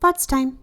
thoughts time.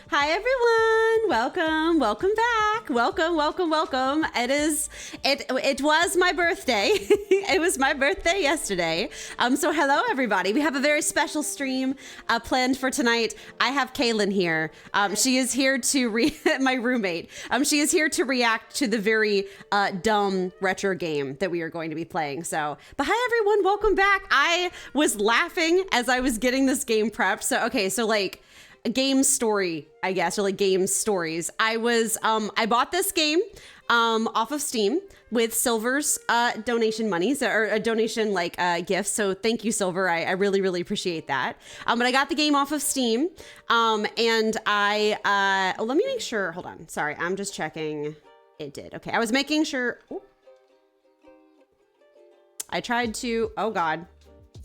Hi everyone, welcome back. Welcome. It was my birthday. It was my birthday yesterday. So hello everybody. We have a very special stream planned for tonight. I have Kaylin here. She is here to my roommate. She is here to react to the very dumb retro game that we are going to be playing. So, but hi everyone, welcome back. I was laughing as I was getting this game prepped. So okay, so like a game story, I guess, or like game stories. I bought this game off of Steam with Silver's donation monies, or a donation like gift. So thank you, Silver. I really appreciate that. But I got the game off of Steam, and let me make sure. Hold on, sorry, I'm just checking. It did. Okay, I was making sure. Ooh. I tried to. Oh God,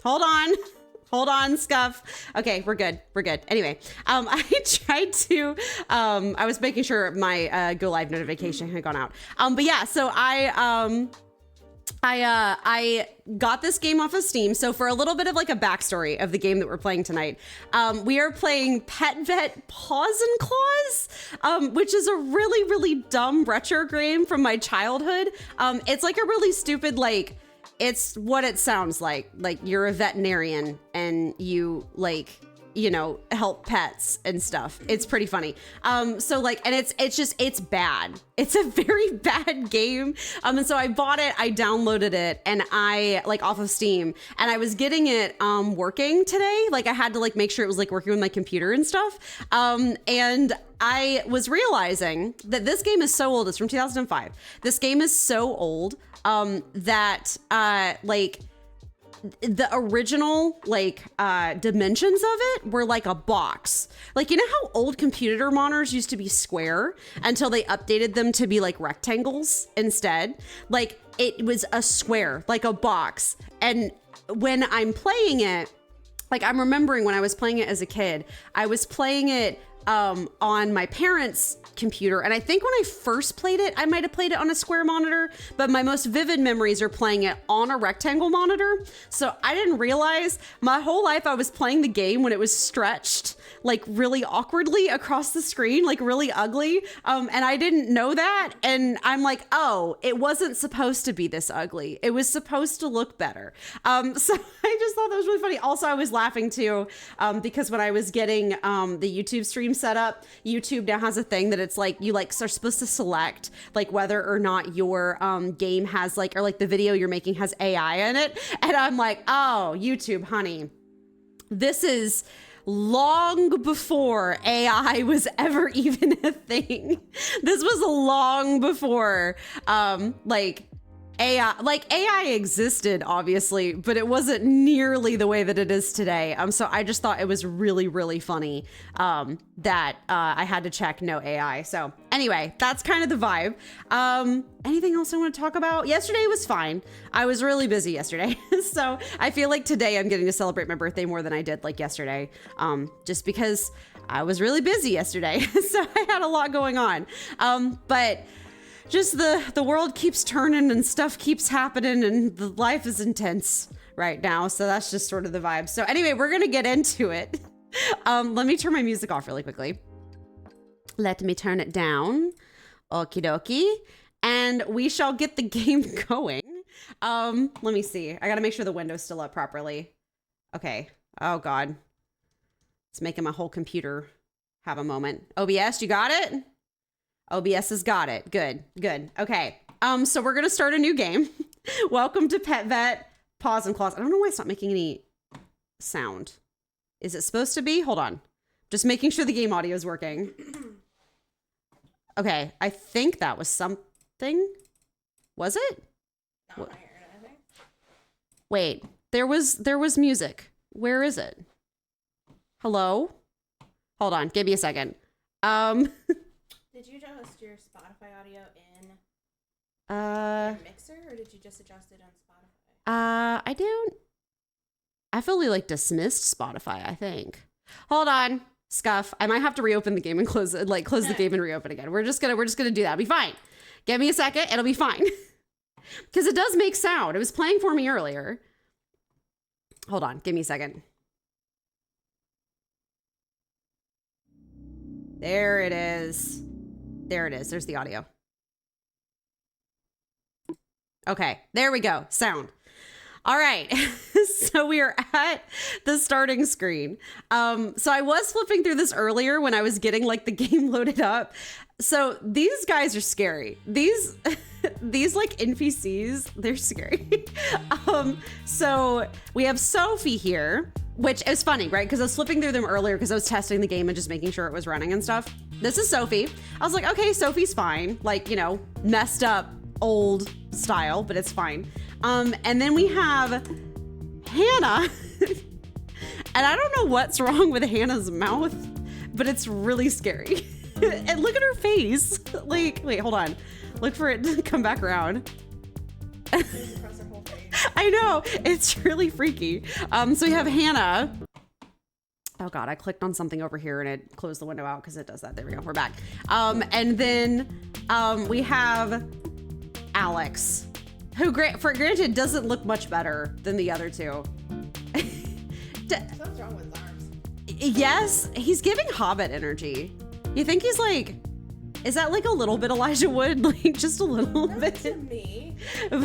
hold on, Scuff. Okay, we're good. Anyway, I tried to, I was making sure my go live notification had gone out. But yeah, so I got this game off of Steam. So for a little bit of like a backstory of the game that we're playing tonight, we are playing Pet Vet Paws and Claws, which is a really dumb retro game from my childhood. It's like a really stupid, like, it's what it sounds like you're a veterinarian and you like, you know, help pets and stuff. It's pretty funny. So like, and it's bad. It's a very bad game. And so I bought it, I downloaded it, and I like off of Steam, and I was getting it working today. Like I had to like make sure it was like working with my computer and stuff. And I was realizing that this game is so old. It's from 2005. This game is so old that like the original like dimensions of it were like a box. Like, you know how old computer monitors used to be square until they updated them to be like rectangles instead? Like it was a square, like a box. And when I'm playing it, like I'm remembering when I was playing it as a kid, I was playing it on my parents' computer. And I think when I first played it, I might have played it on a square monitor, but my most vivid memories are playing it on a rectangle monitor. So I didn't realize my whole life I was playing the game when it was stretched like really awkwardly across the screen, like really ugly. And I didn't know that. And I'm like, oh, it wasn't supposed to be this ugly. It was supposed to look better. So I just thought that was really funny. Also, I was laughing too, because when I was getting the YouTube stream set up, YouTube now has a thing that it's like you like are supposed to select like whether or not your game has like, or like the video you're making has AI in it. And I'm like, oh, YouTube, honey, this is long before AI was ever even a thing. This was long before AI existed, obviously, but it wasn't nearly the way that it is today. So I just thought it was really, really funny that I had to check no AI. So anyway, that's kind of the vibe. Anything else I want to talk about? Yesterday was fine. I was really busy yesterday. So I feel like today I'm getting to celebrate my birthday more than I did like yesterday, just because I was really busy yesterday. So I had a lot going on. But just the world keeps turning and stuff keeps happening and the life is intense right now. So that's just sort of the vibe. So anyway, we're going to get into it. Let me turn my music off really quickly. Let me turn it down. Okie dokie. And we shall get the game going. Let me see. I got to make sure the window's still up properly. Okay. Oh God. It's making my whole computer have a moment. OBS, you got it? OBS has got it. Good, good. Okay. So we're gonna start a new game. Welcome to Pet Vet Paws and Claws. I don't know why it's not making any sound. Is it supposed to be? Hold on. Just making sure the game audio is working. Okay, I think that was something. Was it? Not my hair, I think. Wait, there was music. Where is it? Hello? Hold on, give me a second. Did you adjust your Spotify audio in your Mixer, or did you just adjust it on Spotify? I fully like dismissed Spotify, I think. Hold on, Scuff. I might have to reopen the game and close the game and reopen again. We're just gonna do that. It'll be fine. Give me a second, it'll be fine. Because it does make sound. It was playing for me earlier. Hold on, give me a second. There it is. There it is. There's the audio. Okay, there we go. Sound. All right. So we are at the starting screen. So I was flipping through this earlier when I was getting like the game loaded up. So these guys are scary. These like NPCs, they're scary. So we have Sophie here, which is funny, right? Because I was flipping through them earlier because I was testing the game and just making sure it was running and stuff. This is Sophie. I was like, okay, Sophie's fine. Like, you know, messed up old style, but it's fine. And then we have Hannah. And I don't know what's wrong with Hannah's mouth, but it's really scary. And look at her face. Like, wait, hold on. Look for it to come back around. I know, it's really freaky. So we have Hannah. Oh God, I clicked on something over here and it closed the window out because it does that. There we go, we're back. And then we have Alex, who granted doesn't look much better than the other two. What's wrong with his arms? Yes, he's giving Hobbit energy. You think he's like, is that like a little bit Elijah Wood? Like just a little bit? To me. So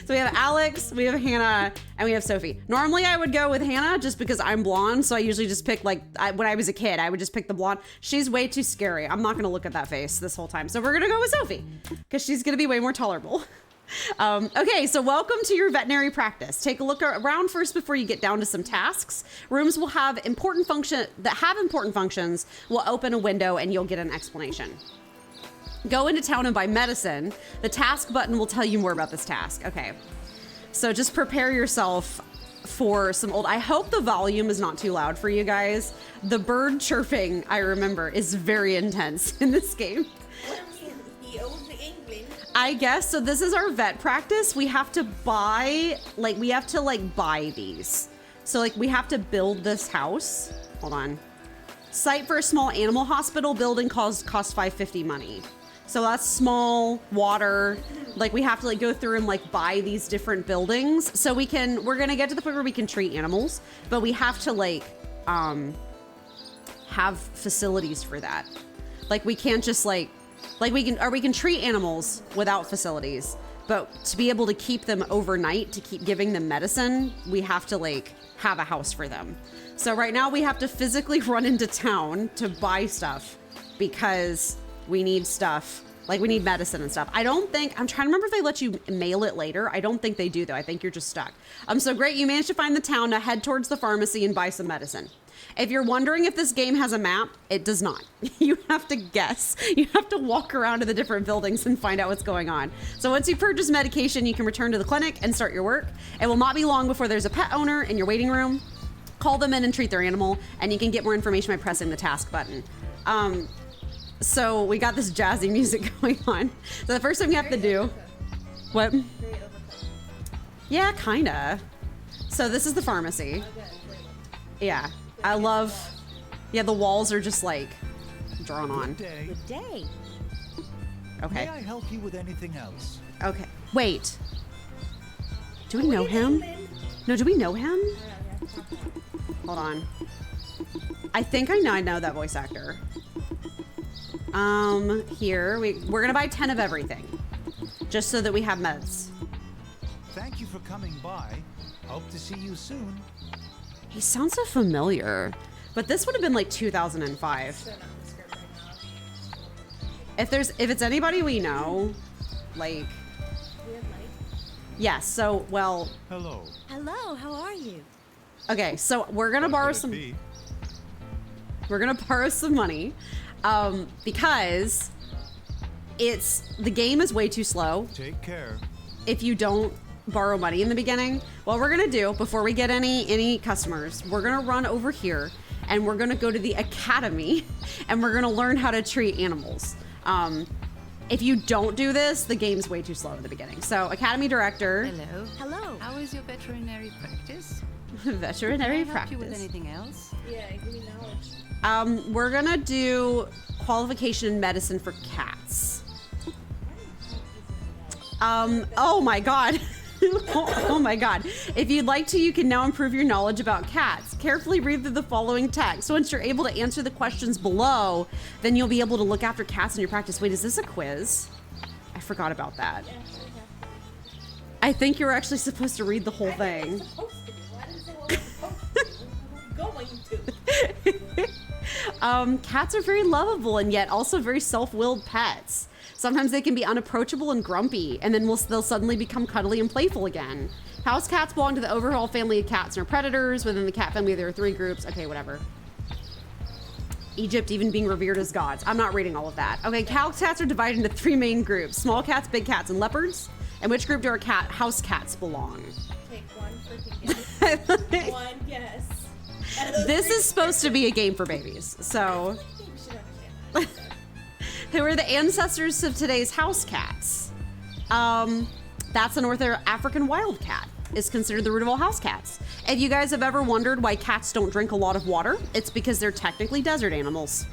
we have Alex, we have Hannah, and we have Sophie. Normally I would go with Hannah just because I'm blonde, so I usually just pick when I was a kid, I would just pick the blonde. She's way too scary. I'm not gonna look at that face this whole time. So we're gonna go with Sophie because she's gonna be way more tolerable. Okay, so welcome to your veterinary practice. Take a look around first before you get down to some tasks. Rooms will have important functions will open a window and you'll get an explanation. Go into town and buy medicine. The task button will tell you more about this task. Okay, so just prepare yourself for some old. I hope the volume is not too loud for you guys. The bird chirping, I remember, is very intense in this game. I guess, so this is our vet practice. We have to buy, buy these. So like we have to build this house. Hold on. Site for a small animal hospital building cost $550 money. So that's small water. Like we have to like go through and like buy these different buildings. So we're gonna get to the point where we can treat animals, but we have to like have facilities for that. Like we can't just like we can treat animals without facilities, but to be able to keep them overnight, to keep giving them medicine, we have to like have a house for them. So right now we have to physically run into town to buy stuff because we need stuff. Like we need medicine and stuff. I'm trying to remember if they let you mail it later. I don't think they do though. I think you're just stuck. So great, you managed to find the town. Now head towards the pharmacy and buy some medicine. If you're wondering if this game has a map, it does not. You have to guess. You have to walk around to the different buildings and find out what's going on. So once you purchase medication, you can return to the clinic and start your work. It will not be long before there's a pet owner in your waiting room. Call them in and treat their animal, and you can get more information by pressing the task button. So we got this jazzy music going on. So the first thing we have to do, what? Yeah, kinda. So this is the pharmacy. Yeah, I love, yeah, the walls are just like drawn on. Good day. Good day. Okay. May I help you with anything else? Okay, wait. Do we know him? No, do we know him? Hold on. I think I know that voice actor. Here, we're gonna buy 10 of everything, just so that we have meds. Thank you for coming by. Hope to see you soon. He sounds so familiar, but this would have been like 2005. If it's anybody we know, like, yes. So, well. Hello. Hello, how are you? Okay, so we're gonna borrow some. We're gonna borrow some money, because the game is way too slow. Take care. If you don't borrow money in the beginning, what we're gonna do before we get any customers, we're gonna run over here and we're gonna go to the academy and we're gonna learn how to treat animals. If you don't do this, the game's way too slow in the beginning. So, academy director. Hello. Hello. How is your veterinary practice? Veterinary Can I help practice. you with anything else? Yeah, give me knowledge. We're gonna do qualification in medicine for cats. Oh my god. Oh my god. If you'd like to, you can now improve your knowledge about cats. Carefully read through the following text. Once you're able to answer the questions below, then you'll be able to look after cats in your practice. Wait, is this a quiz? I forgot about that. I think you're actually supposed to read the whole thing. Cats are very lovable and yet also very self-willed pets. Sometimes they can be unapproachable and grumpy, and then they'll suddenly become cuddly and playful again. House cats belong to the overall family of cats and are predators. Within the cat family, there are 3 groups. Okay, whatever. Egypt even being revered as gods. I'm not reading all of that. Okay, house cats are divided into 3 main groups: small cats, big cats, and leopards. And which group do our house cats belong? Take one freaking guess. One guess. This is supposed to be a game for babies, so. You should understand that. Who are the ancestors of today's house cats? That's a North African wild cat. Is considered the root of all house cats. If you guys have ever wondered why cats don't drink a lot of water, it's because they're technically desert animals.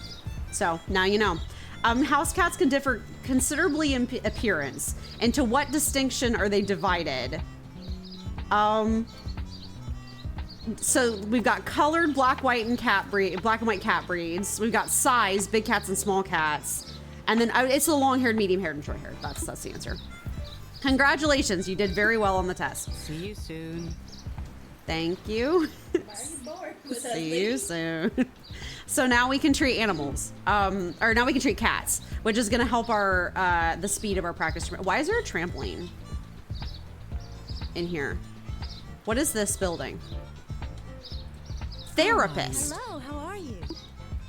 So now you know. House cats can differ considerably in appearance. Into what distinction are they divided? So we've got colored black, white, and black and white cat breeds. We've got size, big cats and small cats. And then it's the long-haired, medium-haired, and short-haired. That's the answer. Congratulations, you did very well on the test. See you soon. Thank you. Why are you bored with us, See you lady? soon. So now we can treat animals, or now we can treat cats, which is gonna help our the speed of our practice. Why is there a trampoline in here? What is this building? Therapist. Hello, how are you?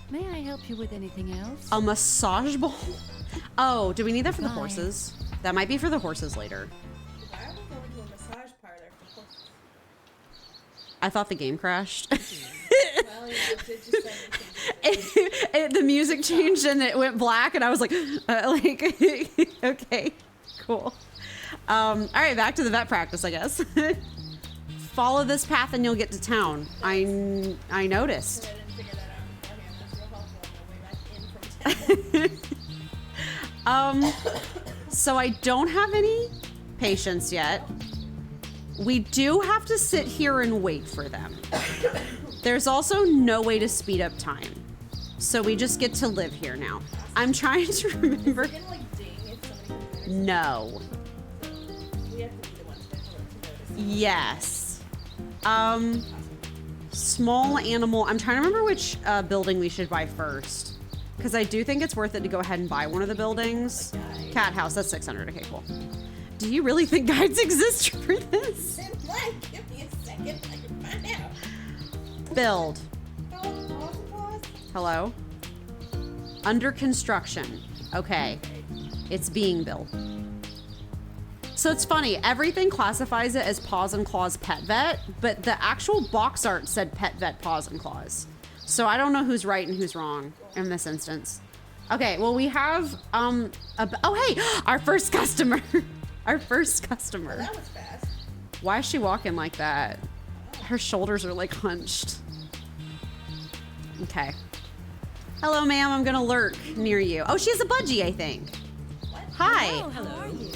May I help you with anything else? A massage ball. Oh, do we need that for the Bye. horses? That might be for the horses later. Why are we going to a massage parlor for horses? I thought the game crashed. Well, it did just say The music changed and it went black, and I was like, okay, cool. All right, back to the vet practice, I guess. Follow this path and you'll get to town. I noticed. I didn't figure that out beforehand. That's So I don't have any patience yet. We do have to sit here and wait for them. There's also no way to speed up time. So we just get to live here now. I'm trying to remember. Is it gonna like ding if somebody comes in? No. We have to be the ones to notice. Yes. Small animal. I'm trying to remember which building we should buy first. Because I do think it's worth it to go ahead and buy one of the buildings. Cat house, that's 600. Okay, cool. Do you really think guides exist for this? Like, give me a second. I can find out. Build. Pause. Hello? Under construction. Okay. It's being built. So it's funny, everything classifies it as Paws and Claws Pet Vet, but the actual box art said Pet Vet Paws and Claws. So I don't know who's right and who's wrong in this instance. Okay, well we have, oh hey, our first customer. Our first customer. That was fast. Why is she walking like that? Her shoulders are like hunched. Okay. Hello, ma'am, I'm gonna lurk near you. Oh, she has a budgie, I think. Hi. Oh, how are you?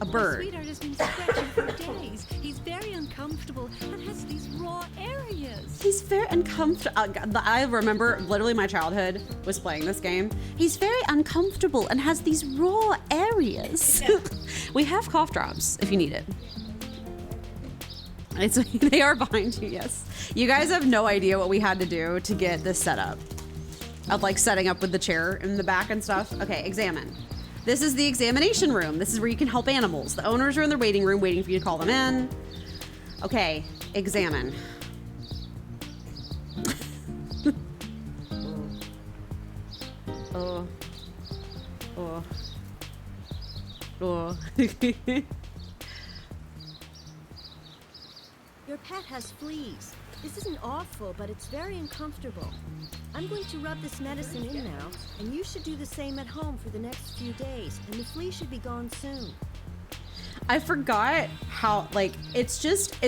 A My bird. sweetheart has been scratching for days. He's very uncomfortable and has these raw areas. He's very uncomfortable. I remember literally my childhood was playing this game. He's very uncomfortable and has these raw areas. We have cough drops if you need it. They are behind you, yes. You guys have no idea what we had to do to get this set up. Of like setting up with the chair in the back and stuff. Okay, examine. This is the examination room. This is where you can help animals. The owners are in the waiting room waiting for you to call them in. Okay, examine. Oh. Oh. Oh. Your pet has fleas. This isn't awful, but it's very uncomfortable. I'm going to rub this medicine in now, and you should do the same at home for the next few days, and the flea should be gone soon. I forgot how, like, it's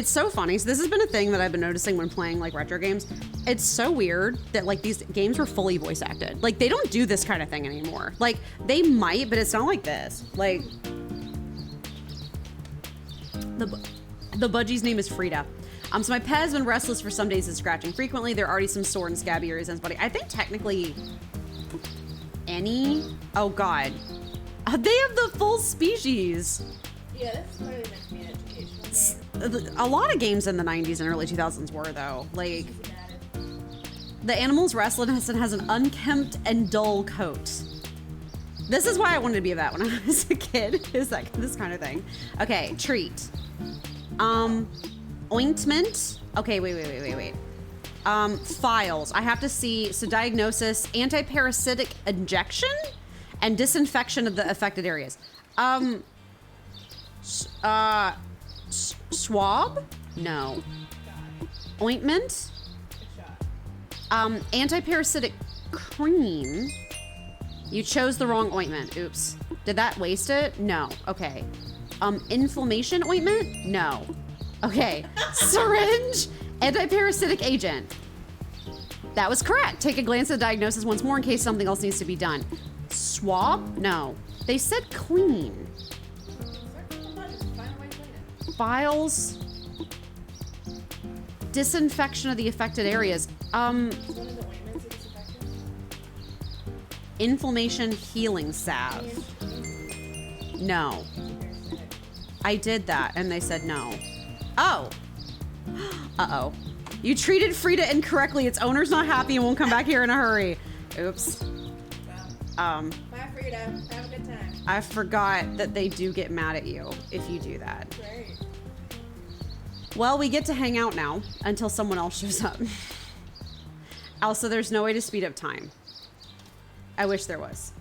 so funny. So this has been a thing that I've been noticing when playing, like, retro games. It's so weird that, like, these games were fully voice acted. Like, they don't do this kind of thing anymore. Like, they might, but it's not like this. Like, the budgie's name is Frida. So my pet has been restless for some days and scratching frequently. There are already some sore and scabby areas on his body. I think technically oh God. They have the full species. Yeah, that's probably meant to be an educational game. A lot of games in the 90s and early 2000s were though. Like, the animal's restlessness and has an unkempt and dull coat. This is why I wanted to be a vet when I was a kid, is like this kind of thing. Okay, treat. Ointment. Okay, wait. Files. I have to see, so diagnosis, anti-parasitic injection, and disinfection of the affected areas. Swab? No. Ointment? Anti-parasitic cream. You chose the wrong ointment. Oops. Did that waste it? No. Okay. Inflammation ointment? No. Okay. Syringe, anti-parasitic agent. That was correct. Take a glance at the diagnosis once more in case something else needs to be done. Swab? No. They said clean. Files. Disinfection of the affected areas. Inflammation healing salve. No. I did that and they said no. Oh. Uh-oh. You treated Frida incorrectly. Its owner's not happy and won't come back here in a hurry. Oops. Bye, Frida. Have a good time. I forgot that they do get mad at you if you do that. Great. Well, we get to hang out now until someone else shows up. Also, there's no way to speed up time. I wish there was.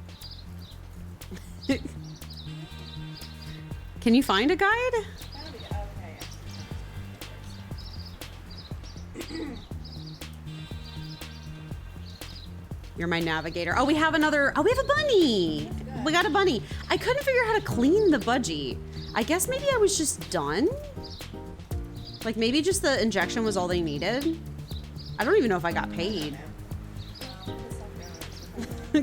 Can you find a guide? You're my navigator. Oh, we have another. Oh, we have a bunny. We got a bunny. I couldn't figure out how to clean the budgie. I guess maybe I was just done. Like maybe just the injection was all they needed. I don't even know if I got paid. There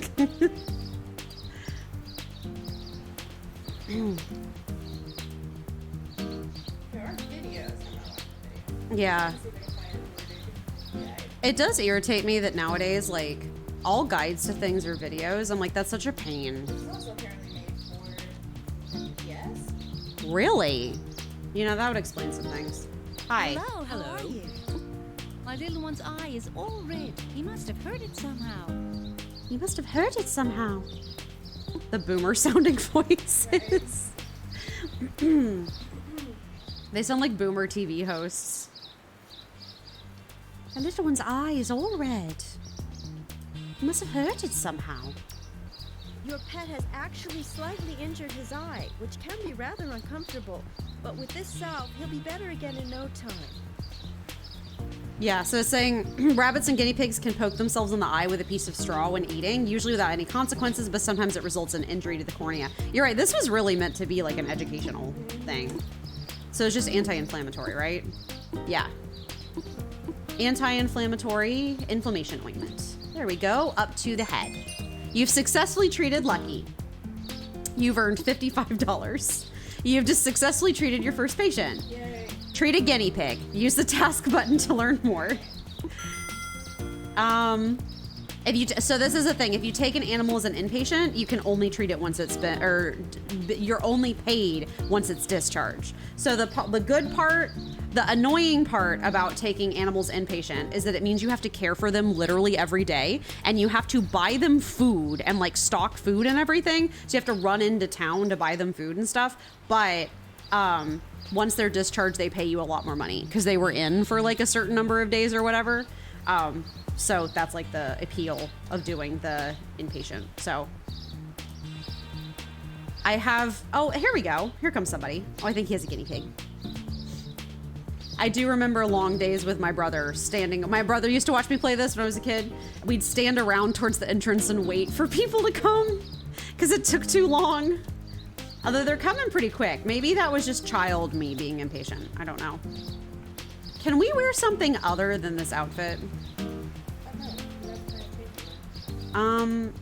are videos. I'm not watching videos. Yeah. See if I can find a worded guide. It does irritate me that nowadays, like, all guides to things are videos. I'm like, that's such a pain. This is also apparently made for yes. Really? You know, that would explain some things. Hi. Hello, how are you? My little one's eye is all red. He must have heard it somehow. You must have heard it somehow. The boomer sounding voices. They sound like boomer TV hosts. The little one's eye is all red. You must have heard it somehow. Your pet has actually slightly injured his eye, which can be rather uncomfortable. But with this salve, he'll be better again in no time. Yeah, so it's saying rabbits and guinea pigs can poke themselves in the eye with a piece of straw when eating, usually without any consequences, but sometimes it results in injury to the cornea. You're right, this was really meant to be like an educational thing. So it's just anti-inflammatory, right? Yeah. Anti-inflammatory inflammation ointment. There we go, up to the head. You've successfully treated Lucky. You've earned $55. You've just successfully treated your first patient. Yay. Treat a guinea pig. Use the task button to learn more. So this is a thing. If you take an animal as an inpatient, you can only treat it once it's been, or you're only paid once it's discharged. So the good part, the annoying part about taking animals inpatient is that it means you have to care for them literally every day, and you have to buy them food and like stock food and everything. So you have to run into town to buy them food and stuff. But once they're discharged, they pay you a lot more money because they were in for like a certain number of days or whatever. So that's like the appeal of doing the inpatient. So I have, oh, here we go. Here comes somebody. Oh, I think he has a guinea pig. I do remember long days with my brother standing. My brother used to watch me play this when I was a kid. We'd stand around towards the entrance and wait for people to come because it took too long. Although they're coming pretty quick. Maybe that was just child me being impatient. I don't know. Can we wear something other than this outfit?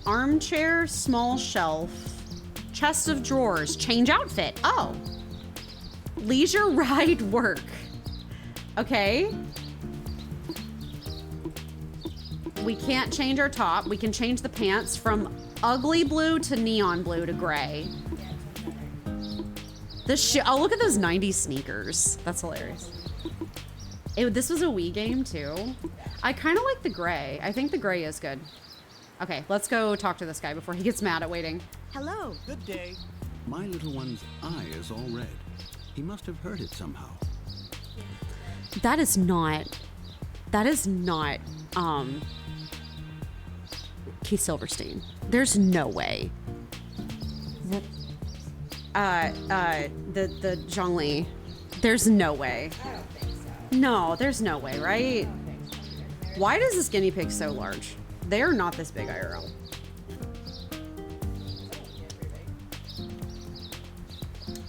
Armchair, small shelf, chest of drawers, change outfit. Oh. Leisure ride work. Okay. We can't change our top. We can change the pants from ugly blue to neon blue to gray. Oh, look at those 90s sneakers. That's hilarious. This was a Wii game too. I kind of like the gray. I think the gray is good. Okay, let's go talk to this guy before he gets mad at waiting. Hello. Good day. My little one's eye is all red. He must have heard it somehow. That is not Keith Silverstein. There's no way. The Zhongli. There's no way. I don't think so. No, there's no way, right? I don't think so. Why does this guinea pig so large? They are not this big IRL.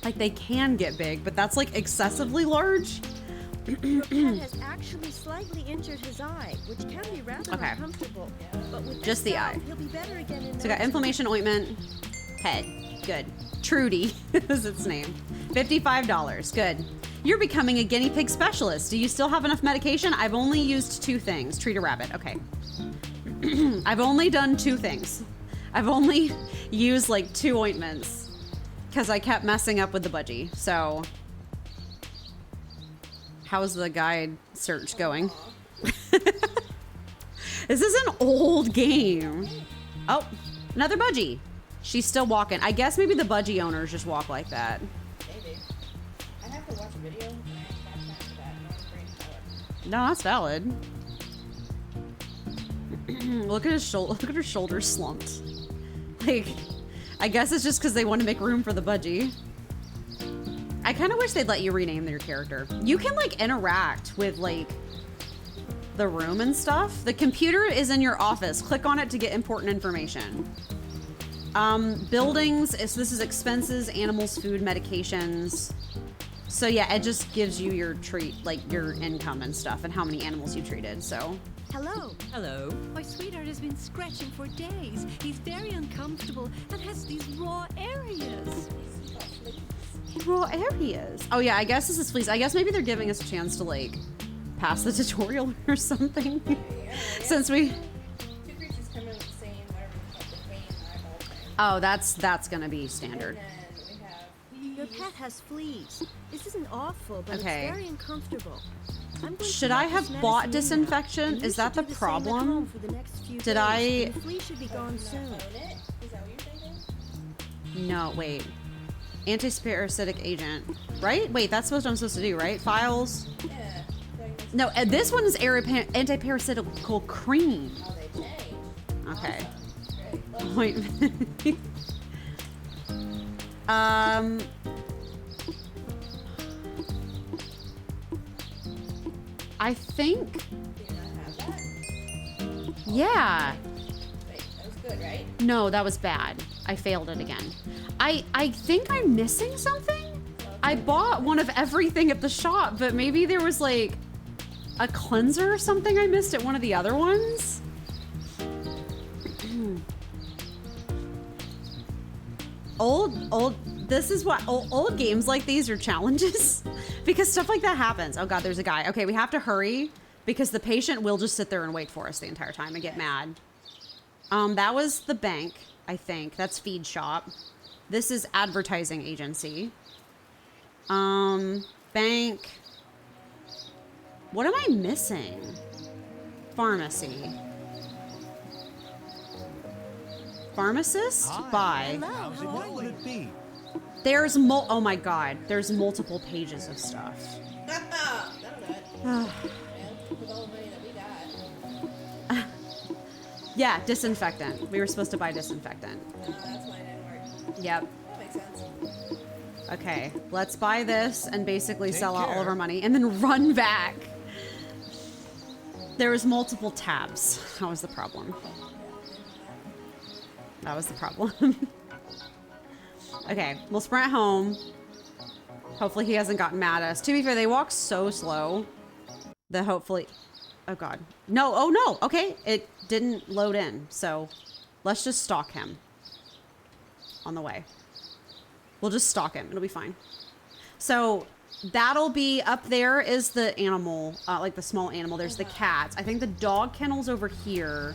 Like they can get big, but that's like excessively large. Your pet has actually slightly injured his eye, which can be rather Okay. uncomfortable. But with Just this the salve, eye. he'll be better again in So we no got time. inflammation ointment, head, good. Trudy is its name. $55, good. You're becoming a guinea pig specialist. Do you still have enough medication? I've only used 2 things. Treat a rabbit, okay. I've only done 2 things. I've only used like 2 ointments because I kept messing up with the budgie. So how's the guide search going? This is an old game. Oh, another budgie. She's still walking. I guess maybe the budgie owners just walk like that. Maybe. I have to watch a video and I have time for that. No one's brain power. No, that's valid. Look at his shoulder. Look at her shoulders slumped. Like, I guess it's just because they want to make room for the budgie. I kind of wish they'd let you rename your character. You can like interact with like the room and stuff. The computer is in your office. Click on it to get important information. Buildings. This is expenses, animals, food, medications. So yeah, it just gives you your treat, like your income and stuff, and how many animals you treated. So Hello. Hello. My sweetheart has been scratching for days. He's very uncomfortable and has these raw areas. Raw areas. Oh yeah, I guess this is fleas. I guess maybe they're giving us a chance to like pass the tutorial or something. Since we. Two creatures come in with the same, whatever the vein eyeball thing. Oh, that's gonna be standard. And then we have. Your pet has fleas. This isn't awful, but Okay. it's very uncomfortable. I'm going to Should rub I this have medicine bought in now, disinfection? and you Is that should the do same at problem? home for the next few Did days, I- and the flea should be gone soon. Own it? Is that what you're thinking? No, wait. Anti-parasitic agent, right? Wait, that's what I'm supposed to do, right? Files. Yeah. No, this one is anti-parasitical cream. Oh, they changed. Okay. Great. Wait. I think. Do you not have that? Yeah. Wait, that was good, right? No, that was bad. I failed it again. I think I'm missing something. I bought one of everything at the shop, but maybe there was like a cleanser or something I missed at one of the other ones. This is what old games like these are challenges because stuff like that happens. Oh God, there's a guy. Okay, we have to hurry because the patient will just sit there and wait for us the entire time and get mad. That was the bank, I think. That's feed shop. This is advertising agency. Bank. What am I missing? Pharmacy. Pharmacist? Hi. Bye. How's it how are going? you? It be? There's oh my God. There's multiple pages of stuff. That'll do it. Well, with all the money that we got. Yeah, disinfectant. We were supposed to buy disinfectant. That's why it didn't work. Yep. That makes sense. Okay, let's buy this and basically Take sell out all of care. our money and then run back. There was multiple tabs. That was the problem. That was the problem. Okay, we'll sprint home. Hopefully he hasn't gotten mad at us. To be fair, they walk so slow that hopefully... Oh God. No, oh no! Okay, it didn't load in. So let's just stalk him on the way. We'll just stalk him. It'll be fine. So that'll be up there is the animal, like the small animal. There's the cats. I think the dog kennel's over here.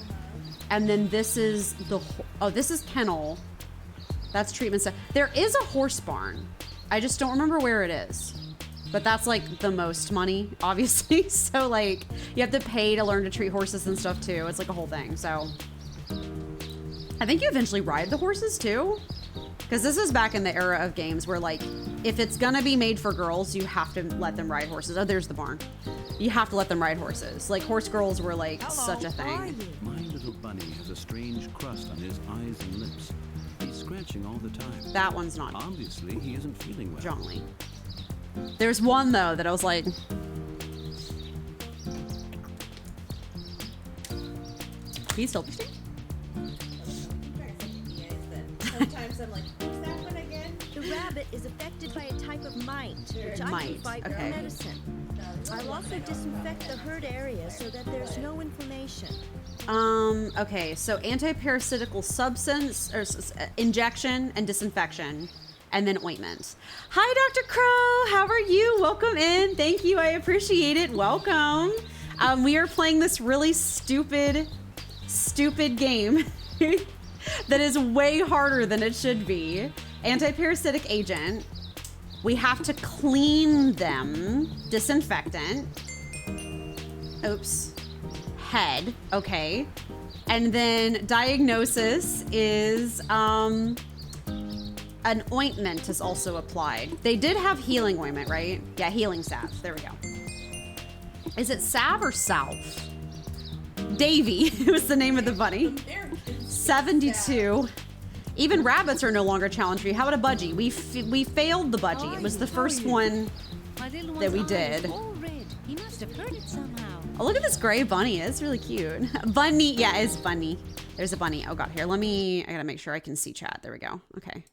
And then this is the, oh, this is kennel. That's treatment stuff. There is a horse barn. I just don't remember where it is. But that's like the most money, obviously. So like you have to pay to learn to treat horses and stuff too. It's like a whole thing. So I think you eventually ride the horses too. Because this is back in the era of games where like, if it's gonna be made for girls, you have to let them ride horses. Oh, there's the barn. You have to let them ride horses. Like horse girls were like such a How are thing. you? My little bunny has a strange crust on his eyes and lips. He's scratching all the time. That one's not Obviously, he isn't feeling well. Jolly. There's one though that I was like, he's still tasty. Sometimes I'm like, who's that one again? The rabbit is affected by a type of mite, which I Mite, can fight okay. with medicine. I'll also disinfect the hurt area so that there's no inflammation. Okay, so anti-parasitical substance or injection and disinfection, and then ointment. Hi, Dr. Crow. How are you? Welcome in. Thank you. I appreciate it. Welcome. We are playing this really stupid game that is way harder than it should be. Anti-parasitic agent. We have to clean them. Disinfectant. Oops. Head. Okay. And then diagnosis is an ointment is also applied. They did have healing ointment, right? Yeah, healing salve. There we go. Is it salve or salve? Davy was the name of the bunny. 72. Even rabbits are no longer challenge free. How about a budgie? We failed the budgie. It was the first one. My little that we one's eye is did. all red. He must have heard it somehow. Oh, look at this gray bunny. It's really cute. Bunny. Yeah, it's bunny. There's a bunny. Oh God, here. I gotta make sure I can see chat. There we go. Okay.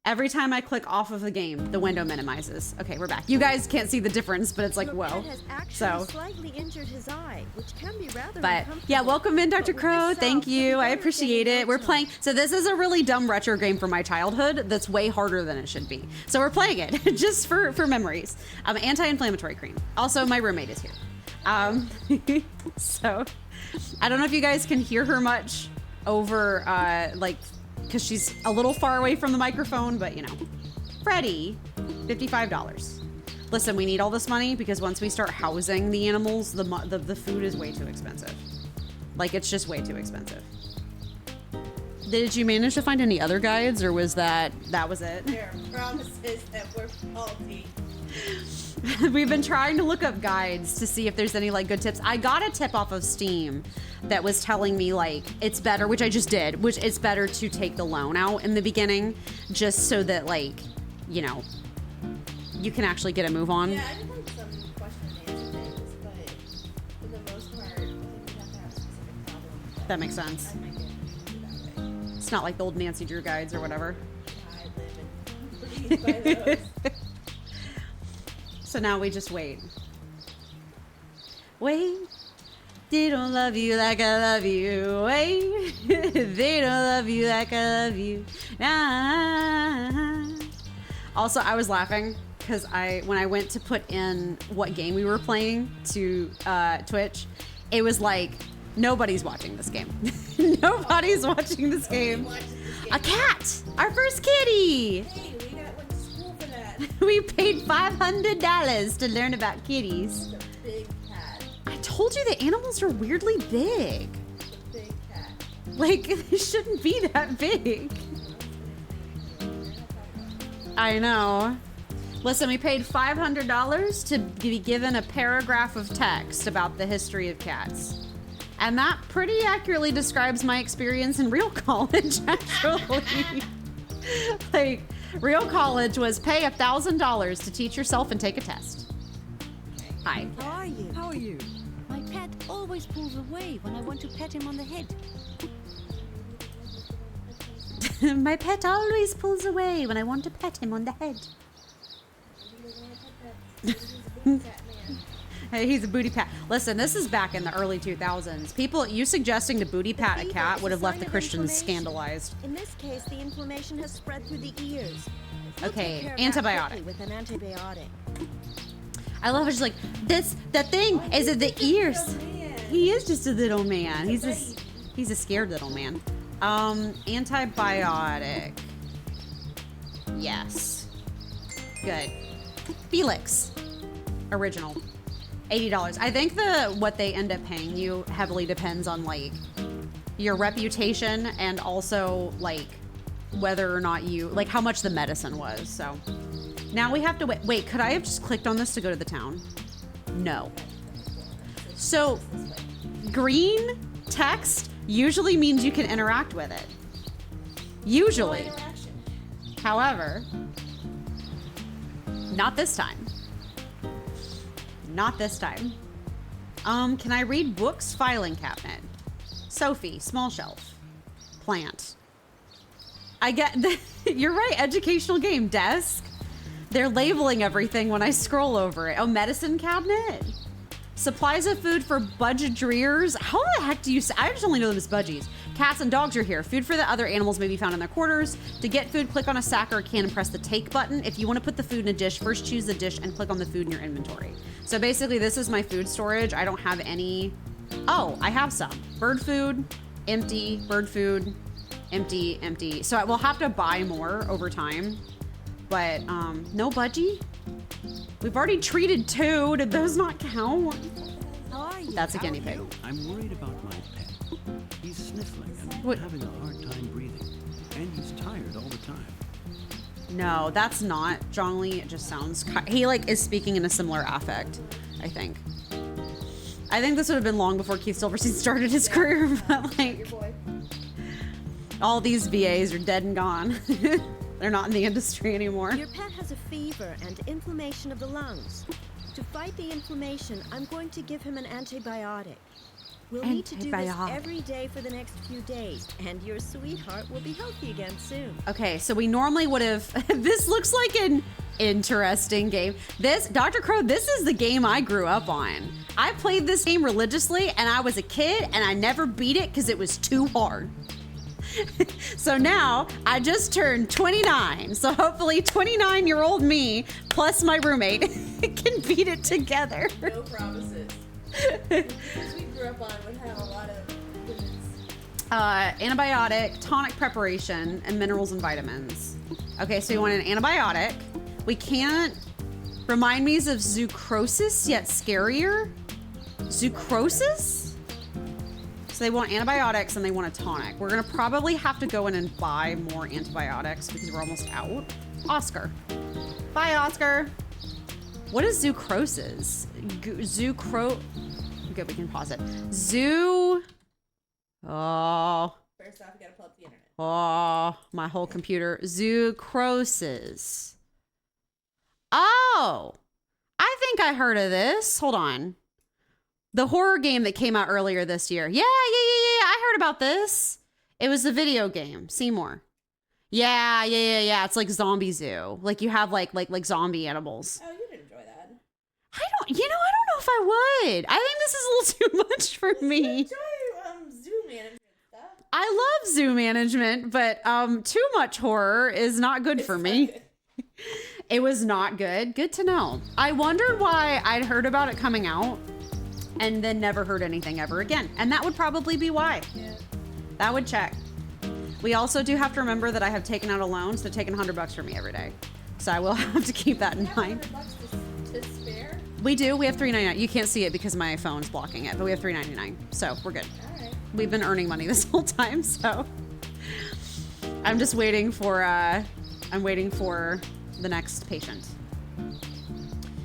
Every time I click off of the game, the window minimizes. Okay, we're back. You guys can't see the difference, but it's like, Your whoa. pet has actually So, slightly injured his eye, which can be rather but uncomfortable. yeah, welcome in, Dr. But with Crow. this Thank salve, you. you'll be I better appreciate getting it. We're out playing. time. So this is a really dumb retro game from my childhood that's way harder than it should be. So we're playing it just for memories. Anti-inflammatory cream. Also, my roommate is here. So I don't know if you guys can hear her much over, like, because she's a little far away from the microphone, but you know. Freddie, $55. Listen, we need all this money because once we start housing the animals, the food is way too expensive. Like, it's just way too expensive. Did you manage to find any other guides, or was that was it? There are promises that we're faulty. We've been trying to look up guides to see if there's any like good tips. I got a tip off of Steam that was telling me like it's better, which I just did, which it's better to take the loan out in the beginning just so that like, you know, you can actually get a move on. Yeah, I did like some question and answer things, but for the most part, I think we have to have a specific problem. That makes sense. I might get it that way. It's not like the old Nancy Drew guides or whatever. I live and breathe by those. So now we just wait. Wait. They don't love you like I love you. Wait. They don't love you like I love you. Nah. Also, I was laughing because when I went to put in what game we were playing to Twitch, it was like, nobody's watching this game. Nobody's watching this game. A cat! Our first kitty! Hey, we went to school for that. We paid $500 to learn about kitties. It's a big cat. I told you the animals are weirdly big. It's a big cat. Like, they shouldn't be that big. I know. Listen, we paid $500 to be given a paragraph of text about the history of cats. And that pretty accurately describes my experience in real college, actually. Like, real college was pay $1,000 to teach yourself and take a test. Hi. How are you? How are you? My pet always pulls away when I want to pet him on the head. My pet always pulls away when I want to pet him on the head. Hey, he's a booty pat. Listen, this is back in the early 2000s. People, you suggesting to booty pat a fever cat is would a have left sign the of Christians inflammation. scandalized. In this case, the inflammation has spread through the ears. We'll Okay, take care of that antibiotic. quickly with an antibiotic. I love how she's like, the thing is at the ears. He is just a little man. He's a scared little man. Antibiotic. Yes. Good. Felix. Original. $80. I think what they end up paying you heavily depends on like your reputation and also like whether or not you like how much the medicine was. So now we have to wait. Wait, could I have just clicked on this to go to the town? No. So green text usually means you can interact with it. Usually. However, not this time. Not this time. Can I read books? Filing cabinet. Sophie, small shelf. Plant. I get, you're right, educational game. Desk. They're labeling everything when I scroll over it. Oh, medicine cabinet. Supplies of food for budgetarians. How the heck do you say? I just only know them as budgies. Cats and dogs are here. Food for the other animals may be found in their quarters. To get food, click on a sack or a can and press the take button. If you want to put the food in a dish, first choose the dish and click on the food in your inventory. So basically this is my food storage. I don't have any. Oh, I have some. Bird food, empty. Bird food, empty, empty. So I will have to buy more over time. But no budgie? We've already treated 2. Did those not count? How are you? That's a guinea pig. I'm worried about my pet. He's sniffling and What? having a hard time breathing. And he's tired all the time. No, that's not John Lee. It just sounds. He like is speaking in a similar affect, I think. I think this would have been long before Keith Silverstein started his career, but like all these VAs are dead and gone. They're not in the industry anymore. Your pet has a fever and inflammation of the lungs. To fight the inflammation, I'm going to give him an antibiotic. We'll need to do this Antibiotic. every day for the next few days, and your sweetheart will be healthy again soon. Okay, so we normally would have. This looks like an interesting game. Dr. Crow, this is the game I grew up on. I played this game religiously, and I was a kid, and I never beat it because it was too hard. So now I just turned 29. So hopefully 29-year-old me plus my roommate can beat it together. No promises. We grew up on would have a lot of goodness. Antibiotic, tonic preparation, and minerals and vitamins. Okay, so you want an antibiotic. We can't remind me of zucrosis, yet scarier. Zucrosis? So they want antibiotics and they want a tonic. We're gonna probably have to go in and buy more antibiotics because we're almost out. Oscar. Bye, Oscar. What is zucrosis? Good, we can pause it. Oh, First off, you gotta pull up the internet. my whole computer. Zucrosis. Oh, I think I heard of this. Hold on. The horror game that came out earlier this year. Yeah. I heard about this. It was the video game. Seymour. Yeah. It's like Zombie Zoo. Like you have like zombie animals. Oh, you'd enjoy that. I don't know if I would. I think this is a little too much for me. Enjoy zoo management stuff. I love zoo management, but too much horror is not good for me. It was not good. Good to know. I wondered why I'd heard about it coming out and then never heard anything ever again. And that would probably be why. Yeah. That would check. We also do have to remember that I have taken out a loan, so they're taking $100 from me every day. So I will have to keep that in mind. $100 to spare? We do. We have $3.99. You can't see it because my phone's blocking it, but we have $3.99. So we're good. All right. We've been earning money this whole time, so I'm just waiting for the next patient.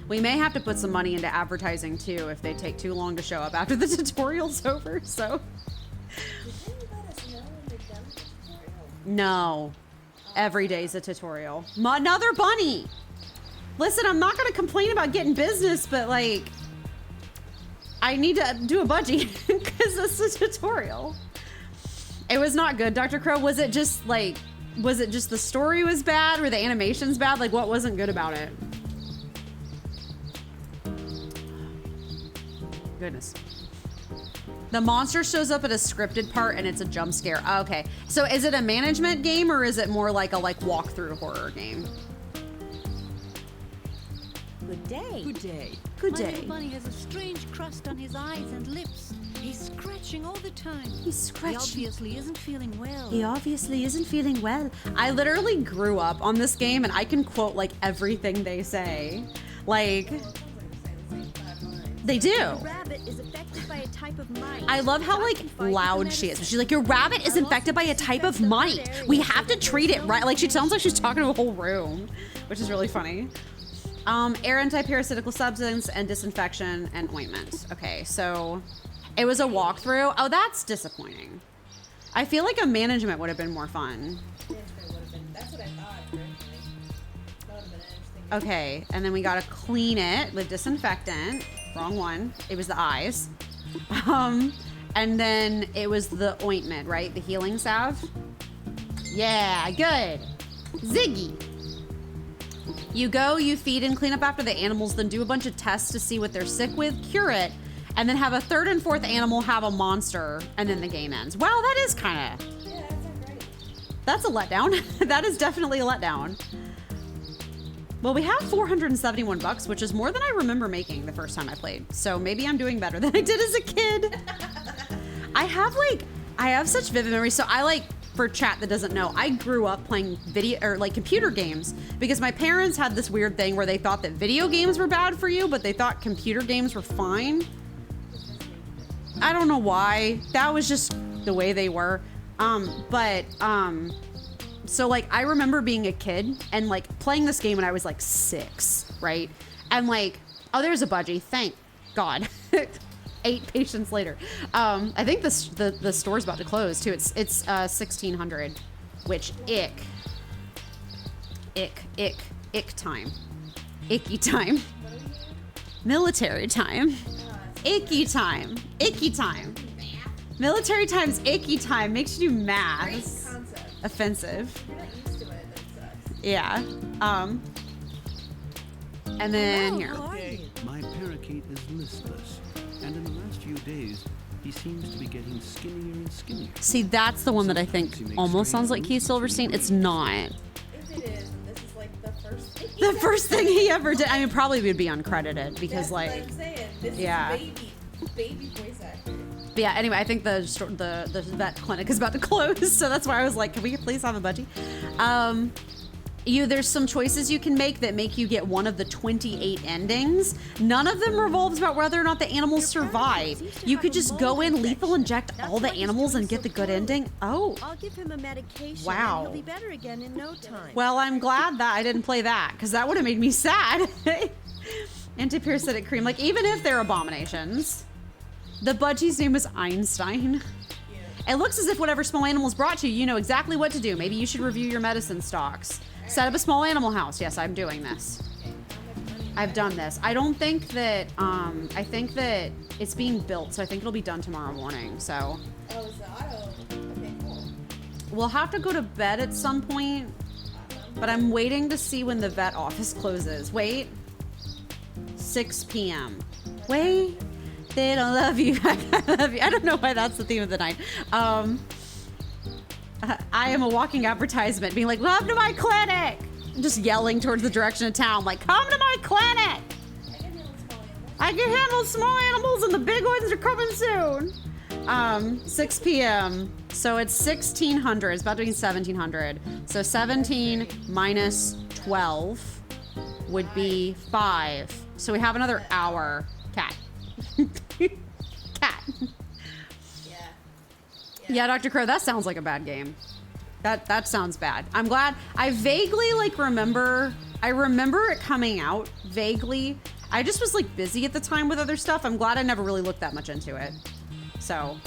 We may have to put some money into advertising too if they take too long to show up after the tutorial's over, so. Did they let us know when they're done with the tutorial? No. Every day's a tutorial. Another bunny! Listen, I'm not gonna complain about getting business, but like, I need to do a budgie because it's a tutorial. It was not good, Dr. Crow. Was it just the story was bad? Were the animations bad? Like, what wasn't good about it? Goodness. The monster shows up at a scripted part and it's a jump scare. Oh, okay. So is it a management game or is it more like a walkthrough horror game? Good day. Good day. Good My day. little bunny has a strange crust on his eyes and lips. He's scratching all the time. He's He scratching. obviously isn't feeling well. He obviously isn't feeling well. I literally grew up on this game and I can quote like everything they say. Like, Well, it sounds like they're saying the same 5 lines. they do. The rabbit is affected by a type of mite. I love how like loud she is. She's like, your rabbit is infected by a type of mite. We have to treat it right. Like she sounds like she's talking to a whole room, which is really funny. Air antiparasitical substance and disinfection and ointment. Okay, so it was a walkthrough. Oh, that's disappointing. I feel like a management would have been more fun. Management would have been. That's what I thought originally. That would have been interesting. Okay, and then we gotta clean it with disinfectant. Wrong one. It was the eyes. And then it was the ointment, right? The healing salve. Yeah, good. Ziggy. You go, you feed and clean up after the animals, then do a bunch of tests to see what they're sick with, cure it, and then have a third and fourth animal have a monster, and then the game ends. Wow, that is kind of... Yeah, that's not great. That's a letdown. That is definitely a letdown. Well, we have $471, which is more than I remember making the first time I played. So maybe I'm doing better than I did as a kid. I have such vivid memories. So for chat that doesn't know, I grew up playing video or computer games because my parents had this weird thing where they thought that video games were bad for you, but they thought computer games were fine. I don't know why. That was just the way they were. So I remember being a kid and playing this game when I was 6, right? And oh, there's a budgie. Thank God. 8 patients later. I think the store's about to close too. It's 1600, which ick time. Icky time. Military time. Icky time. Icky time. Military times icky time makes you do Great math. concept. Offensive. You're not used to it. That sucks. Yeah. And then Hello, here. how are you? My parakeet is listless, and in the last few days, he seems to be getting skinnier and skinnier. See, that's the one that I think almost sounds like Keith Silverstein. It's not. If it is, and this is like the first thing. The first thing he ever did. I mean, probably would be uncredited because, That's like, what I'm saying. This yeah. is baby voice actor. but yeah. Anyway, I think the vet clinic is about to close, so that's why I was like, can we please have a budgie? There's some choices you can make that make you get one of the 28 endings. None of them revolves about whether or not the animals survive. You could just go in, lethal inject all the animals and get the good ending. Oh. I'll give him a medication. Wow. And he'll be better again in no time. Well, I'm glad that I didn't play that, because that would have made me sad. Antiparasitic cream, like, even if they're abominations. The budgie's name is Einstein. It looks as if whatever small animals brought to you, you know exactly what to do. Maybe you should review your medicine stocks. Set up a small animal house. Yes, I'm doing this. I've done this. I don't think that, I think that it's being built, so I think it'll be done tomorrow morning, so. Oh, is the auto? Okay, cool. We'll have to go to bed at some point, but I'm waiting to see when the vet office closes. Wait. 6 p.m. Wait. They don't love you. I love you. I don't know why that's the theme of the night. I am a walking advertisement being like, "Welcome to my clinic!" Just yelling towards the direction of town, like, "Come to my clinic! I can handle small animals and the big ones are coming soon." 6 p.m. So it's 1600. It's about to be 1700. So 17 minus 12 would be 5. So we have another hour. Cat. Cat. Yeah, Dr. Crow, that sounds like a bad game. That sounds bad. I'm glad. I vaguely remember it coming out vaguely. I just was like busy at the time with other stuff. I'm glad I never really looked that much into it. So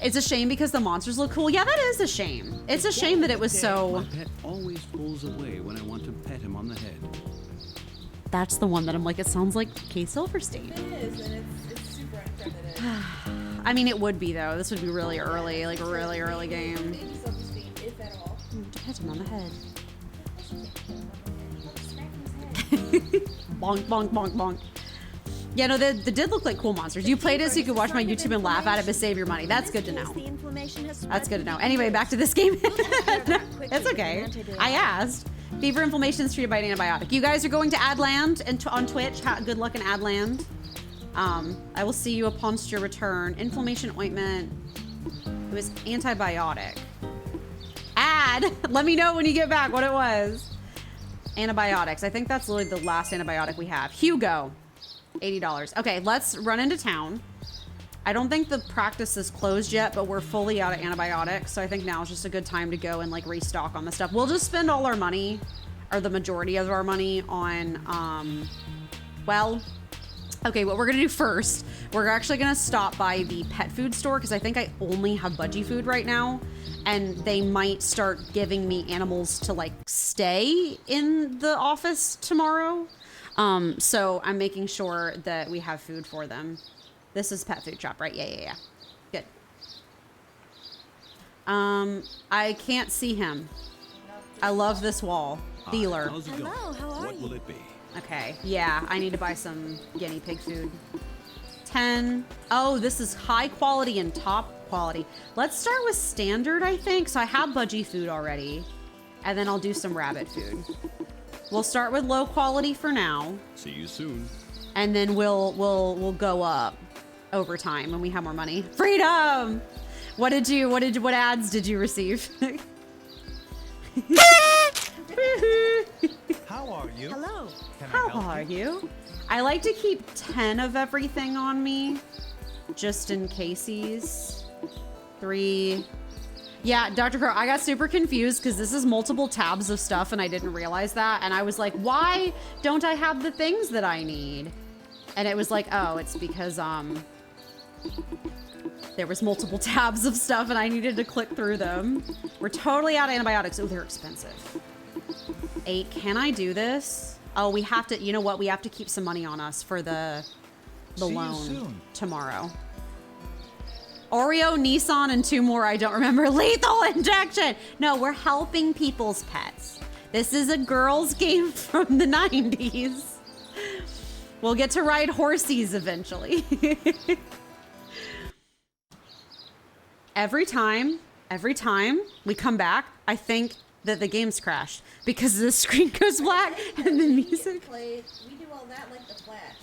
it's a shame because the monsters look cool. Yeah, that is a shame. It's a shame that it was so. My pet always pulls away when I want to pet him on the head. That's the one that I'm like, it sounds like Kay Silverstein. It is, and it's super uncredited. I mean, it would be though. This would be really early, like a really early game. Baby Silverstein, if at all. Hit him on the head. Smack his head. Bonk, bonk, bonk, bonk. Yeah, no, they did look like cool monsters. You played it so you could watch my YouTube and laugh at it, but save your money. That's good to know. That's good to know. Anyway, back to this game. It's okay. I asked. Fever inflammation is treated by an antibiotic. You guys are going to Adland and on Twitch. Good luck in Adland. I will see you upon your return. Inflammation ointment. It was antibiotic. Let me know when you get back what it was. Antibiotics. I think that's literally the last antibiotic we have. Hugo. $80. Okay, let's run into town. I don't think the practice is closed yet, but we're fully out of antibiotics. So I think now is just a good time to go and like restock on the stuff. We'll just spend all our money, or the majority of our money on, well, okay, what we're gonna do first, we're actually gonna stop by the pet food store because I think I only have budgie food right now. And they might start giving me animals to like stay in the office tomorrow. So I'm making sure that we have food for them. This is pet food shop, right? Yeah. Good. I can't see him. I love this wall. Dealer. How's it going? Hello, how are What you? will it be? Okay, yeah, I need to buy some guinea pig food. 10. Oh, this is high quality and top quality. Let's start with standard, I think. So I have budgie food already. And then I'll do some rabbit food. We'll start with low quality for now. See you soon. And then we'll go up over time when we have more money. Freedom! What ads did you receive? How are you? Hello. Can I How help are you? I like to keep 10 of everything on me, just in cases. 3. Yeah, Dr. Crow, I got super confused because this is multiple tabs of stuff and I didn't realize that. And I was like, why don't I have the things that I need? And it was like, oh, it's because there was multiple tabs of stuff and I needed to click through them. We're totally out of antibiotics. Oh, they're expensive. 8, can I do this? Oh, we have to, you know what? We have to keep some money on us for the See you loan soon. tomorrow. Oreo, Nissan, and 2 more I don't remember. Lethal injection. No, we're helping people's pets. This is a girls' game from the 90s. We'll get to ride horsies eventually. Every time we come back, I think that the game's crashed because the screen goes black and the music. We do all that like the Flash.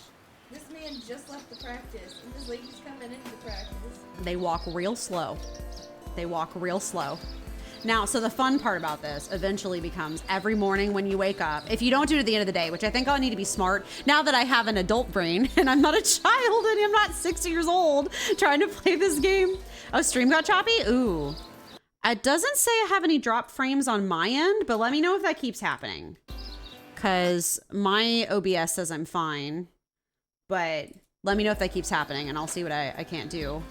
This man just left the practice, and this lady's coming into the practice. They walk real slow. They walk real slow. Now, so the fun part about this eventually becomes every morning when you wake up, if you don't do it at the end of the day, which I think I need to be smart now that I have an adult brain and I'm not a child and I'm not 60 years old trying to play this game. Oh, stream got choppy? Ooh. It doesn't say I have any drop frames on my end, but let me know if that keeps happening. Because my OBS says I'm fine, but let me know if that keeps happening and I'll see what I can't do.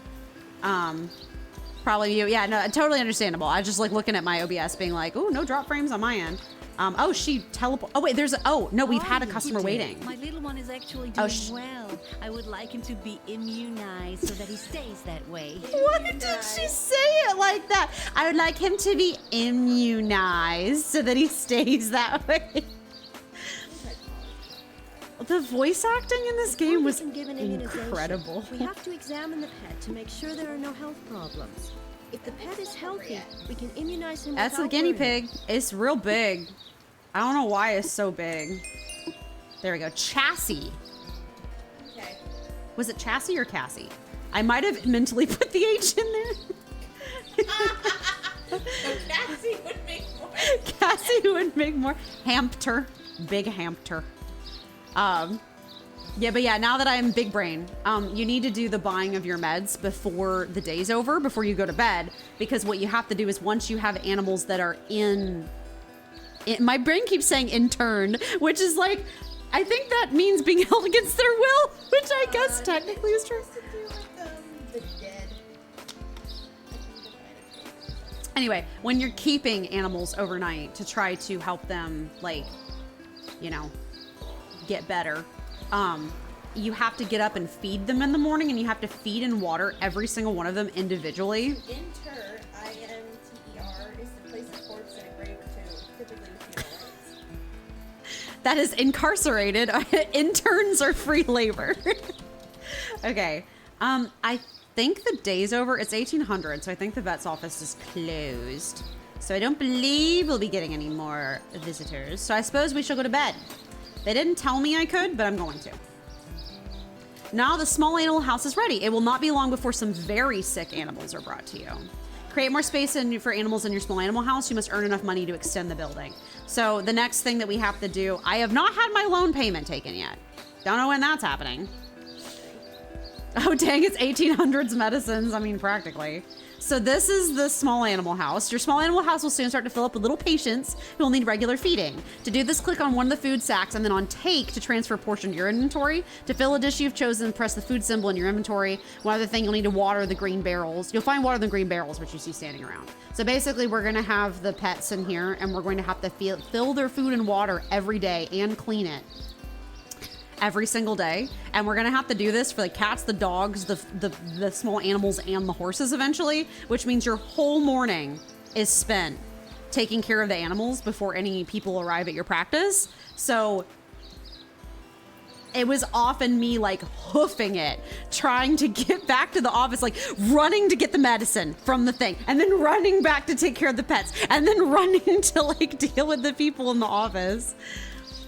Probably you. Yeah, no, totally understandable. I just like looking at my OBS being like, oh, no drop frames on my end. Oh, she teleport. Oh, wait, there's a, oh, no, we've had a customer waiting. My little one is actually doing well. I would like him to be immunized so that he stays that way. What did she say it like that? I would like him to be immunized so that he stays that way. The voice acting in this game was incredible. We have to examine the pet to make sure there are no health problems. If the pet is healthy, we can immunize him. That's the guinea pig. It's real big. I don't know why it's so big. There we go. Chassis. Okay. Was it chassis or Cassie? I might have mentally put the H in there. So Cassie would make more. Cassie would make more. Hampter. Big Hampter. Yeah, but yeah, now that I'm big brain, you need to do the buying of your meds before the day's over, before you go to bed, because what you have to do is once you have animals that are in my brain keeps saying interned, which is like, I think that means being held against their will, which I guess technically is true. To do with the dead. Anyway, when you're keeping animals overnight to try to help them, like, you know, get better, you have to get up and feed them in the morning, and you have to feed and water every single one of them individually. Inter, I-N-T-E-R, is to place a corpse in a grave or two, typically with funeral rites. That is incarcerated. Interns are free labor. Okay. I think the day's over. It's 1800, so I think the vet's office is closed. So I don't believe we'll be getting any more visitors. So I suppose we shall go to bed. They didn't tell me I could, but I'm going to. Now the small animal house is ready. It will not be long before some very sick animals are brought to you. Create more space for animals in your small animal house. You must earn enough money to extend the building. So the next thing that we have to do, I have not had my loan payment taken yet. Don't know when that's happening. Oh, dang, it's 1800s medicines. I mean, practically. So this is the small animal house. Your small animal house will soon start to fill up with little patients who will need regular feeding. To do this, click on one of the food sacks and then on take to transfer a portion to your inventory. To fill a dish you've chosen, press the food symbol in your inventory. One other thing, you'll need to water the green barrels. You'll find water in the green barrels, which you see standing around. So basically, we're going to have the pets in here, and we're going to have to fill their food and water every day and clean it every single day. And we're gonna have to do this for the cats, the dogs, the small animals, and the horses eventually, which means your whole morning is spent taking care of the animals before any people arrive at your practice. So it was often me like hoofing it, trying to get back to the office, like running to get the medicine from the thing, and then running back to take care of the pets, and then running to like deal with the people in the office.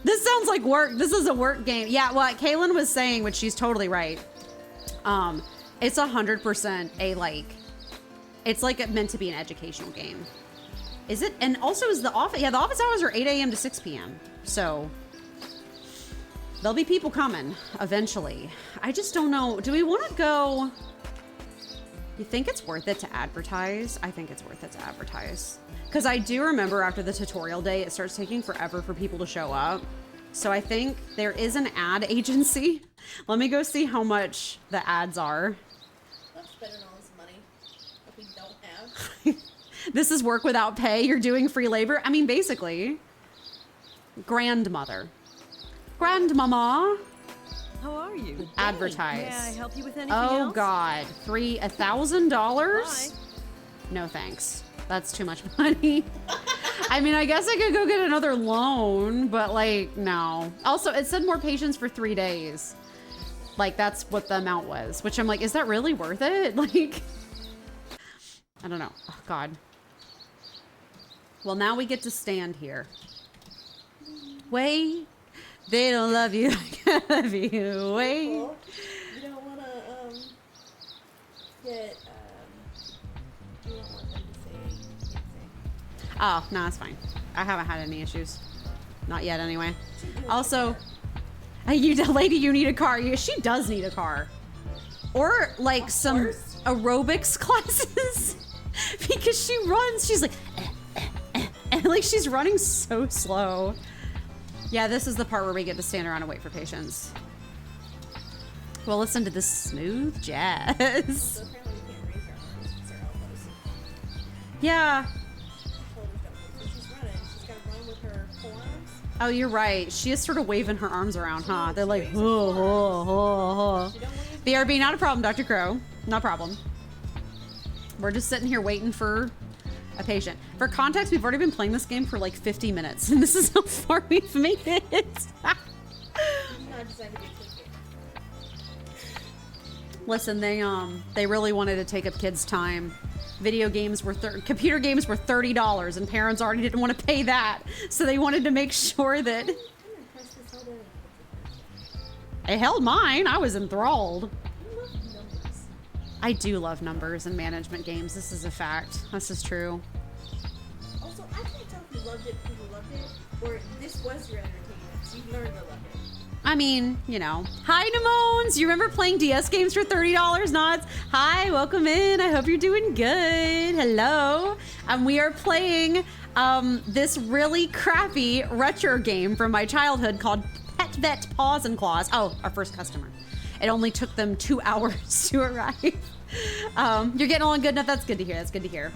This sounds like work. This is a work game. Yeah, what Kaylin was saying, which she's totally right. It's 100% a like, it's like meant to be an educational game. Is it? And also is the office, yeah, the office hours are 8 a.m. to 6 p.m. So there'll be people coming eventually. I just don't know. Do we want to go? You think it's worth it to advertise? I think it's worth it to advertise. Because I do remember after the tutorial day, it starts taking forever for people to show up. So I think there is an ad agency. Let me go see how much the ads are. I'm spending all this money that we don't have. This is work without pay. You're doing free labor. I mean, basically. Grandmother. Grandmama. How are you? Advertise. May I help you with anything Oh else? God, $1,000? No thanks. That's too much money. I mean, I guess I could go get another loan, but like, no. Also, it said more patients for 3 days. Like, that's what the amount was, which I'm like, is that really worth it? Like, I don't know. Oh God. Well, now we get to stand here. Wait. They don't love you. I love you. Wait. Well, you don't want to get you don't want them to say anything. Oh, no, it's fine. I haven't had any issues. Not yet, anyway. Also, hey, lady, you need a car. Yeah, she does need a car. Or, like, some aerobics classes. Because she runs. She's like, and, like, she's running so slow. Yeah, this is the part where we get to stand around and wait for patients. Well, listen to this smooth jazz. So apparently we can't raise our arms because our elbows. Yeah. Shoulders don't move. So she's running. She's got to run with her forearms. Oh, you're right. She is sort of waving her arms around, huh? They're like, oh, oh, oh, She don't wave. BRB, not a problem, Dr. Crow. Not a problem. We're just sitting here waiting for a patient. For context, we've already been playing this game for like 50 minutes, and this is how far we've made it. She's not designed to be a kid game. Listen, they really wanted to take up kids' time. Video games were computer games were $30, and parents already didn't want to pay that, so they wanted to make sure that I'm impressed this held in. I held mine. I was enthralled. I love numbers. I do love numbers and management games. This is a fact. This is true. Also, I can't tell if you loved it because you loved it, or this was your entertainment, so you learned to love it. I mean, you know. Hi, Nemones! You remember playing DS games for $30, Nods? Hi, welcome in. I hope you're doing good. Hello. We are playing this really crappy retro game from my childhood called Pet Vet Paws and Claws. Oh, our first customer. It only took them 2 hours to arrive. You're getting along good enough. That's good to hear. That's good to hear.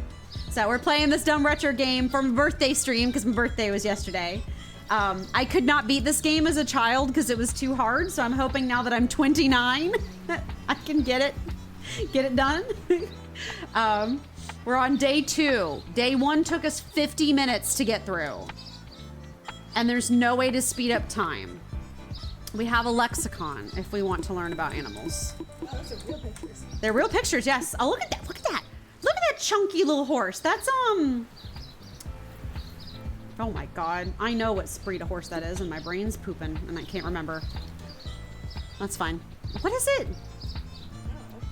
So we're playing this dumb retro game for my birthday stream because my birthday was yesterday. I could not beat this game as a child because it was too hard. So I'm hoping now that I'm 29, I can get it done. We're on day 2. Day 1 took us 50 minutes to get through. And there's no way to speed up time. We have a lexicon if we want to learn about animals. Oh, those are real pictures. They're real pictures, yes. Oh, look at that. Look at that. Look at that chunky little horse. That's, oh my God. I know what breed of horse that is, and my brain's pooping, and I can't remember. That's fine. What is it?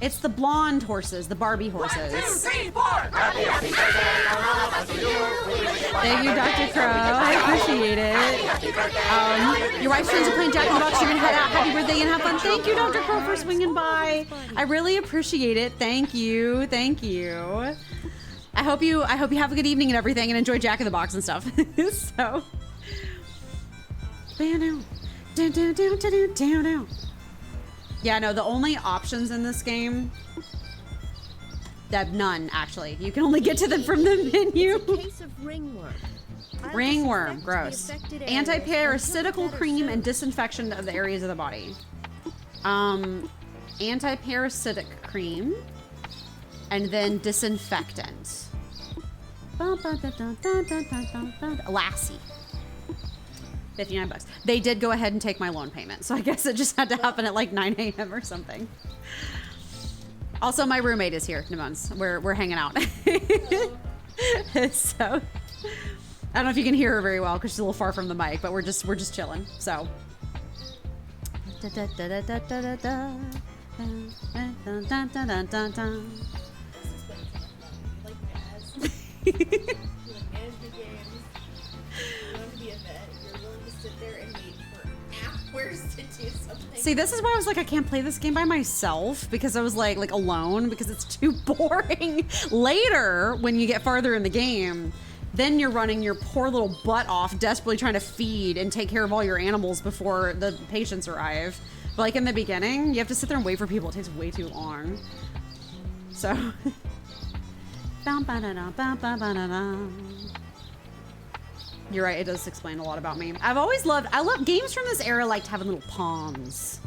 It's the blonde horses, the Barbie horses. 1, 2, 3, 4. Happy birthday, thank you, Dr. Crow. I appreciate it. Your wife's friends are playing Jack in the Box. You're gonna head out. Happy birthday and have fun. Thank you, Dr. Crow, for swinging by. I really appreciate it. Thank you. Thank you. I hope you have a good evening and everything, and enjoy Jack in the Box and stuff. So. Yeah, no, the only options in this game, none, actually. You can only get to them from the menu. It's a case of ringworm. Ringworm, gross. Anti-parasitical cream and disinfection of the areas of the body. Anti-parasitic cream, and then disinfectant. Lassie. $59. They did go ahead and take my loan payment, so I guess it just had to happen at like 9 a.m. or something. Also, my roommate is here, Nemones. We're hanging out. So I don't know if you can hear her very well because she's a little far from the mic, but we're just chilling. So. Like jazz. You like management games. You want to be a vet. You're willing to sit there and wait for hours to do something. See, this is why I was like, I can't play this game by myself because I was like alone because it's too boring. Later, when you get farther in the game, then you're running your poor little butt off, desperately trying to feed and take care of all your animals before the patients arrive. But like in the beginning, you have to sit there and wait for people. It takes way too long. So. You're right, it does explain a lot about me. I love games from this era liked having little ponds.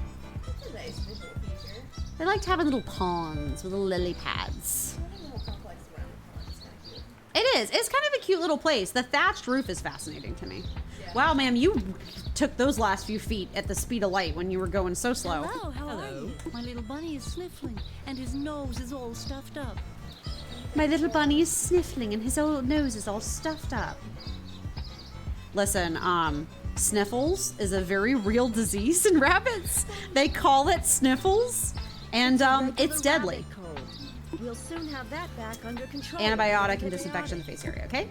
They liked having little ponds with little lily pads. The whole complex around the pond is kind of cute. It is. It's kind of a cute little place. The thatched roof is fascinating to me. Yeah. Wow, ma'am, you took those last few feet at the speed of light when you were going so slow. Hello, how are you? My little bunny is sniffling, and his nose is all stuffed up. My little bunny is sniffling and his old nose is all stuffed up. Listen, sniffles is a very real disease in rabbits. They call it sniffles, and it's deadly. Rabbit cold. We'll soon have that back under control. Antibiotic and disinfection in the face area, okay?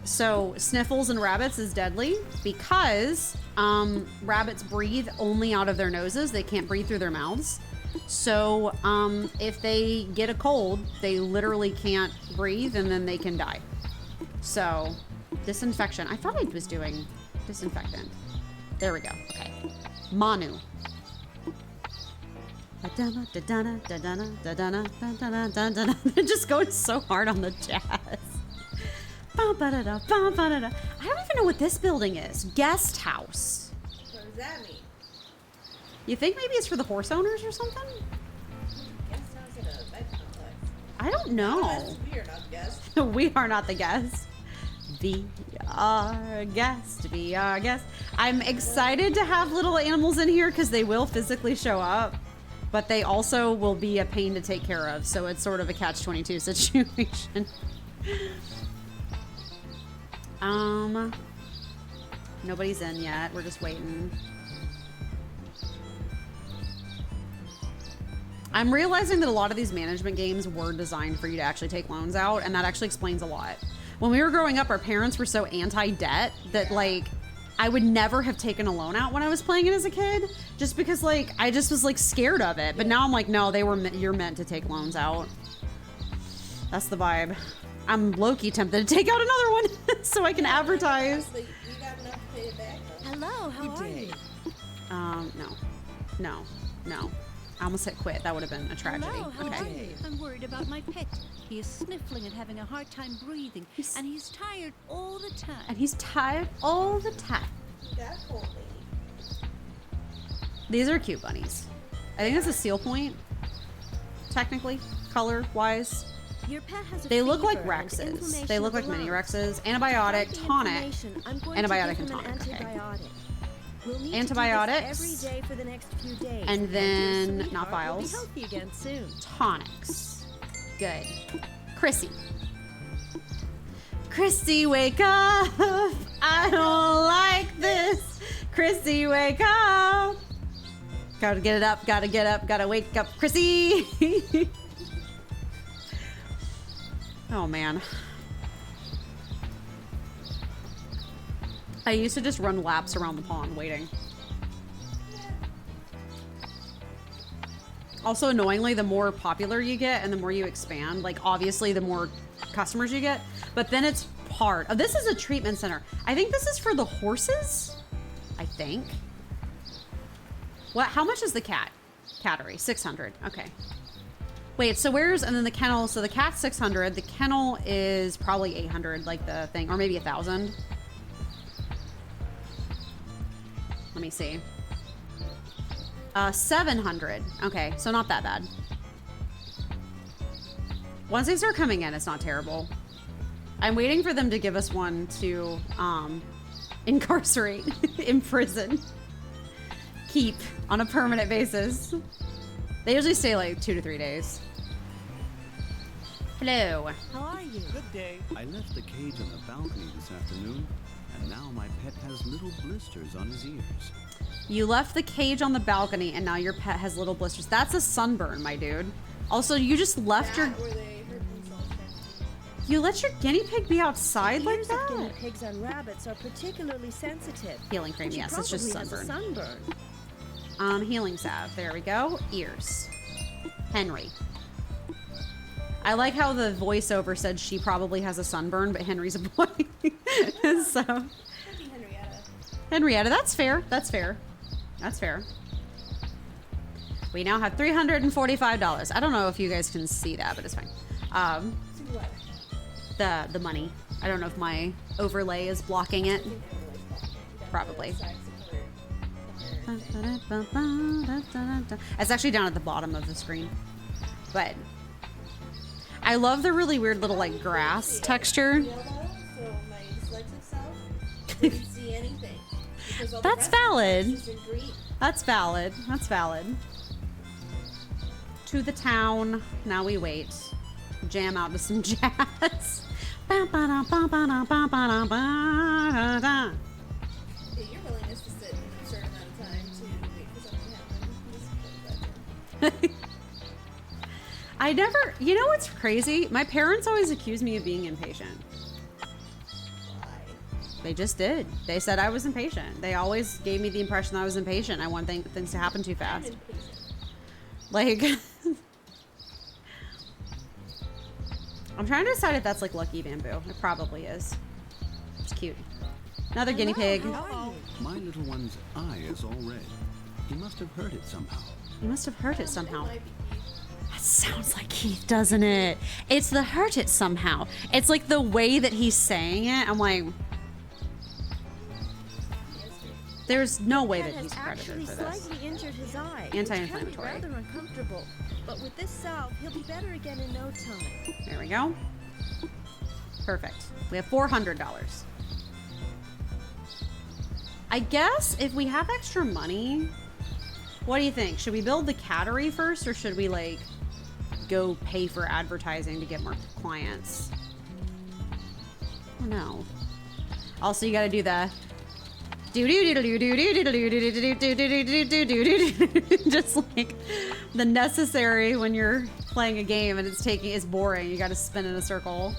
So sniffles in rabbits is deadly because rabbits breathe only out of their noses. They can't breathe through their mouths. So if they get a cold, they literally can't breathe and then they can die. So disinfection. I thought I was doing disinfectant. There we go. Okay. Manu. They're just going so hard on the jazz. I don't even know what this building is. Guest house. What does that mean? You think maybe it's for the horse owners or something? Guest house at a vet complex. I don't know. We are not the guests. We are not the guests. Be our guest. Be our guest. I'm excited to have little animals in here because they will physically show up, but they also will be a pain to take care of. So it's sort of a catch-22 situation. Nobody's in yet. We're just waiting. I'm realizing that a lot of these management games were designed for you to actually take loans out, and that actually explains a lot. When we were growing up, our parents were so anti-debt that, like, I would never have taken a loan out when I was playing it as a kid, just because, like, I just was, like, scared of it. But now I'm like, no, you're meant to take loans out. That's the vibe. I'm low-key tempted to take out another one so I can advertise. But you got enough to pay it back, though. Hello, how are you? No. I almost hit quit. That would have been a tragedy. Hello, how Okay. are you? I'm worried about my pet. He is sniffling and having a hard time breathing, and he's tired all the time. And he's tired all the time. That poor lady. These are cute bunnies. I think that's a seal point, technically, color-wise. Your pet has a They look like fever and Rexes. inflammation They look of like the mini lungs. Rexes. Antibiotic, Despite the tonic. inflammation, I'm going Antibiotic to and give him tonic, okay. an antibiotic. We'll need Antibiotics. to do this every day for the next few days. And then, your not sweetheart vials. will be healthy again soon. Tonics. Good. Chrissy. Chrissy, wake up. I don't like this. Chrissy, wake up. Gotta get it up, gotta get up, gotta wake up, Chrissy. Oh, man. I used to just run laps around the pond waiting. Also, annoyingly, the more popular you get and the more you expand, like, obviously, the more customers you get. But then it's part of, this is a treatment center. I think this is for the horses. I think. What? How much is the cattery? 600. Okay. Wait, so where's, and then the kennel, so the cat's 600, the kennel is probably 800, like the thing, or maybe 1,000. Let me see. 700. Okay, so not that bad. Once they start coming in, it's not terrible. I'm waiting for them to give us one to incarcerate, imprison, keep on a permanent basis. They usually stay like 2 to 3 days. Hello. How are you? Good day. I left the cage on the balcony this afternoon, and now my pet has little blisters on his ears. You left the cage on the balcony and now your pet has little blisters. That's a sunburn, my dude. Also, you just left your... That or they hurt themselves trying to You let your guinea pig be outside The like ears of guinea that? pigs and rabbits are particularly sensitive. Healing cream, She yes, it's just probably has a sunburn. sunburn. Healing salve. There we go. Ears. Henry. I like how the voiceover said she probably has a sunburn, but Henry's a boy. So, Happy Henrietta. Henrietta, that's fair. That's fair. That's fair. We now have $345. I don't know if you guys can see that, but it's fine. See what? The money. I don't know if my overlay is blocking it. I think Emily's blocking it. You got Probably. the side support. It's actually down at the bottom of the screen. But I love the really weird little like grass texture. Yellow, so my dyslexic self didn't see anything. Because all the That's rest of the valid. text is in green. That's valid. That's valid. To the town. Now we wait. Jam out to some jazz. Yeah, your willingness to sit in a certain amount of time to wait for something to happen is pretty good. I never, you know what's crazy? My parents always accuse me of being impatient. Why? They just did. They said I was impatient. They always gave me the impression I was impatient. I want things to happen too I'm fast. impatient. Like, I'm trying to decide if that's like lucky bamboo. It probably is. It's cute. Another guinea pig. My little one's eye is all red. He must have hurt it somehow. You must have hurt it somehow. It might be Keith. That sounds like Keith, doesn't it? It's the hurt it somehow. It's like the way that he's saying it. I'm like, there's no way Cat that he's has credited actually for this. slightly injured his eye. Anti-inflammatory. Which can be rather uncomfortable, but with this salve, he'll be better again in no time. There we go. Perfect. We have $400. I guess if we have extra money, what do you think? Should we build the cattery first, or should we like go pay for advertising to get more clients? I don't know. Also, you got to do the just like the necessary when you're playing a game and it's boring. You got to spin in a circle.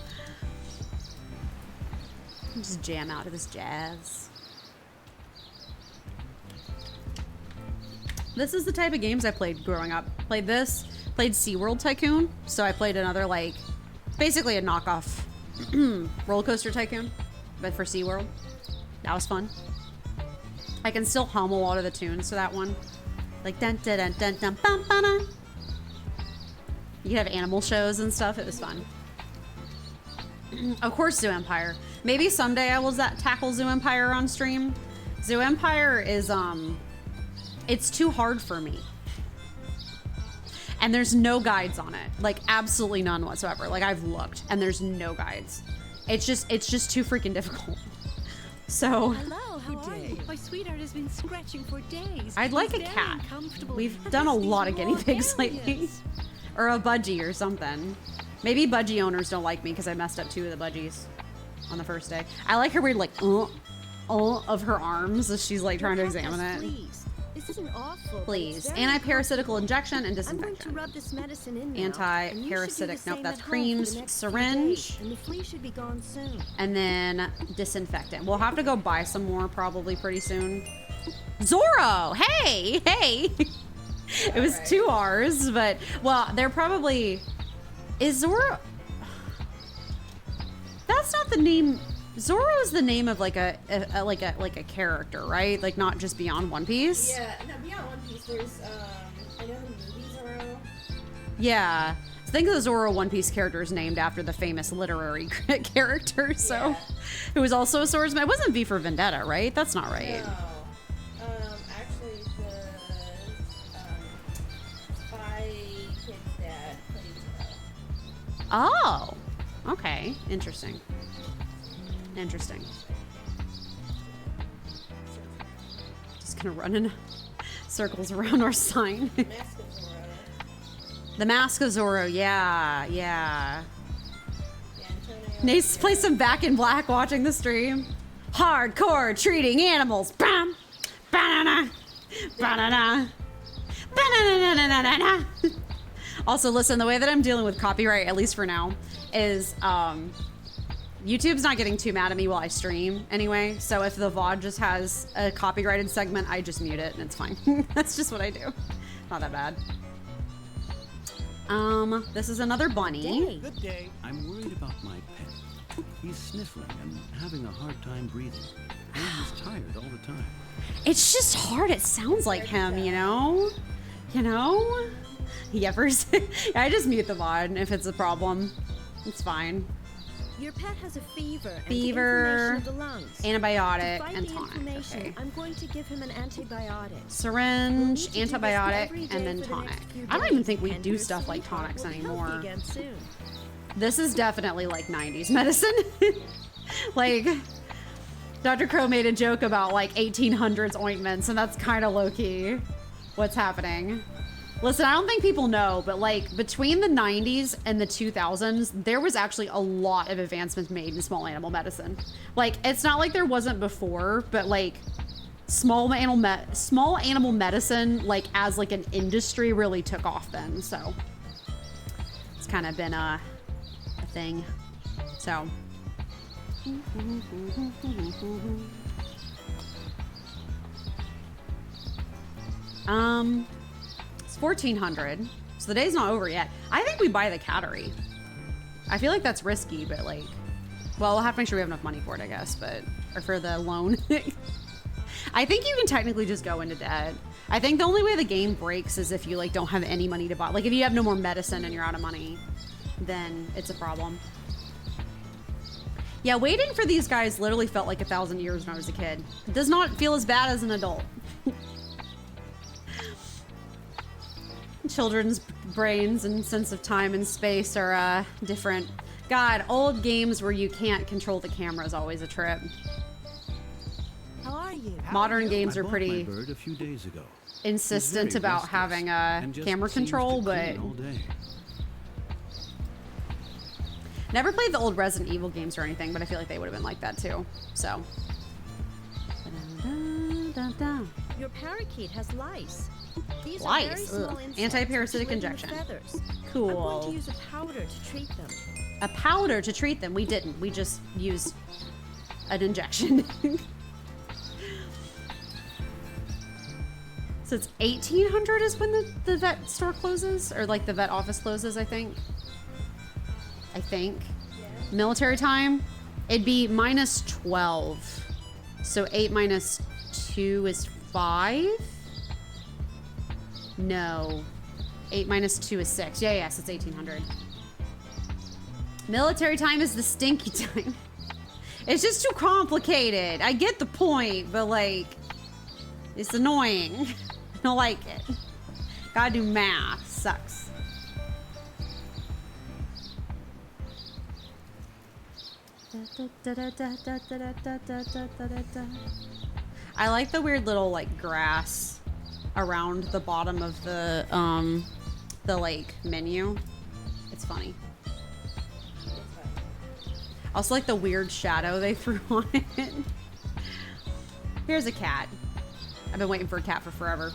Just jam out to this jazz. This is the type of games I played growing up. Played this, played SeaWorld Tycoon. So I played another like, basically a knockoff Roller Coaster Tycoon, but for SeaWorld. That was fun. I can still hum a lot of the tunes to that one. Like dun dun dun dun dun bum ba dun. You could have animal shows and stuff. It was fun. Of course, Zoo Empire. Maybe someday I will tackle Zoo Empire on stream. Zoo Empire is it's too hard for me. And there's no guides on it. Like absolutely none whatsoever. Like I've looked and there's no guides. It's just too freaking difficult. So Hello, how are you? My sweetheart has been scratching for days. I'd like a He's very cat. uncomfortable We've and done a has these lot of guinea raw pigs lately. areas. Or a budgie or something. Maybe budgie owners don't like me because I messed up 2 of the budgies on the first day. I like her weird like of her arms as she's like trying to Your cat examine has it. fleas. This isn't awful. but Please. it's very Anti-parasitical injection and I'm going to disinfection. rub this medicine in now. Anti-parasitic. Nope, that's creams, syringe. syringe. And the flea should be gone soon. And then disinfectant. We'll have to go buy some more probably pretty soon. Zorro! Hey! Hey! It was 2 R's, but well, they're probably... Is Zorro... That's not the name... Zorro is the name of like a character, right? Like not just Beyond One Piece. Yeah, no, beyond One Piece, there's, I know the movie Zoro. Yeah. I think the Zorro One Piece character is named after the famous literary character, so... Yeah. Who was also a swordsman. It wasn't V for Vendetta, right? That's not right. No. Actually, the Spy Kid's dad played Zoro. Oh, okay. Interesting. Interesting. Just gonna run in circles around our sign. Mask of Zoro. The Mask of Zorro, yeah. Yeah, Antonio. Nace play some Back in Black watching the stream. Hardcore treating animals. Bam! Banana! Banana! Banana! Also, listen, the way that I'm dealing with copyright, at least for now, is YouTube's not getting too mad at me while I stream anyway. So if the VOD just has a copyrighted segment, I just mute it and it's fine. That's just what I do. Not that bad. This is another bunny. Good day. I'm worried about my pet. He's sniffling and having a hard time breathing. And he's tired all the time. It's just hard. It sounds like him, you know? You know? Yevers. I just mute the VOD if it's a problem. It's fine. Your pet has a fever and Fever, inflammation of the lungs. antibiotic, To fight and the tonic. inflammation, Okay. I'm going to give him an antibiotic. Syringe, We'll need to do this every antibiotic, day and then for the next tonic. few I don't even days, think we and do your stuff like sweetheart tonics will be anymore. healthy again soon. This is definitely like 90s medicine. Like, Dr. Crow made a joke about like 1800s ointments, and that's kind of low-key what's happening. Listen, I don't think people know, but like between the 90s and the 2000s, there was actually a lot of advancements made in small animal medicine. Like, it's not like there wasn't before, but like small animal medicine, like as like an industry, really took off then. So it's kind of been a thing. So. It's 1400, so the day's not over yet. I think we buy the cattery. I feel like that's risky, but like, well, we'll have to make sure we have enough money for it, I guess, but, or for the loan. I think you can technically just go into debt. I think the only way the game breaks is if you like don't have any money to buy. Like if you have no more medicine and you're out of money, then it's a problem. Yeah, waiting for these guys literally felt like 1,000 years when I was a kid. It does not feel as bad as an adult. Children's brains and sense of time and space are different. God, old games where you can't control the camera is always a trip. How are you? Modern games I are bought pretty my bird a few days ago. insistent He's very about restless having and just camera seems to control, clean but all day. never played the old Resident Evil games or anything, but I feel like they would have been like that too. So. Your parakeet has lice. These Lice, are very small ugh. insects Anti-parasitic which live in the injection. feathers. Cool. I'm going to use a powder to treat them. A powder to treat them. We didn't. We just used an injection. So it's 1800 is when the vet store closes? Or like the vet office closes, I think. Military time, it'd be -12. So 8 minus 2 is 5? No. 8 minus 2 is 6. Yeah, yes, it's 1800. Military time is the stinky time. It's just too complicated. I get the point, but like, it's annoying. I don't like it. Gotta do math. Sucks. I like the weird little like grass around the bottom of the like menu. It's funny. Also like the weird shadow they threw on it. Here's a cat. I've been waiting for a cat for forever.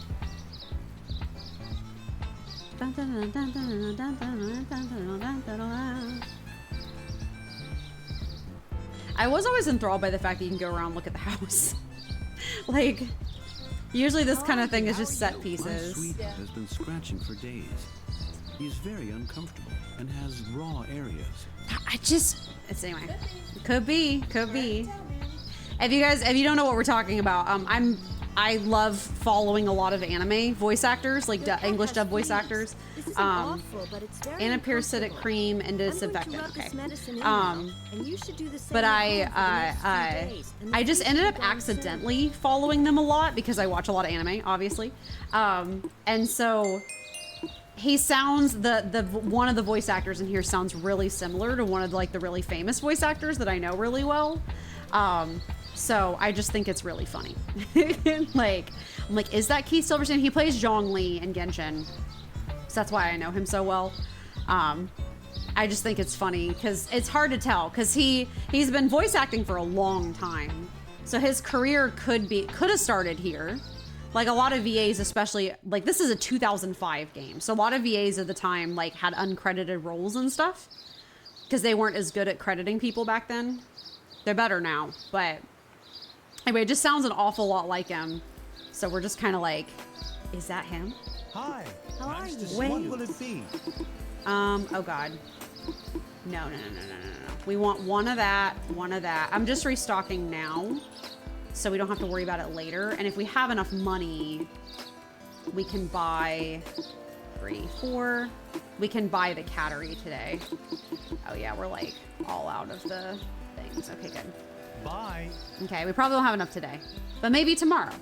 I was always enthralled by the fact that you can go around and look at the house. Like, usually this kind of thing is just set My pieces. sweetheart has been scratching for days. He's very uncomfortable and has raw areas. It's anyway. Could be. If you don't know what we're talking about, I love following a lot of anime voice actors, like Your cat English has dub voice fleas. actors. This isn't awful, but it's very Antiparasitic uncomfortable. cream and I'm going to disinfectant. rub Okay. this medicine in now, and you should do the same But at home for the next few days, and the I just flea ended should up be gone soon. accidentally following them a lot because I watch a lot of anime, obviously. And so he sounds the one of the voice actors in here sounds really similar to one of like the really famous voice actors that I know really well. So I just think it's really funny. I'm like, is that Keith Silverstein? He plays Zhongli in Genshin. So that's why I know him so well. I just think it's funny because it's hard to tell because he's been voice acting for a long time. So his career could have started here. Like a lot of VAs, especially like this is a 2005 game. So a lot of VAs at the time like had uncredited roles and stuff because they weren't as good at crediting people back then. They're better now, but anyway, it just sounds an awful lot like him. So we're just kind of like, is that him? Hi. How are nice to you? see Wait. What will it be? Oh God. No. We want one of that, one of that. I'm just restocking now, so we don't have to worry about it later. And if we have enough money, we can buy 3, 4. We can buy the cattery today. Oh yeah, we're like all out of the things. Okay, good. Bye. Okay, we probably don't have enough today, but maybe tomorrow.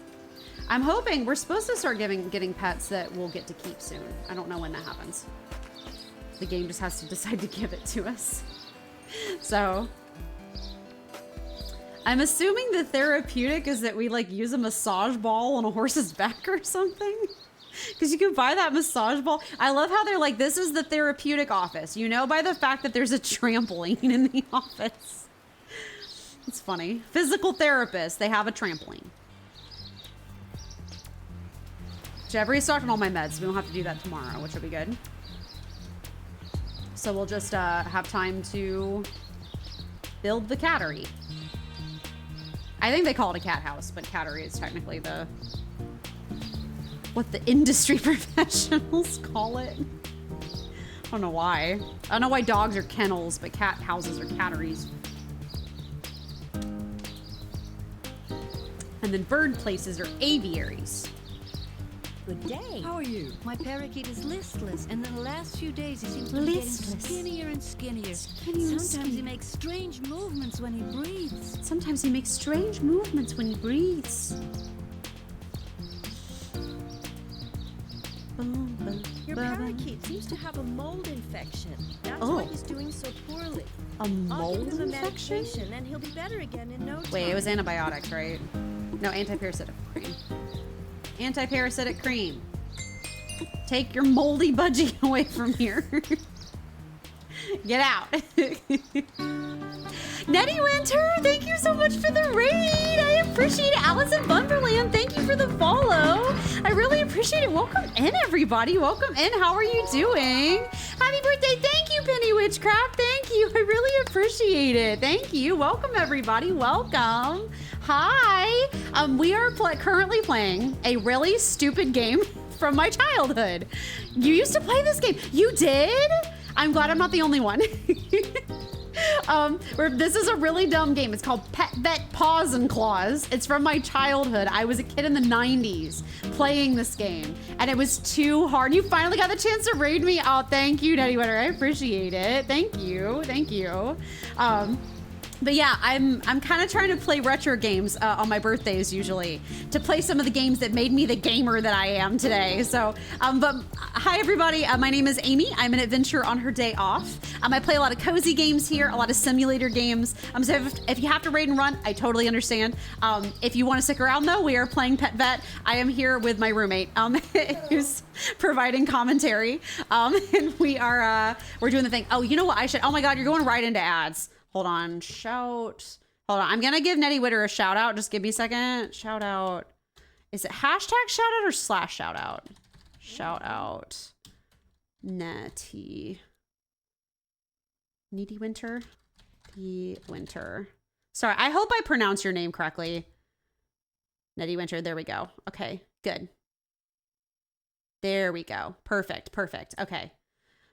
I'm hoping we're supposed to start getting pets that we'll get to keep soon. I don't know when that happens. The game just has to decide to give it to us. So I'm assuming the therapeutic is that we like use a massage ball on a horse's back or something. Because you can buy that massage ball. I love how they're like, this is the therapeutic office. You know by the fact that there's a trampoline in the office. It's funny. Physical therapist, they have a trampoline. I've restocked on all my meds. So we don't have to do that tomorrow, which will be good. So we'll just have time to build the cattery. I think they call it a cat house, but cattery is technically what the industry professionals call it. I don't know why. I don't know why dogs are kennels, but cat houses are catteries. And then bird places are aviaries. Good day. How are you? My parakeet is listless, and in the last few days he seems to be getting skinnier and skinnier. Sometimes he makes strange movements when he breathes. Sometimes he makes strange movements when he breathes. Your parakeet seems to have a mold infection. That's Oh. why he's doing so poorly. A I'll mold give him a infection? medication and he'll be better again in no time. Wait, it was antibiotics, right? No, anti-parasitic cream. Anti-parasitic cream. Take your moldy budgie away from here. Get out. Nettie Winter, thank you so much for the raid. I appreciate it. Allison Bunderland, thank you for the follow. I really appreciate it. Welcome in, everybody. Welcome in. How are you doing? Happy birthday. Thank you, Penny Witchcraft. Thank you. I really appreciate it. Thank you. Welcome, everybody. Welcome. Hi. We are currently playing a really stupid game from my childhood. You used to play this game. You did? I'm glad I'm not the only one. This is a really dumb game. It's called Pet Vet Paws and Claws. It's from my childhood. I was a kid in the 90s playing this game, and it was too hard. You finally got the chance to raid me. Oh, thank you, Nettie Winter. I appreciate it. Thank you. Thank you. But yeah, I'm kind of trying to play retro games on my birthdays usually, to play some of the games that made me the gamer that I am today. So, but hi everybody, my name is Amy. I'm an adventurer on her day off. I play a lot of cozy games here, a lot of simulator games. So if you have to raid and run, I totally understand. If you want to stick around though, we are playing Pet Vet. I am here with my roommate, who's providing commentary. And we're doing the thing. Oh, you know what I should, oh my God, you're going right into ads. Hold on, shout. Hold on, I'm gonna give Nettie Witter a shout out. Just give me a second. Shout out. Is it hashtag shout out or slash shout out? Shout out. Nettie. Needy Winter. The Winter. Sorry, I hope I pronounce your name correctly. Nettie Winter, there we go. Okay, good. There we go. Perfect, perfect. Okay.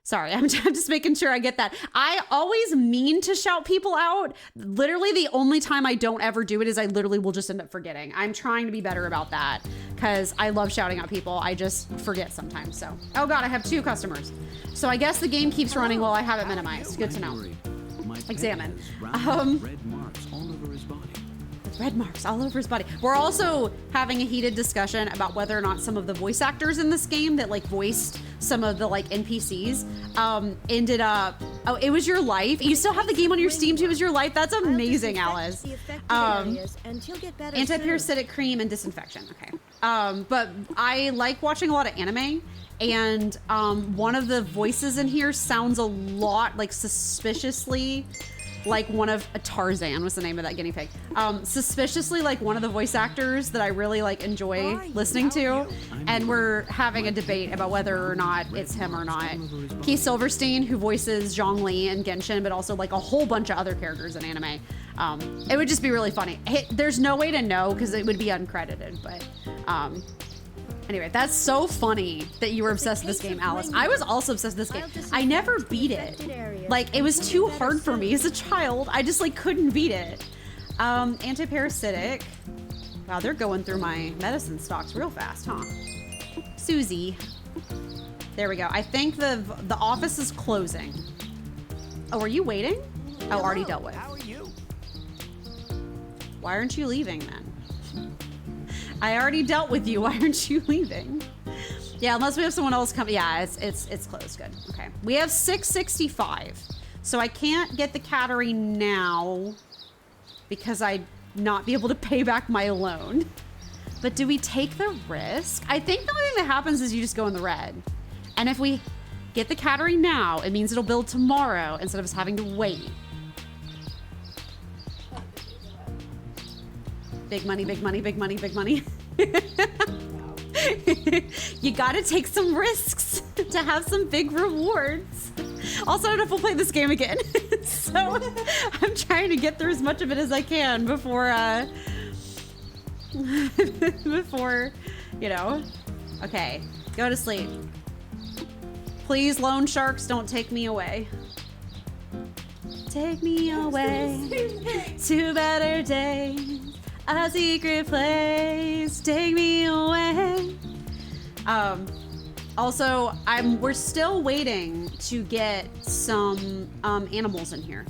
Sorry, I'm just making sure I get that. I always mean to shout people out. Literally the only time I don't ever do it is I literally will just end up forgetting. I'm trying to be better about that because I love shouting out people. I just forget sometimes. So, oh God, I have 2 customers. So I guess the game keeps running while I have it minimized. Good to know. Examine. Red marks all over his body. Red marks all over his body. We're also having a heated discussion about whether or not some of the voice actors in this game that like voiced some of the like NPCs ended up, oh, It Was Your Life. You still have the game on your Steam too, It Was Your Life. That's amazing, Alice. Anti-parasitic cream and disinfection. Okay. But I like watching a lot of anime, and one of the voices in here sounds a lot like suspiciously like one of Tarzan was the name of that guinea pig. Suspiciously like one of the voice actors that I really like enjoy listening to, and we're having a debate about whether or not it's him or not. Keith Silverstein, who voices Zhongli in Genshin, but also like a whole bunch of other characters in anime. It would just be really funny. There's no way to know because it would be uncredited, but anyway, that's so funny that you were obsessed with this game, Alice. I was also obsessed with this game. I never beat it. Like, it was too hard for me as a child. I just, like, couldn't beat it. Anti-parasitic. Wow, they're going through my medicine stocks real fast, huh? Susie. There we go. I think the office is closing. Oh, are you waiting? Oh, already dealt with. How are you? Why aren't you leaving then? I already dealt with you. Why aren't you leaving? Yeah, unless we have someone else come. Yeah, it's closed. Good. Okay. We have 665. So I can't get the cattery now because I'd not be able to pay back my loan. But do we take the risk? I think the only thing that happens is you just go in the red. And if we get the cattery now, it means it'll build tomorrow instead of us having to wait. Big money, big money, big money, big money. You gotta take some risks to have some big rewards. Also, I don't know if we'll play this game again. So I'm trying to get through as much of it as I can before, before, you know. Okay, go to sleep. Please, loan sharks, don't take me away. Take me away to better days. A secret place, take me away. Also, we're still waiting to get some animals in here.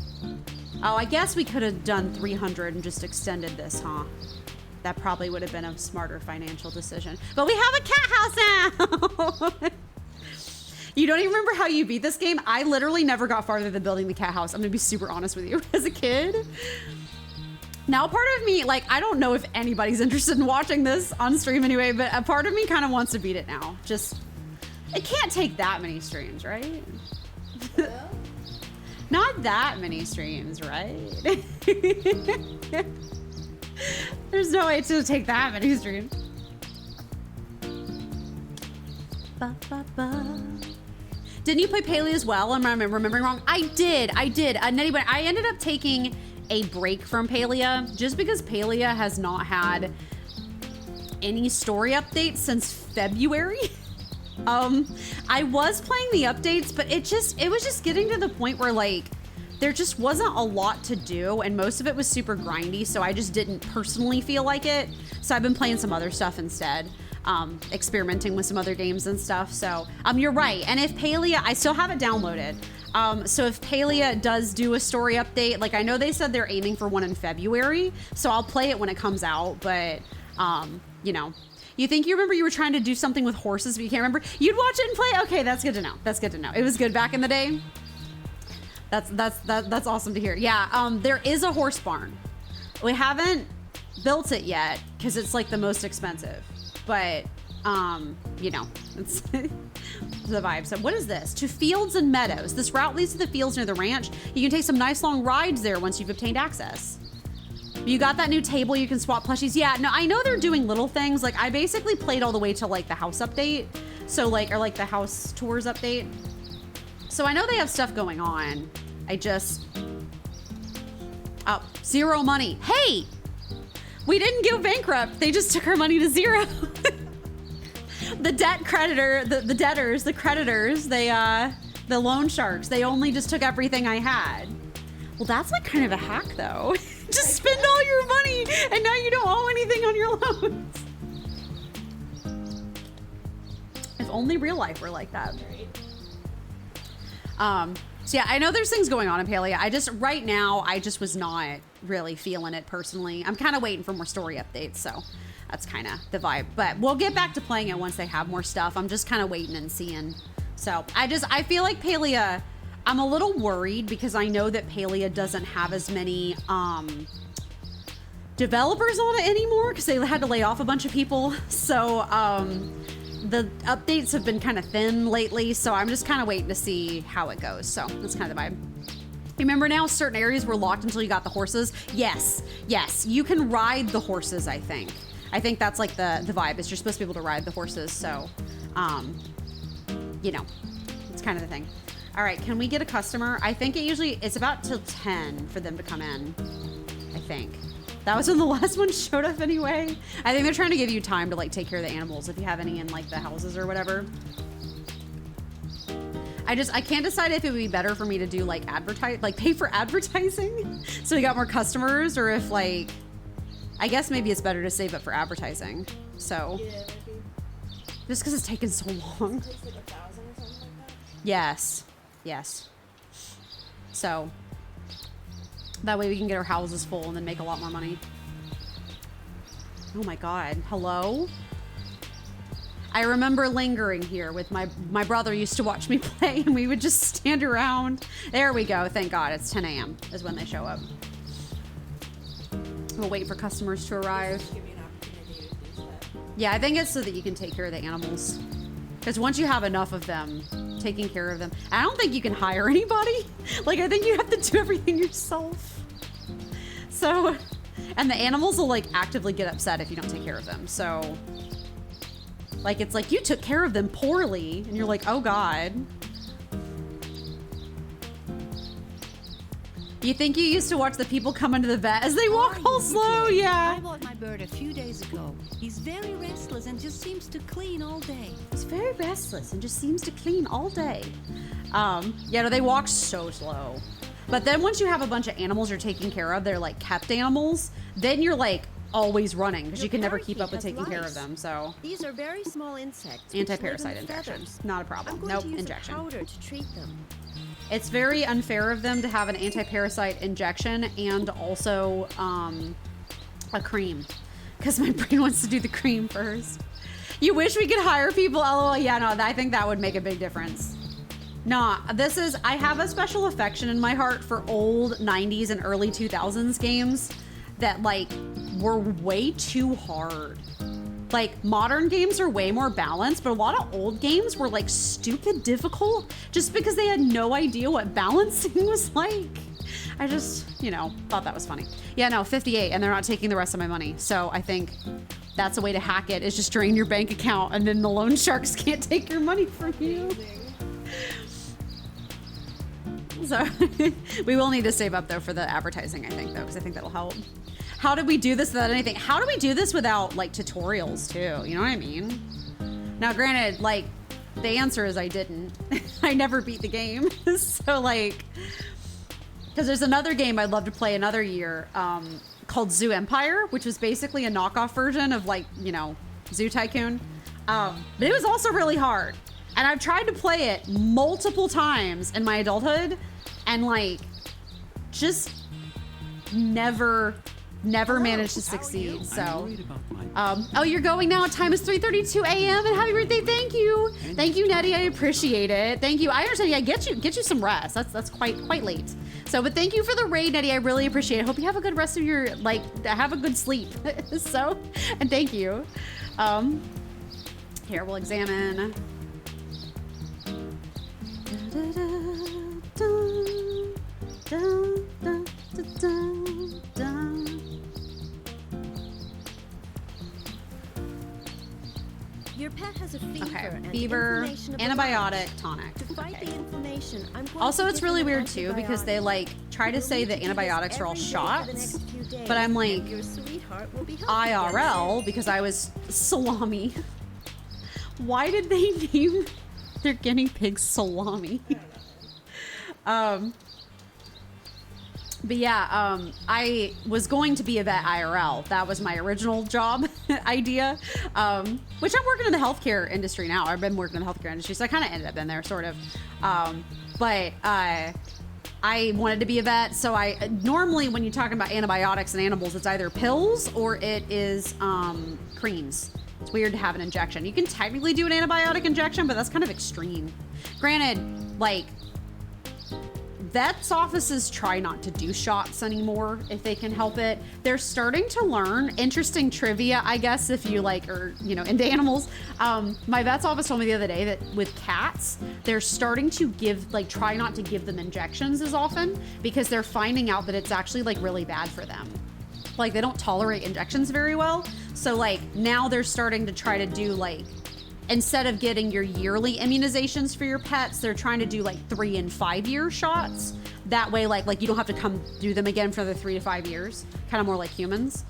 Oh, I guess we could have done 300 and just extended this, huh? That probably would have been a smarter financial decision. But we have a cat house now. You don't even remember how you beat this game? I literally never got farther than building the cat house. I'm gonna be super honest with you. As a kid. Now, part of me, like, I don't know if anybody's interested in watching this on stream anyway, but a part of me kind of wants to beat it now. Just, it can't take that many streams, right? Well, Not that many streams, right? There's no way to take that many streams. Ba, ba, ba. Didn't you play Palea as well? Am I remembering wrong? I did. Nettie, but I ended up taking a break from Palea just because Palea has not had any story updates since February. I was playing the updates, but it was just getting to the point where like there just wasn't a lot to do and most of it was super grindy, so I just didn't personally feel like it. So I've been playing some other stuff instead. Experimenting with some other games and stuff. So you're right. And if Palea, I still have it downloaded. So if Palea does do a story update, like I know they said they're aiming for one in February, so I'll play it when it comes out. But you know, you think you remember you were trying to do something with horses, but you can't remember. You'd watch it and play. Okay, that's good to know. That's good to know. It was good back in the day. That's awesome to hear. Yeah. There is a horse barn. We haven't built it yet because it's like the most expensive. But, you know, it's the vibe. So what is this? To fields and meadows. This route leads to the fields near the ranch. You can take some nice long rides there once you've obtained access. You got that new table, you can swap plushies. Yeah, no, I know they're doing little things. Like I basically played all the way to like the house update. So like, or like the house tours update. So I know they have stuff going on. I just, oh, zero money. Hey! We didn't go bankrupt. They just took our money to zero. The debt creditor, the debtors, the creditors, the loan sharks, they only just took everything I had. Well, that's like kind of a hack though. Just spend all your money and now you don't owe anything on your loans. If only real life were like that. So yeah, I know there's things going on in Palea. Right now, I just was not really feeling it personally. I'm kind of waiting for more story updates, so that's kind of the vibe. But we'll get back to playing it once they have more stuff. I'm just kind of waiting and seeing. So I feel like Palea, I'm a little worried because I know that Palea doesn't have as many developers on it anymore because they had to lay off a bunch of people. So the updates have been kind of thin lately, so I'm just kind of waiting to see how it goes. So that's kind of the vibe. Remember now, certain areas were locked until you got the horses. Yes, you can ride the horses. I think that's like the vibe. Is you're supposed to be able to ride the horses. So, you know, it's kind of the thing. All right, can we get a customer? I think it's about till 10 for them to come in. I think. That was when the last one showed up anyway. I think they're trying to give you time to like take care of the animals if you have any in like the houses or whatever. I can't decide if it would be better for me to do like pay for advertising so we got more customers, or if like, I guess maybe it's better to save it for advertising. So yeah, maybe. just because it's taken so long. It takes like 1,000 or Yes. Yes. So that way we can get our houses full and then make a lot more money. Oh my God. Hello? I remember lingering here with my brother used to watch me play and we would just stand around. There we go. Thank God. It's 10 a.m. is when they show up. We'll wait for customers to arrive. Give me an opportunity to do that. Yeah, I think it's so that you can take care of the animals. Because once you have enough of them, taking care of them, I don't think you can hire anybody. Like, I think you have to do everything yourself. So, and the animals will like actively get upset if you don't take care of them. So, like, it's like you took care of them poorly and you're like, oh God. You think you used to watch the people come into the vet as they walk all slow? Yeah. I bought my bird a few days ago. He's very restless and just seems to clean all day. He's very restless and just seems to clean all day. Yeah, no, they walk so slow. But then once you have a bunch of animals you're taking care of, they're like kept animals, then you're like always running because you can never keep up with taking care of them. So These are very small insects. which anti-parasite live in the injection, feathers. not a I'm problem. going Nope, to use injection. a powder to treat them. It's very unfair of them to have an anti-parasite injection and also a cream, because my brain wants to do the cream first. You wish we could hire people? LOL. Yeah, no, I think that would make a big difference. No, I have a special affection in my heart for old 90s and early 2000s games that like were way too hard. Like, modern games are way more balanced, but a lot of old games were like stupid difficult just because they had no idea what balancing was like. I just, you know, thought that was funny. Yeah, no, 58, and they're not taking the rest of my money. So I think that's a way to hack it, is just drain your bank account and then the loan sharks can't take your money from you. So we will need to save up though for the advertising, I think, though, because I think that'll help. How did we do this without anything? How do we do this without like tutorials too? You know what I mean? Now, granted, like the answer is I didn't. I never beat the game. So like, because there's another game I'd love to play another year called Zoo Empire, which was basically a knockoff version of like, you know, Zoo Tycoon. But it was also really hard. And I've tried to play it multiple times in my adulthood and like just never managed to succeed. So, oh, you're going now. Time is 3:32 a.m. and happy birthday! Thank you, Nettie. I appreciate it. Thank you. I understand. Yeah, get you some rest. That's quite late. So, but thank you for the raid, Nettie. I really appreciate it. Hope you have a good rest of your have a good sleep. So, and thank you. Here we'll examine. Your pet has a fever and fever, inflammation of the antibiotic, lungs. tonic. To fight the inflammation, I'm going Also, to it's give really you an weird too because they antibiotic. like try to You'll say need that to do this antibiotics are all every day for the shots, next few days, but I'm like and your sweetheart will be healthy IRL again. because I was salami. Why did they name their guinea pig salami? But yeah, I was going to be a vet IRL. That was my original job idea, which I'm working in the healthcare industry now. I've been working in the healthcare industry, so I kind of ended up in there, sort of. But I wanted to be a vet, so normally when you're talking about antibiotics and animals, it's either pills or it is creams. It's weird to have an injection. You can technically do an antibiotic injection, but that's kind of extreme. Granted, like, vets' offices try not to do shots anymore if they can help it. They're starting to learn interesting trivia, I guess, if you like, or, you know, into animals. My vet's office told me the other day that with cats, they're starting to try not to give them injections as often because they're finding out that it's actually like really bad for them. Like, they don't tolerate injections very well. So like now they're starting to try to do like, instead of getting your yearly immunizations for your pets, they're trying to do like 3 and 5 year shots. That way, like you don't have to come do them again for the 3 to 5 years. Kind of more like humans,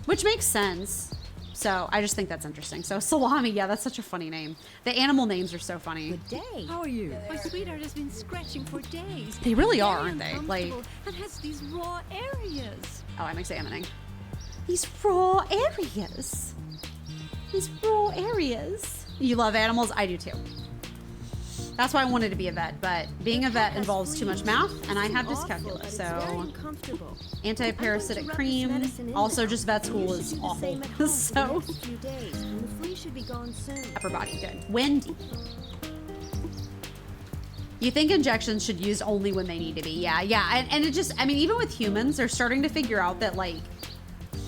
which makes sense. So I just think that's interesting. So salami, yeah, that's such a funny name. The animal names are so funny. Good day. How are you? My sweetheart has been scratching for days. They really are, Very aren't they? Like, uncomfortable and has these raw areas. oh, I'm examining. These raw areas. These raw areas. You love animals? I do too. That's why I wanted to be a vet, but being a vet involves too much math, and I have Awful, but dyscalculia, it's very so uncomfortable. anti-parasitic I'm going to rub this cream. medicine in Also, now, just vet and school you is should do the awful. same at home for the So, next few days, and the flea should be gone soon. upper body, good. Wendy. You think injections should use only when they need to be? Yeah, and it just, I mean, even with humans, they're starting to figure out that like,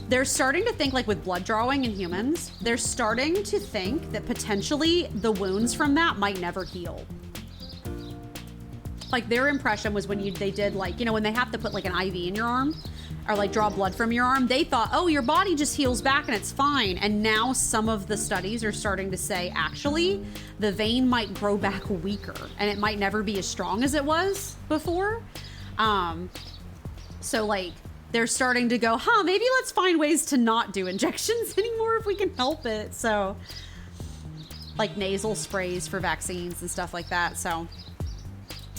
they're starting to think like with blood drawing in humans, they're starting to think that potentially the wounds from that might never heal. Like their impression was when they did like, you know, when they have to put like an IV in your arm or like draw blood from your arm, they thought, oh, your body just heals back and it's fine. And now some of the studies are starting to say, actually, the vein might grow back weaker and it might never be as strong as it was before. So like, they're starting to go, maybe let's find ways to not do injections anymore if we can help it. So like nasal sprays for vaccines and stuff like that. So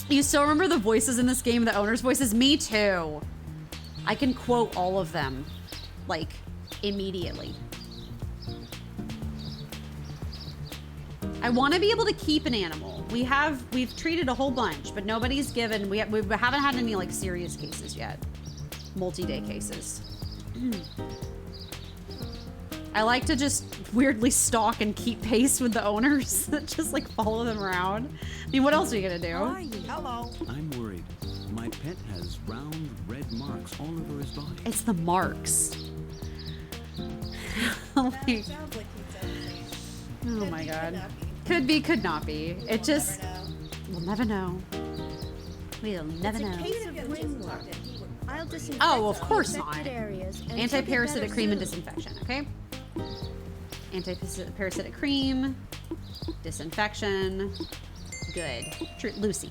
you still remember the voices in this game, the owner's voices? Me too. I can quote all of them like immediately. I want to be able to keep an animal. We've treated a whole bunch, but nobody's given, we haven't had any like serious cases yet. Multi-day cases. I like to just weirdly stalk and keep pace with the owners. Just like follow them around. I mean, what else are you gonna do? How are you? Hello. I'm worried. My pet has round red marks all over his body. It's the marks. That sounds like he said the same. Oh my god. Could not be. Could be, could not be. It We'll just, never know. we'll never know. We'll never It's a know. case Even of if it was just ringworm. tucked in, he would I'll remember you. disinfect Oh, of the course affected not. areas and Anti-parasitic she'll cream get and better soon. disinfection, okay? Anti-parasitic cream, disinfection, good. Lucy.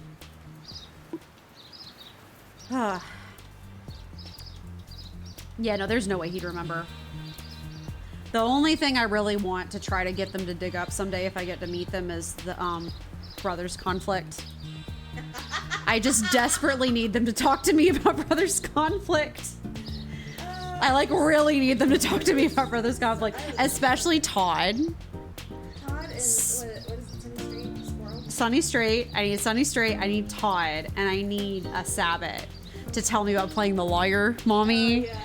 Yeah, no, there's no way he'd remember. The only thing I really want to try to get them to dig up someday if I get to meet them is the brothers conflict. I just desperately need them to talk to me about brothers conflict. I like really need them to talk to me about brothers conflict, especially Todd. Todd is, what is it, Sunny Street? Squirrel? Sunny Straight. I need Sunny Straight. I need Todd, and I need a Sabbath to tell me about playing the lawyer, mommy. Oh, yeah.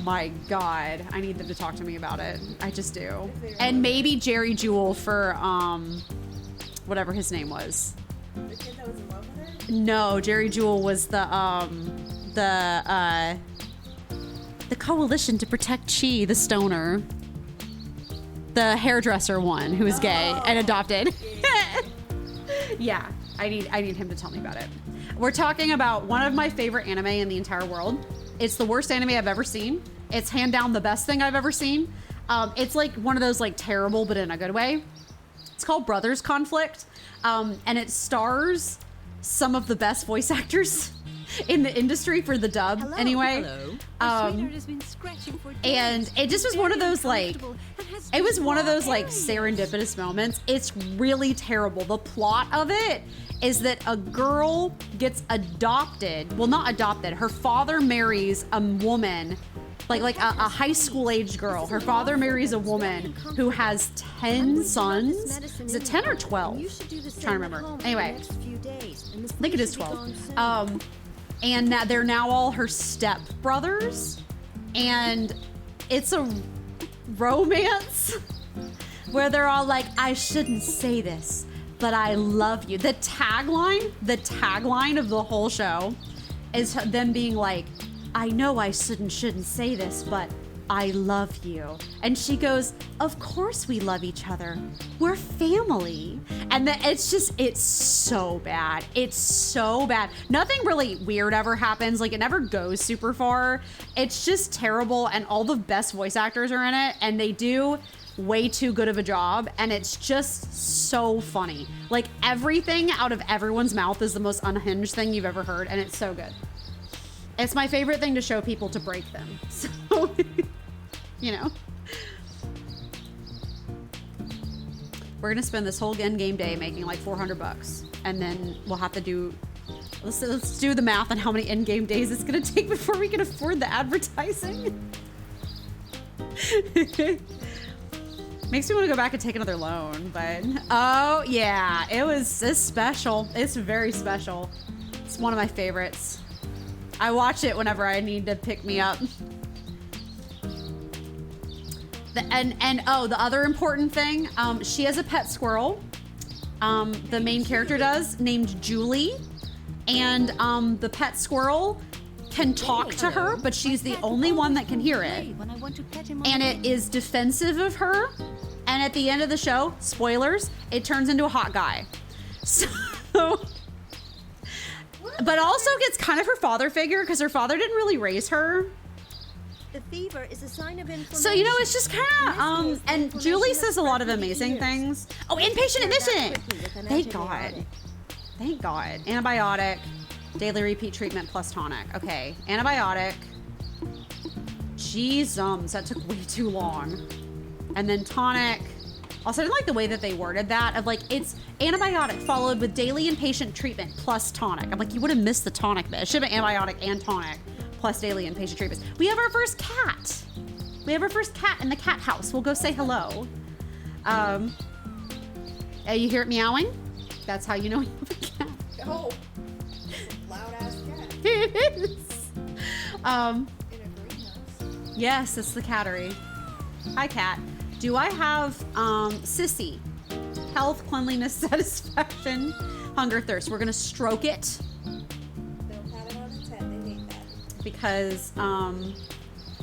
My God, I need them to talk to me about it. I just do. And maybe Jerry Jewell for whatever his name was. The kid that was in love with her? No, Jerry Jewell was the Coalition to Protect Chi, the stoner. The hairdresser one who is gay and adopted. Yeah, I need him to tell me about it. We're talking about one of my favorite anime in the entire world. It's the worst anime I've ever seen. It's hand down the best thing I've ever seen. It's like one of those like terrible, but in a good way. It's called Brothers Conflict. And it stars some of the best voice actors in the industry for the dub. Hello. Anyway. Hello. My sweetheart has been scratching for days. And it just was one of those like, it was one of those like areas. serendipitous moments. It's really terrible. The plot of it is that a girl gets adopted. Well, not adopted. Her father marries a woman, like a high school age girl. Her father marries a woman who has 10 sons. Is it 10 or 12? I'm trying to remember. Anyway, I think it is 12. And now they're now all her step brothers, and it's a romance where they're all like, I shouldn't say this, but I love you. The tagline of the whole show is them being like, I know I shouldn't say this, but I love you. And she goes, of course we love each other. We're family. And it's so bad. It's so bad. Nothing really weird ever happens. Like, it never goes super far. It's just terrible. And all the best voice actors are in it. And they do way too good of a job. And it's just so funny. Like, everything out of everyone's mouth is the most unhinged thing you've ever heard. And it's so good. It's my favorite thing to show people to break them. So, you know. We're gonna spend this whole end game day making like $400, and then we'll have to do. Let's do the math on how many end game days it's gonna take before we can afford the advertising. Makes me want to go back and take another loan, but oh yeah, it's special. It's very special. It's one of my favorites. I watch it whenever I need to pick me up. The other important thing, she has a pet squirrel. The main character does, named Julie, and the pet squirrel can talk to her, but she's the only one that can hear it. When I want to pet him on And the it is defensive of her. And at the end of the show, spoilers, it turns into a hot guy. So, but also gets kind of her father figure because her father didn't really raise her. The fever is a sign of inflammation. So, you know, it's just kind of, and Julie says a lot of amazing things. Oh, inpatient admission! Thank God. Thank God. Antibiotic, daily repeat treatment plus tonic. Okay, antibiotic. Jeez, that took way too long. And then tonic. Also, I didn't like the way that they worded that of like, it's antibiotic followed with daily inpatient treatment plus tonic. I'm like, you would have missed the tonic bit. It should have been antibiotic and tonic plus daily inpatient treatments. We have our first cat. We have our first cat in the cat house. We'll go say hello. You hear it meowing? That's how you know you have a cat. Oh, loud ass cat It is. in a greenhouse. Yes, it's the cattery. Hi, cat. Do I have Sissy? Health, cleanliness, satisfaction, hunger, thirst. We're gonna stroke it They'll pat it on its head. They hate that. because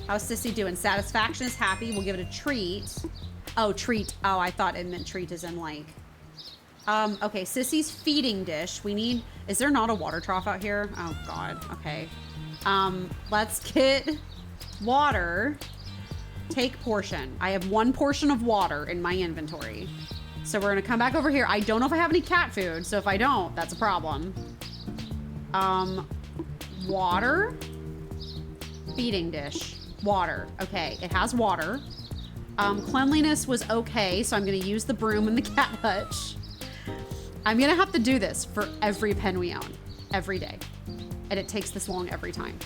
how's Sissy doing? Satisfaction is happy. We'll give it a treat. Oh, treat. Oh, I thought it meant treat as in like. Okay, Sissy's feeding dish. We need. Is there not a water trough out here? Oh God. Okay. Let's get water. Take portion. I have 1 portion of water in my inventory. So we're gonna come back over here. I don't know if I have any cat food, so if I don't, that's a problem. Water. Feeding dish. Water. Okay, it has water. Cleanliness was okay, so I'm gonna use the broom in the cat hutch. I'm gonna have to do this for every pen we own, every day. And it takes this long every time.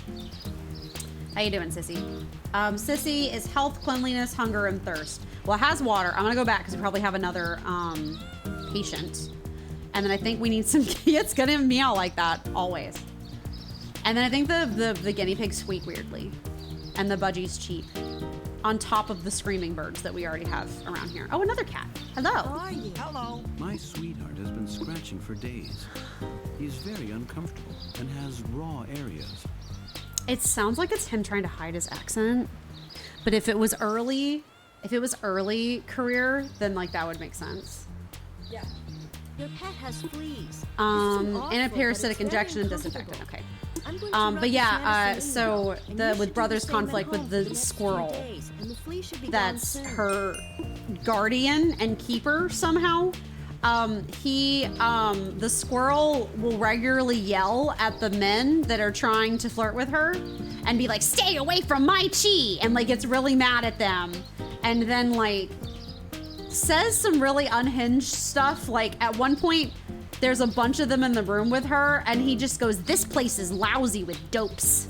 How you doing, Sissy? Sissy is health, cleanliness, hunger, and thirst. Well, it has water. I'm gonna go back because we probably have another patient. And then I think we need some, it's gonna meow like that, always. And then I think the guinea pigs squeak weirdly. And the budgie's cheap. On top of the screaming birds that we already have around here. Oh, another cat. Hello. How are you? Hello. My sweetheart has been scratching for days. He's very uncomfortable and has raw areas. It sounds like it's him trying to hide his accent. But if it was early career, then like that would make sense. Yeah. Your pet has fleas. Awful, but Antiparasitic it's injection and very disinfectant. uncomfortable. Okay. I'm going to rub But this yeah, medicine in so now, and the you with should do brother's the same at conflict home with for the the next few squirrel. days, and the flea should be gone That's soon. her guardian and keeper somehow. The squirrel will regularly yell at the men that are trying to flirt with her and be like, stay away from my chi, and like gets really mad at them. And then like says some really unhinged stuff. Like at one point, there's a bunch of them in the room with her and he just goes, this place is lousy with dopes.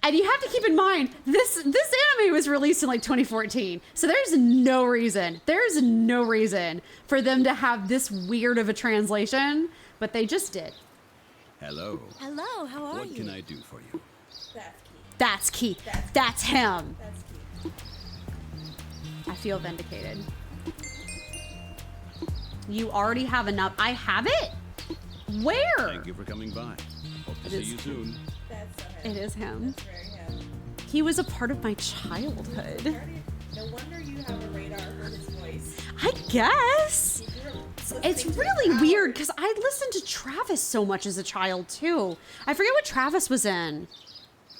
And you have to keep in mind, this anime was released in like 2014. So there's no reason for them to have this weird of a translation, but they just did. Hello. Hello, how are What you? can I do for you? That's key. That's key. That's him. That's key. I feel vindicated. You already have enough. I have it? Where? Thank you for coming by. Hope to see you soon. That's so him. It is him. That's very him. He was a part of my childhood. No wonder you have a radar for his voice. I guess. You're It's listening to really his weird hours. because I listened to Travis so much as a child too. I forget what Travis was in.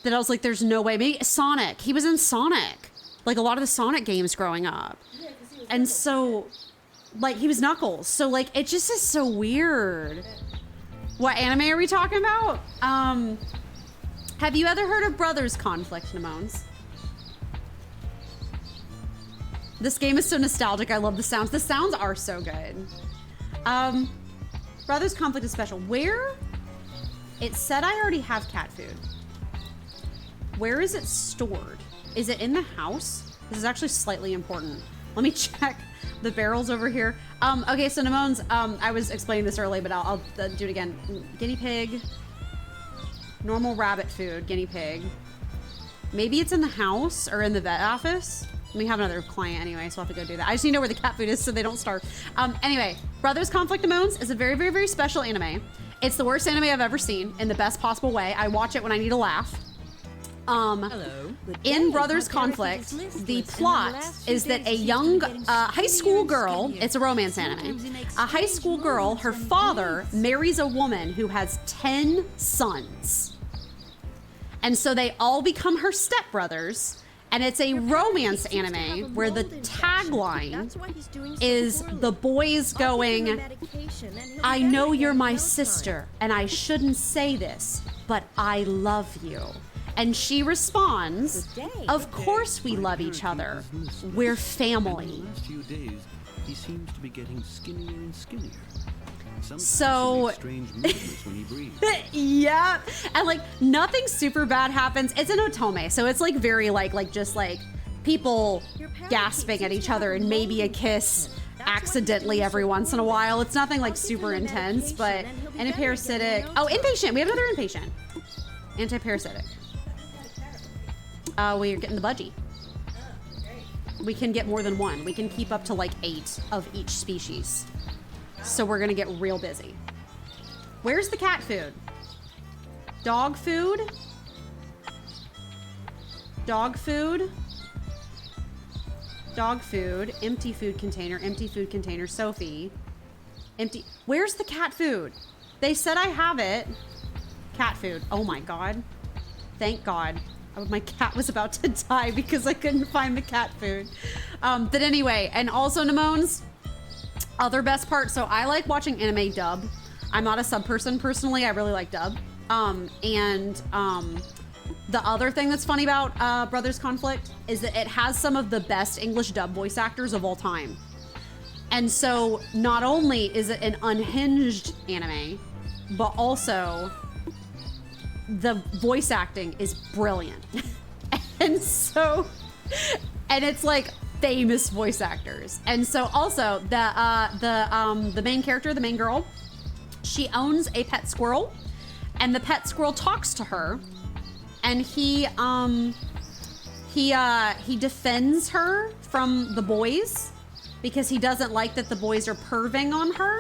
That I was like, there's no way. Maybe Sonic. He was in Sonic. Like a lot of the Sonic games growing up. Yeah, 'cause he was And little. so, like, he was Knuckles. So, like, it just is so weird. What anime are we talking about? Have you ever heard of Brothers Conflict, Nemones? This game is so nostalgic. I love the sounds. The sounds are so good. Brothers Conflict is special. Where? It said I already have cat food. Where is it stored? Is it in the house? This is actually slightly important. Let me check the barrels over here. Okay, so Nemones, I was explaining this earlier, but I'll do it again. Guinea pig, normal rabbit food, guinea pig. Maybe it's in the house or in the vet office. We have another client anyway, so I'll have to go do that. I just need to know where the cat food is so they don't starve. Anyway, Brothers Conflict Nemones is a very, very, very special anime. It's the worst anime I've ever seen in the best possible way. I watch it when I need a laugh. Hello. In Brothers Conflict, the plot is that a young high school girl, it's a romance anime, a high school girl, her father marries a woman who has 10 sons. And so they all become her stepbrothers. And it's a romance anime where the tagline is the boys going, I know you're my sister and I shouldn't say this, but I love you. And she responds, of course we love each other. We're family. In the last few days, he seems to be getting skinnier and skinnier. So, Strange movements when he breathes. yeah, and like nothing super bad happens. It's an otome, so it's like very like just like people gasping at each other and maybe a kiss accidentally every once in a while. It's nothing like super intense, but antiparasitic. Oh, inpatient. We have another inpatient. Antiparasitic. We're getting the budgie. We can get more than one. We can keep up to like 8 of each species. So we're gonna get real busy. Where's the cat food? Dog food? Dog food? Dog food. Empty food container, Sophie. Empty. Where's the cat food? They said I have it. Cat food. Oh my God. Thank God. My cat was about to die because I couldn't find the cat food. But anyway, and also Nemones, other best part, so I like watching anime dub. I'm not a sub person personally. I really like dub. The other thing that's funny about Brothers Conflict is that it has some of the best English dub voice actors of all time. And so not only is it an unhinged anime, but also the voice acting is brilliant. And it's like famous voice actors. And so also the main character, the main girl, she owns a pet squirrel, and the pet squirrel talks to her, and he defends her from the boys because he doesn't like that the boys are perving on her.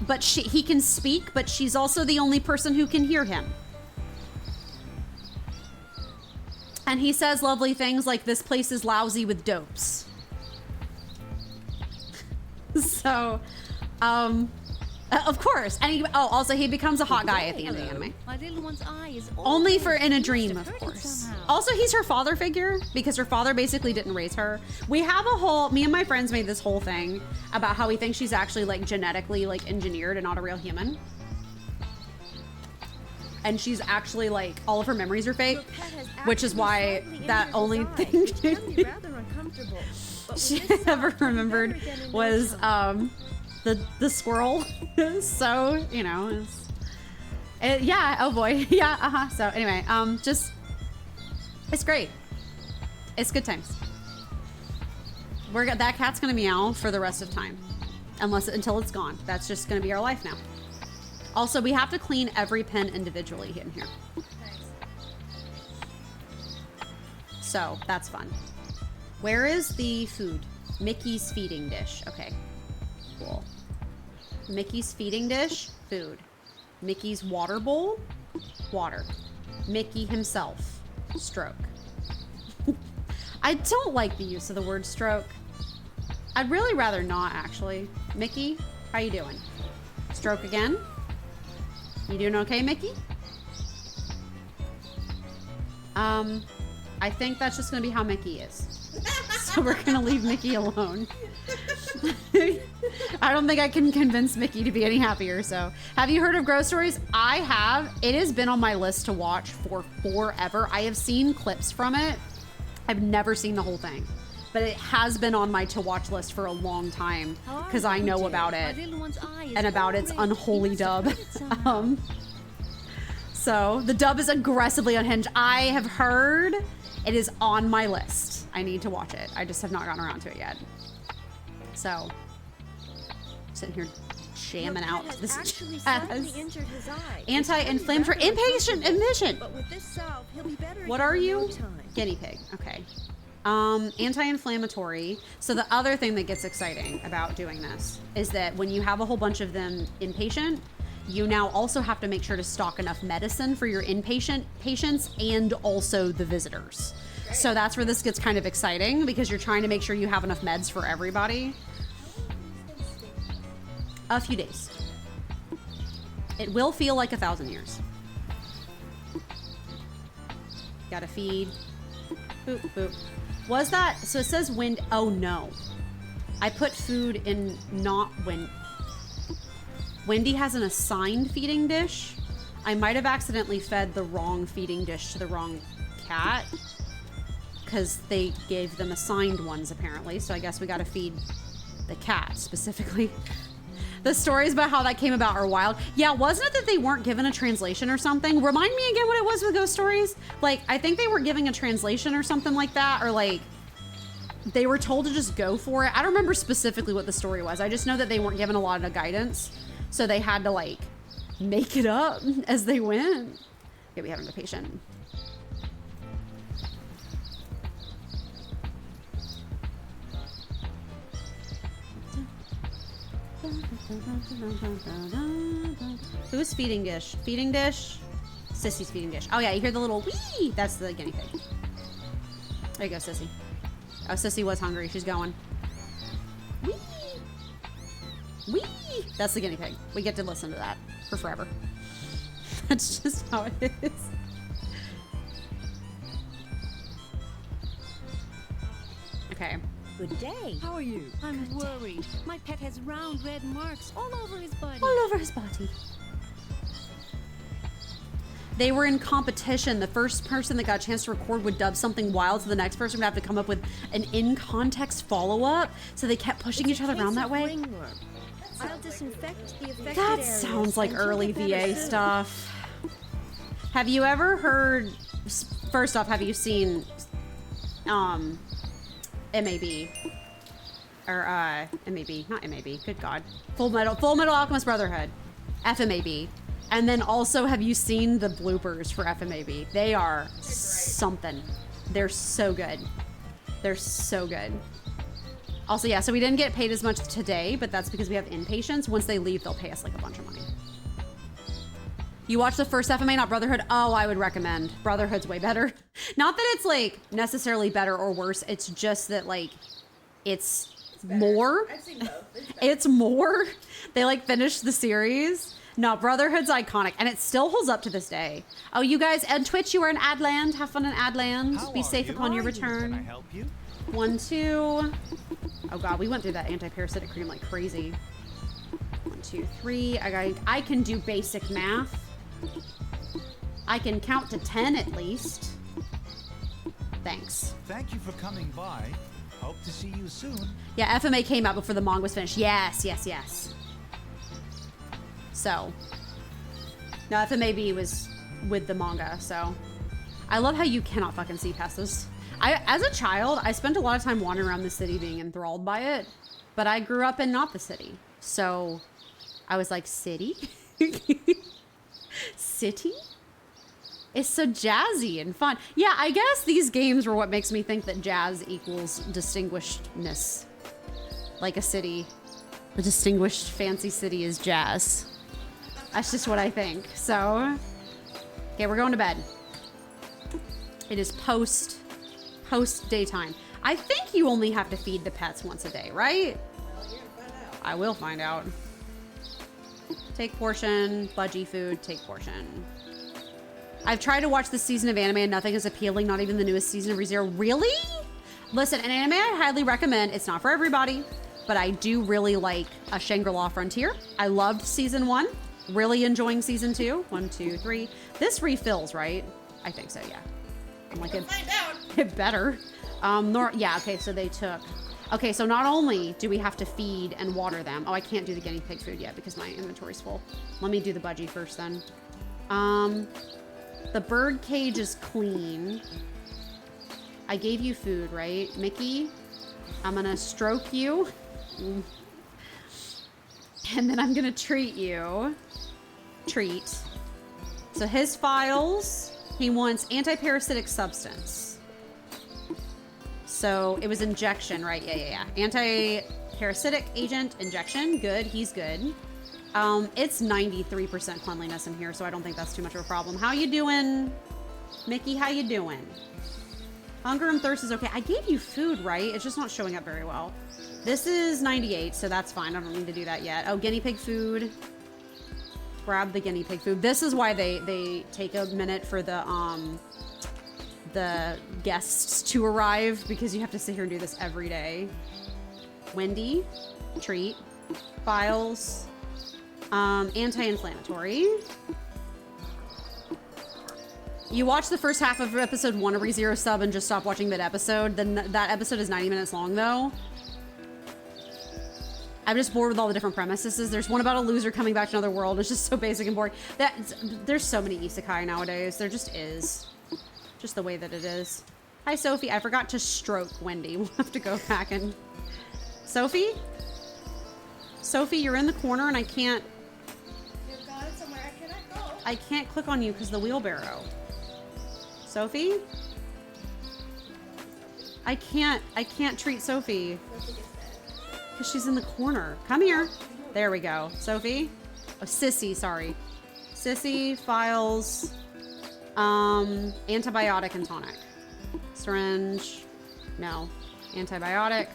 But he can speak, but she's also the only person who can hear him. And he says lovely things like, this place is lousy with dopes. So, of course. And also he becomes a hot guy at the end of the anime. My little one's eye is Only for in a always dream, of diverted course. somehow. Also, he's her father figure because her father basically didn't raise her. We have me and my friends made this whole thing about how we think she's actually like genetically like engineered and not a real human. And she's actually like, all of her memories are fake, which is why that only thing she ever remembered was the squirrel. So, you know, yeah, oh boy. Yeah, so anyway, it's great. It's good times. That cat's gonna meow for the rest of time. Until it's gone. That's just gonna be our life now. Also, we have to clean every pen individually in here. So, that's fun. Where is the food? Mickey's feeding dish. Okay, cool. Mickey's feeding dish, food. Mickey's water bowl, water. Mickey himself, stroke. I don't like the use of the word stroke. I'd really rather not, actually. Mickey, how you doing? Stroke again? You doing okay, Mickey? I think that's just gonna be how Mickey is. So we're gonna leave Mickey alone. I don't think I can convince Mickey to be any happier, so. Have you heard of Ghost Stories? I have. It has been on my list to watch for forever. I have seen clips from it. I've never seen the whole thing, but it has been on my to watch list for a long time because I know about it and about its unholy dub. So the dub is aggressively unhinged. I have heard it is on my list. I need to watch it. I just have not gotten around to it yet. So, sitting here jamming out this anti-inflammatory inpatient admission. But with this salve, he'll be better. What again are in you? no time. Guinea pig. Okay. Anti-inflammatory. So the other thing that gets exciting about doing this is that when you have a whole bunch of them inpatient, you now also have to make sure to stock enough medicine for your inpatient patients and also the visitors. So that's where this gets kind of exciting because you're trying to make sure you have enough meds for everybody. A few days. It will feel like 1,000 years. Gotta feed. Boop, boop. Was that, so it says wind, oh no. I put food in not wind. Wendy has an assigned feeding dish. I might have accidentally fed the wrong feeding dish to the wrong cat because they gave them assigned ones apparently. So I guess we gotta feed the cat specifically. The stories about how that came about are wild. Yeah, wasn't it that they weren't given a translation or something? Remind me again what it was with Ghost Stories. Like, I think they were giving a translation or something like that, or like, they were told to just go for it. I don't remember specifically what the story was. I just know that they weren't given a lot of guidance, so they had to like, make it up as they went. Okay, we have a patient. Who's feeding dish? Feeding dish? Sissy's feeding dish. Oh yeah, you hear the little wee? That's the guinea pig. There you go, Sissy. Oh, Sissy was hungry. She's going. Wee! Wee! That's the guinea pig. We get to listen to that for forever. That's just how it is. Okay. Good day. How are you? I'm worried. My pet has round red marks all over his body. All over his body. They were in competition. The first person that got a chance to record would dub something wild, so the next person would have to come up with an in-context follow-up. So they kept pushing each other around that way. I'll disinfect the affected That areas sounds like until early they're better VA soon. stuff. Have you ever heard, first off, have you seen MAB? Or MAB, not MAB, good God. Full Metal Alchemist Brotherhood. FMAB. And then also, have you seen the bloopers for FMAB? They are something. They're so good. They're so good. Also, yeah, so we didn't get paid as much today, but that's because we have inpatients. Once they leave, they'll pay us like a bunch of money. You watch the first FMA, not Brotherhood? Oh, I would recommend. Brotherhood's way better. Not that it's like necessarily better or worse. It's just that like, it's more. I've seen both. It's more. They like finished the series. No, Brotherhood's iconic, and it still holds up to this day. Oh, you guys, on Twitch, you are in Adland. Have fun in Adland. How Be are safe you? upon your Can I return. help you? 1, 2. Oh God, we went through that anti-parasitic cream like crazy. 1, 2, 3. I can do basic math. I can count to 10 at least. Thanks. Thank you for coming by. Hope to see you soon. Yeah, FMA came out before the manga was finished. Yes, yes, yes. So, no, FMAB was with the manga, so. I love how you cannot fucking see past this. As a child, I spent a lot of time wandering around the city being enthralled by it, but I grew up in not the city. So, I was like, city? City? It's so jazzy and fun. Yeah, I guess these games were what makes me think that jazz equals distinguishedness. Like a city. A distinguished fancy city is jazz. That's just what I think. So, okay, we're going to bed. It is post daytime. I think you only have to feed the pets once a day, right? I will find out. Take portion, budgie food, take portion. I've tried to watch this season of anime and nothing is appealing, not even the newest season of ReZero. Really? Listen, an anime I highly recommend. It's not for everybody, but I do really like a Shangri-La Frontier. I loved season 1. Really enjoying season 2. 1, 2, 3. This refills, right? I think so, yeah. I'm like, Find out. it better. Yeah, okay, so they took... Okay, so not only do we have to feed and water them. Oh, I can't do the guinea pig food yet because my inventory's full. Let me do the budgie first then. The bird cage is clean. I gave you food, right? Mickey, I'm gonna stroke you. And then I'm gonna treat you. Treat. So his files, he wants anti-parasitic substance. So it was injection, right? Yeah. Anti-parasitic agent, injection. Good, he's good. It's 93% cleanliness in here, so I don't think that's too much of a problem. How you doing, Mickey? How you doing? Hunger and thirst is okay. I gave you food, right? It's just not showing up very well. This is 98, so that's fine. I don't need to do that yet. Oh, guinea pig food. Grab the guinea pig food. This is why they take a minute for the guests to arrive, because you have to sit here and do this every day. Wendy, treat, files, anti-inflammatory. You watch the first half of episode 1 of ReZero sub and just stop watching mid-episode. Then that episode is 90 minutes long, though. I'm just bored with all the different premises. There's one about a loser coming back to another world. It's just so basic and boring. There's so many isekai nowadays. There just is. Just the way that it is. Hi, Sophie. I forgot to stroke Wendy. We'll have to go back and... Sophie? Sophie, you're in the corner and I can't... You're gone somewhere I cannot go. I can't click on you because of the wheelbarrow. Sophie? I can't treat Sophie. Because she's in the corner. Come here. There we go. Sophie? Oh, Sissy, sorry. Sissy, files, antibiotic and tonic. Syringe, no. Antibiotic,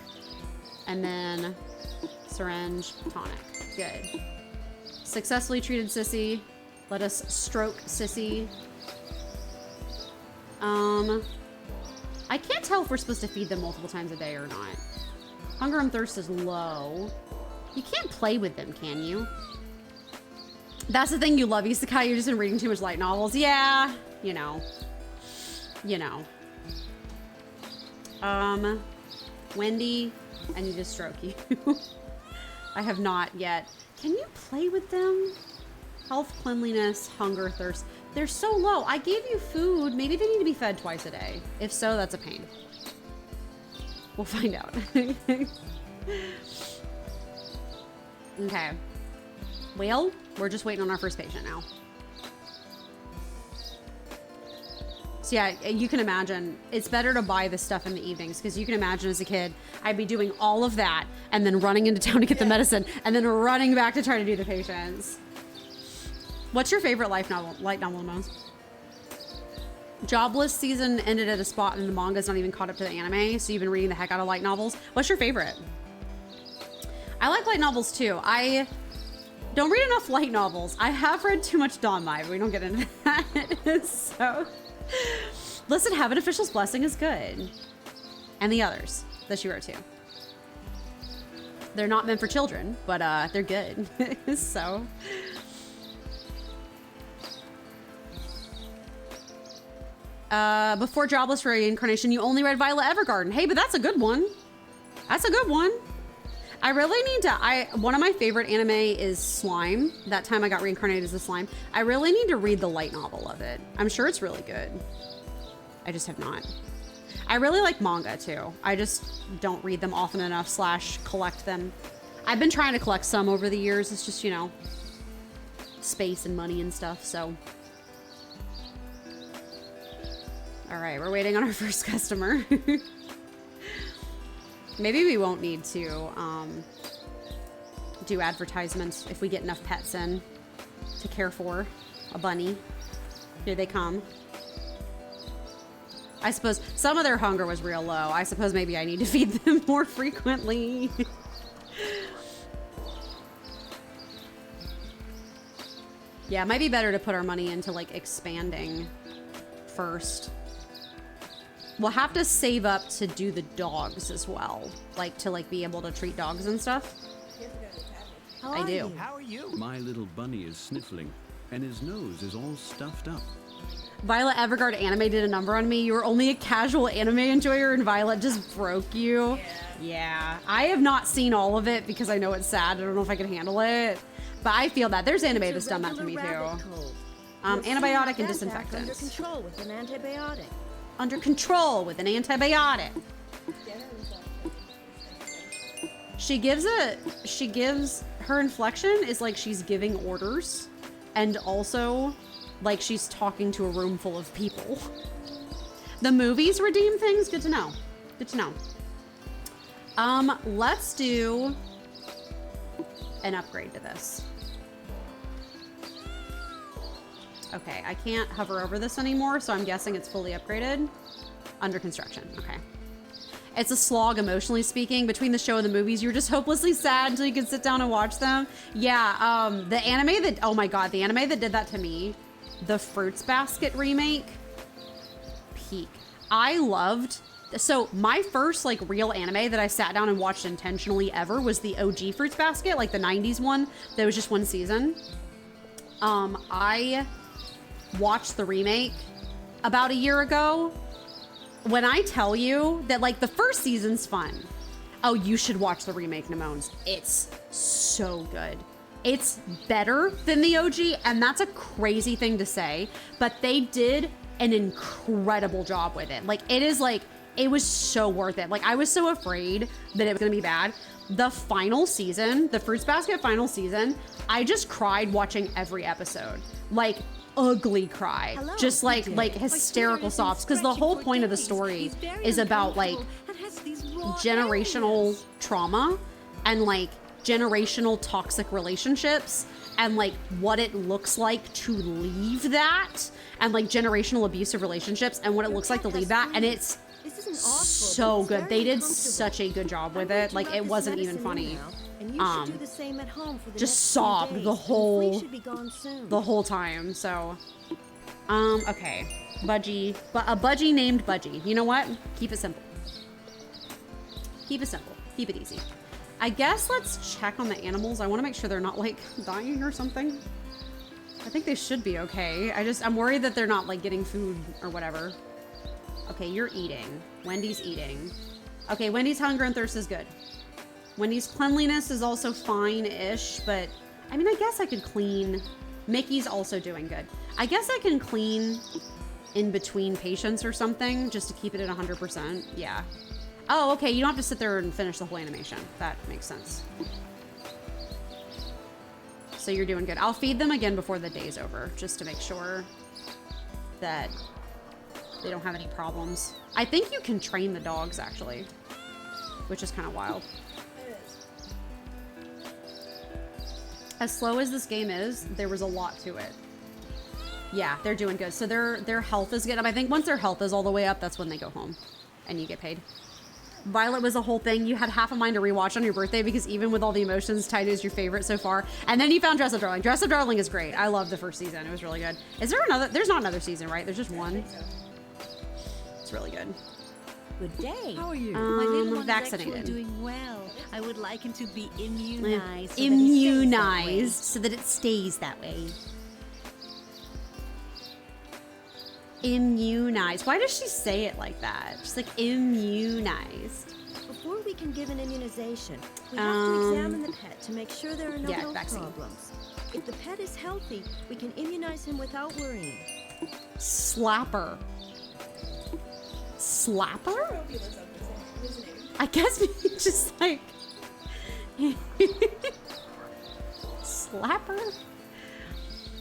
and then syringe, tonic. Good. Successfully treated Sissy. Let us stroke Sissy. I can't tell if we're supposed to feed them multiple times a day or not. Hunger and thirst is low. You can't play with them, can you? That's the thing, you love isekai, you've just been reading too much light novels. Yeah, you know. Wendy, I need to stroke you. I have not yet. Can you play with them? Health, cleanliness, hunger, thirst. They're so low. I gave you food. Maybe they need to be fed twice a day. If so, that's a pain. We'll find out. Okay. Well, we're just waiting on our first patient now. So yeah, you can imagine, it's better to buy this stuff in the evenings, because you can imagine as a kid, I'd be doing all of that and then running into town to get the medicine and then running back to try to do the patients. What's your favorite light novel the most? Jobless season ended at a spot and the manga's not even caught up to the anime, so you've been reading the heck out of light novels. What's your favorite? I like light novels too. I don't read enough light novels. I have read too much Danmai, but we don't get into that. So, listen, Have an Official's Blessing is good. And the others that she wrote too. They're not meant for children, but they're good. So... before Jobless Reincarnation, you only read Violet Evergarden. Hey, but that's a good one. That's a good one. I really need to, one of my favorite anime is Slime. That time I got reincarnated as a slime. I really need to read the light novel of it. I'm sure it's really good. I just have not. I really like manga too. I just don't read them often enough / collect them. I've been trying to collect some over the years. It's just, you know, space and money and stuff, so. All right, we're waiting on our first customer. Maybe we won't need to do advertisements if we get enough pets in to care for a bunny. Here they come. I suppose some of their hunger was real low. I suppose maybe I need to feed them more frequently. Yeah, it might be better to put our money into like expanding first. We'll have to save up to do the dogs as well. Like, to, like, be able to treat dogs and stuff. I do. How are you? My little bunny is sniffling, and his nose is all stuffed up. Violet Evergarden anime did a number on me. You were only a casual anime enjoyer, and Violet just broke you. Yeah. I have not seen all of it because I know it's sad. I don't know if I can handle it. But I feel that. There's anime that's done that to me, too. Antibiotic and disinfectant. Under control with an antibiotic. under control with an antibiotic. Get her inflection. She gives her inflection is like she's giving orders and also like she's talking to a room full of people. The movies redeem things. Good to know. Good to know. Let's do an upgrade to this. Okay, I can't hover over this anymore, so I'm guessing it's fully upgraded. Under construction, okay. It's a slog, emotionally speaking. Between the show and the movies, you're just hopelessly sad until you can sit down and watch them. Yeah, the anime that, oh my god, the anime that did that to me, the Fruits Basket remake, peak. I loved, so my first like real anime that I sat down and watched intentionally ever was the OG Fruits Basket, like the 90s one. That was just one season. I watched the remake about a year ago. When I tell you that like the first season's fun, oh, you should watch the remake, Namones. It's so good. It's better than the OG, and that's a crazy thing to say, but they did an incredible job with it. Like it is like, it was so worth it. Like I was so afraid that it was gonna be bad. The final season, the Fruits Basket final season, I just cried watching every episode. Like ugly cry. Hello, Just like hysterical sobs, because because the whole point of the story is about like generational trauma and like generational toxic relationships and like what it looks like to leave that and like generational abusive relationships and what it looks like to leave that, and it's so good. They did such a good job with it. Like it wasn't even funny. Just sobbed the whole time. So okay, Budgie, but a Budgie named Budgie. You know what? Keep it simple. Keep it simple. Keep it easy. I guess let's check on the animals. I want to make sure they're not like dying or something. I think they should be okay. I'm worried that they're not like getting food or whatever. Okay, you're eating. Wendy's eating. Okay, Wendy's hunger and thirst is good. Wendy's cleanliness is also fine-ish, but I mean, I guess I could clean. Mickey's also doing good. I guess I can clean in between patients or something just to keep it at 100%. Yeah. Oh, okay, you don't have to sit there and finish the whole animation. That makes sense. So you're doing good. I'll feed them again before the day's over, just to make sure that they don't have any problems. I think you can train the dogs, actually, which is kind of wild. It is. As slow as this game is, there was a lot to it. Yeah, they're doing good. So their health is good. I think once their health is all the way up, that's when they go home and you get paid. Violet was a whole thing. You had half a mind to rewatch on your birthday because even with all the emotions, Tidy is your favorite so far. And then you found Dress Up Darling. Dress Up Darling is great. I love the first season. It was really good. Is there another? There's not another season, right? There's just one. It's really good. Good day. How are you? My little one vaccinated. is actually doing well. I would like him to be immunized. Immunized so that it stays that way. Immunized. Why does she say it like that? She's like immunized. Before we can give an immunization, we have to examine the pet to make sure there are no health vaccine. problems. If the pet is healthy, we can immunize him without worrying. Slapper. Slapper? Hope he lives up to his name. I guess we just like Slapper.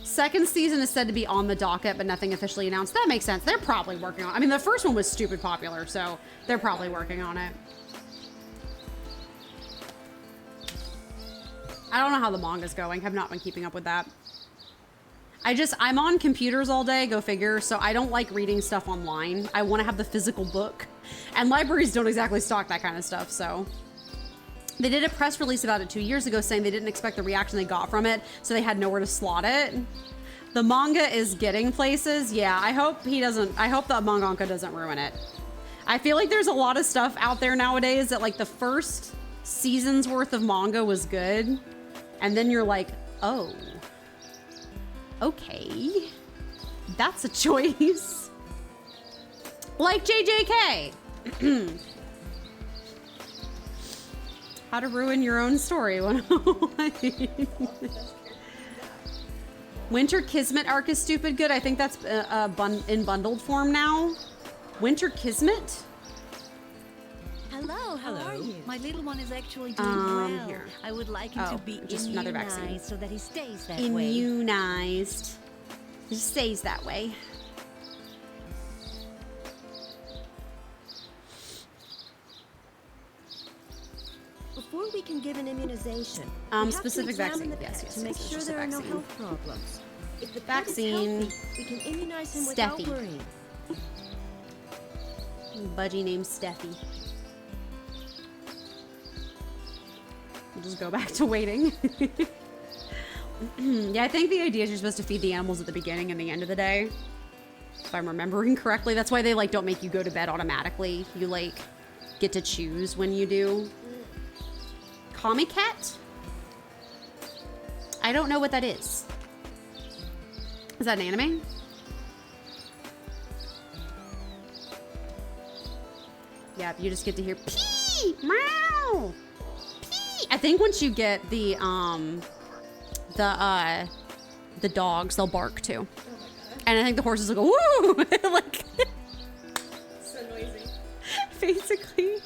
Second season is said to be on the docket, but nothing officially announced. That makes sense. They're probably working on it. I mean, the first one was stupid popular, so they're probably working on it. I don't know how the manga's going. I've not been keeping up with that. I'm on computers all day, go figure, so I don't like reading stuff online. I want to have the physical book, and libraries don't exactly stock that kind of stuff, so. They did a press release about it 2 years ago saying they didn't expect the reaction they got from it, so they had nowhere to slot it. The manga is getting places. Yeah, I hope the mangaka doesn't ruin it. I feel like there's a lot of stuff out there nowadays that like the first season's worth of manga was good, and then you're like, oh, okay, that's a choice. Like JJK. How to ruin your own story 101. Winter Kismet arc is stupid good. I think that's in bundled form now. Winter Kismet? Hello, how are you? My little one is actually doing well. Here. I would like him Oh, to be just another vaccine. immunized so that he stays that way. Immunized. It just stays that way. Before we can give an immunization, we have Specific to examine vaccine. the Yes, pet yes, to yes, make it's sure just a there are no vaccine. health problems. If the Vaccine. pet is healthy, we can immunize him without Steffi. worrying. Budgie named Steffi. We'll just go back to waiting. Yeah, I think the idea is you're supposed to feed the animals at the beginning and the end of the day. If I'm remembering correctly. That's why they like don't make you go to bed automatically. You like get to choose when you do. Comic Cat? I don't know what that is. Is that an anime? Yeah, you just get to hear pee, meow, pee. I think once you get the dogs, they'll bark too. Oh my god. And I think the horses will go woo, like So noisy. basically.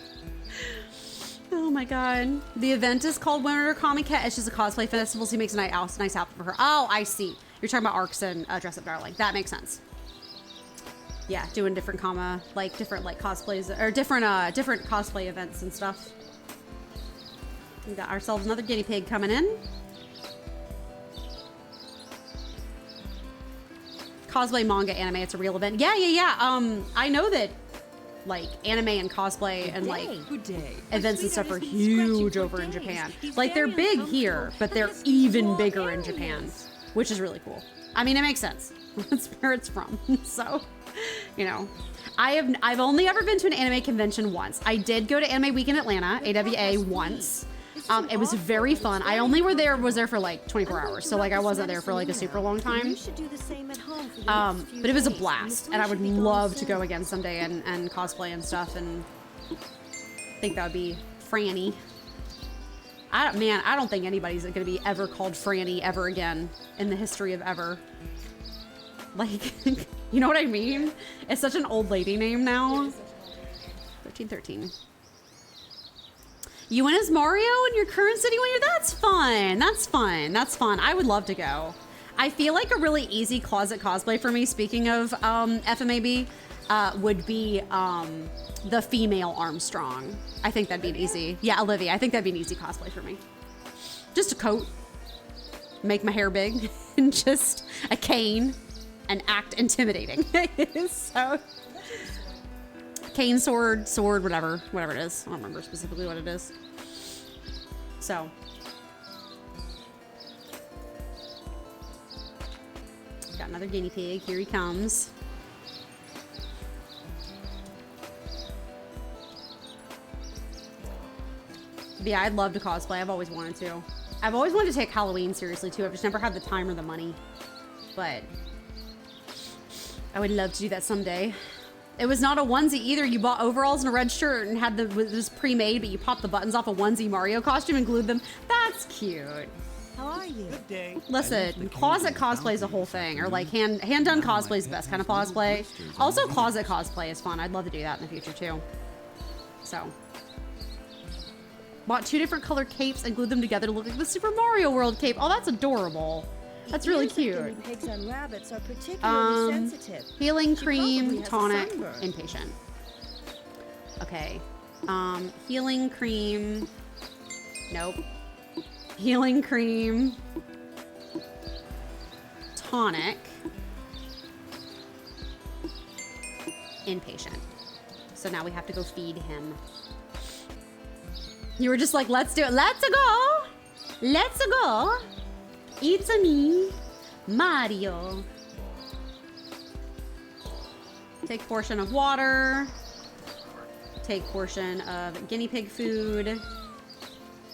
Oh my god. The event is called Winter Comic Cat. It's just a cosplay festival, so he makes a nice outfit for her. Oh, I see. You're talking about arcs and Dress Up Darling. That makes sense. Yeah, doing different different cosplays or different cosplay events and stuff. We got ourselves another guinea pig coming in. Cosplay, manga, anime, it's a real event. Yeah. I know that like anime and cosplay and like Good day. events and stuff are huge over in Japan. Like they're big here, but they're even bigger in Japan, which is really cool. I mean, it makes sense. That's where it's from. So, you know, I've only ever been to an anime convention once. I did go to Anime Week in Atlanta, AWA, once. It was very fun. I only was there for like 24 hours, so like I wasn't there for like a super long time. You should do the same at home for the next few But it was a days, blast, the and I flu would should be gone love to soon. go again someday and cosplay and stuff, and I think that would be Franny. I don't think anybody's gonna be ever called Franny ever again in the history of ever. Like, you know what I mean? It's such an old lady name now. 1313. You went as Mario in your current city when you're. That's fun. That's fun. That's fun. I would love to go. I feel like a really easy closet cosplay for me, speaking of FMAB, would be the female Armstrong. I think that'd be an easy. Yeah, Olivia. I think that'd be an easy cosplay for me. Just a coat, make my hair big, and just a cane, and act intimidating. So, cane, sword, whatever it is. I don't remember specifically what it is. So. Got another guinea pig. Here he comes. But yeah, I'd love to cosplay. I've always wanted to. I've always wanted to take Halloween seriously too. I've just never had the time or the money. But I would love to do that someday. It was not a onesie either. You bought overalls and a red shirt and had it was pre-made, but you popped the buttons off a onesie Mario costume and glued them. That's cute. How are you? Good day. Listen, closet cosplay is a whole thing, or like hand done cosplay is the best kind of cosplay. Also, closet cosplay is fun. I'd love to do that in the future too. So, bought 2 different color capes and glued them together to look like the Super Mario World cape. Oh, that's adorable. That's really Ears of cute. guinea pigs and rabbits are particularly sensitive. Healing She cream, probably has a tonic, sunburn. inpatient. Okay. Healing cream. Nope. Healing cream. Tonic. Inpatient. So now we have to go feed him. You were just like, let's do it. Let's go. Let's go. It's a me, Mario. Take portion of water. Take portion of guinea pig food.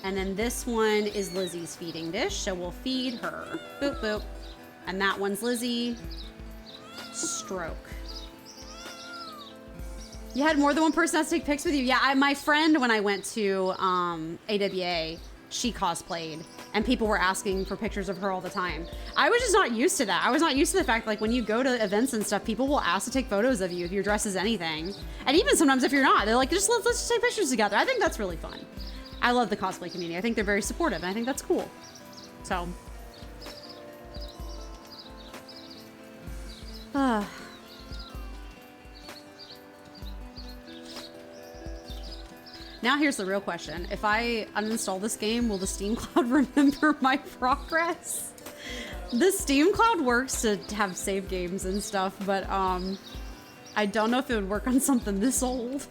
And then this one is Lizzie's feeding dish, so we'll feed her. Boop, boop. And that one's Lizzie. Stroke. You had more than one person that has to take pics with you? Yeah, my friend, when I went to AWA, she cosplayed and people were asking for pictures of her all the time. I was just not used to that. I was not used to the fact like when you go to events and stuff, people will ask to take photos of you if you're dressed as anything. And even sometimes if you're not, they're like, let's just take pictures together. I think that's really fun. I love the cosplay community. I think they're very supportive and I think that's cool. So. Now here's the real question. If I uninstall this game, will the Steam Cloud remember my progress? The Steam Cloud works to have save games and stuff, but I don't know if it would work on something this old.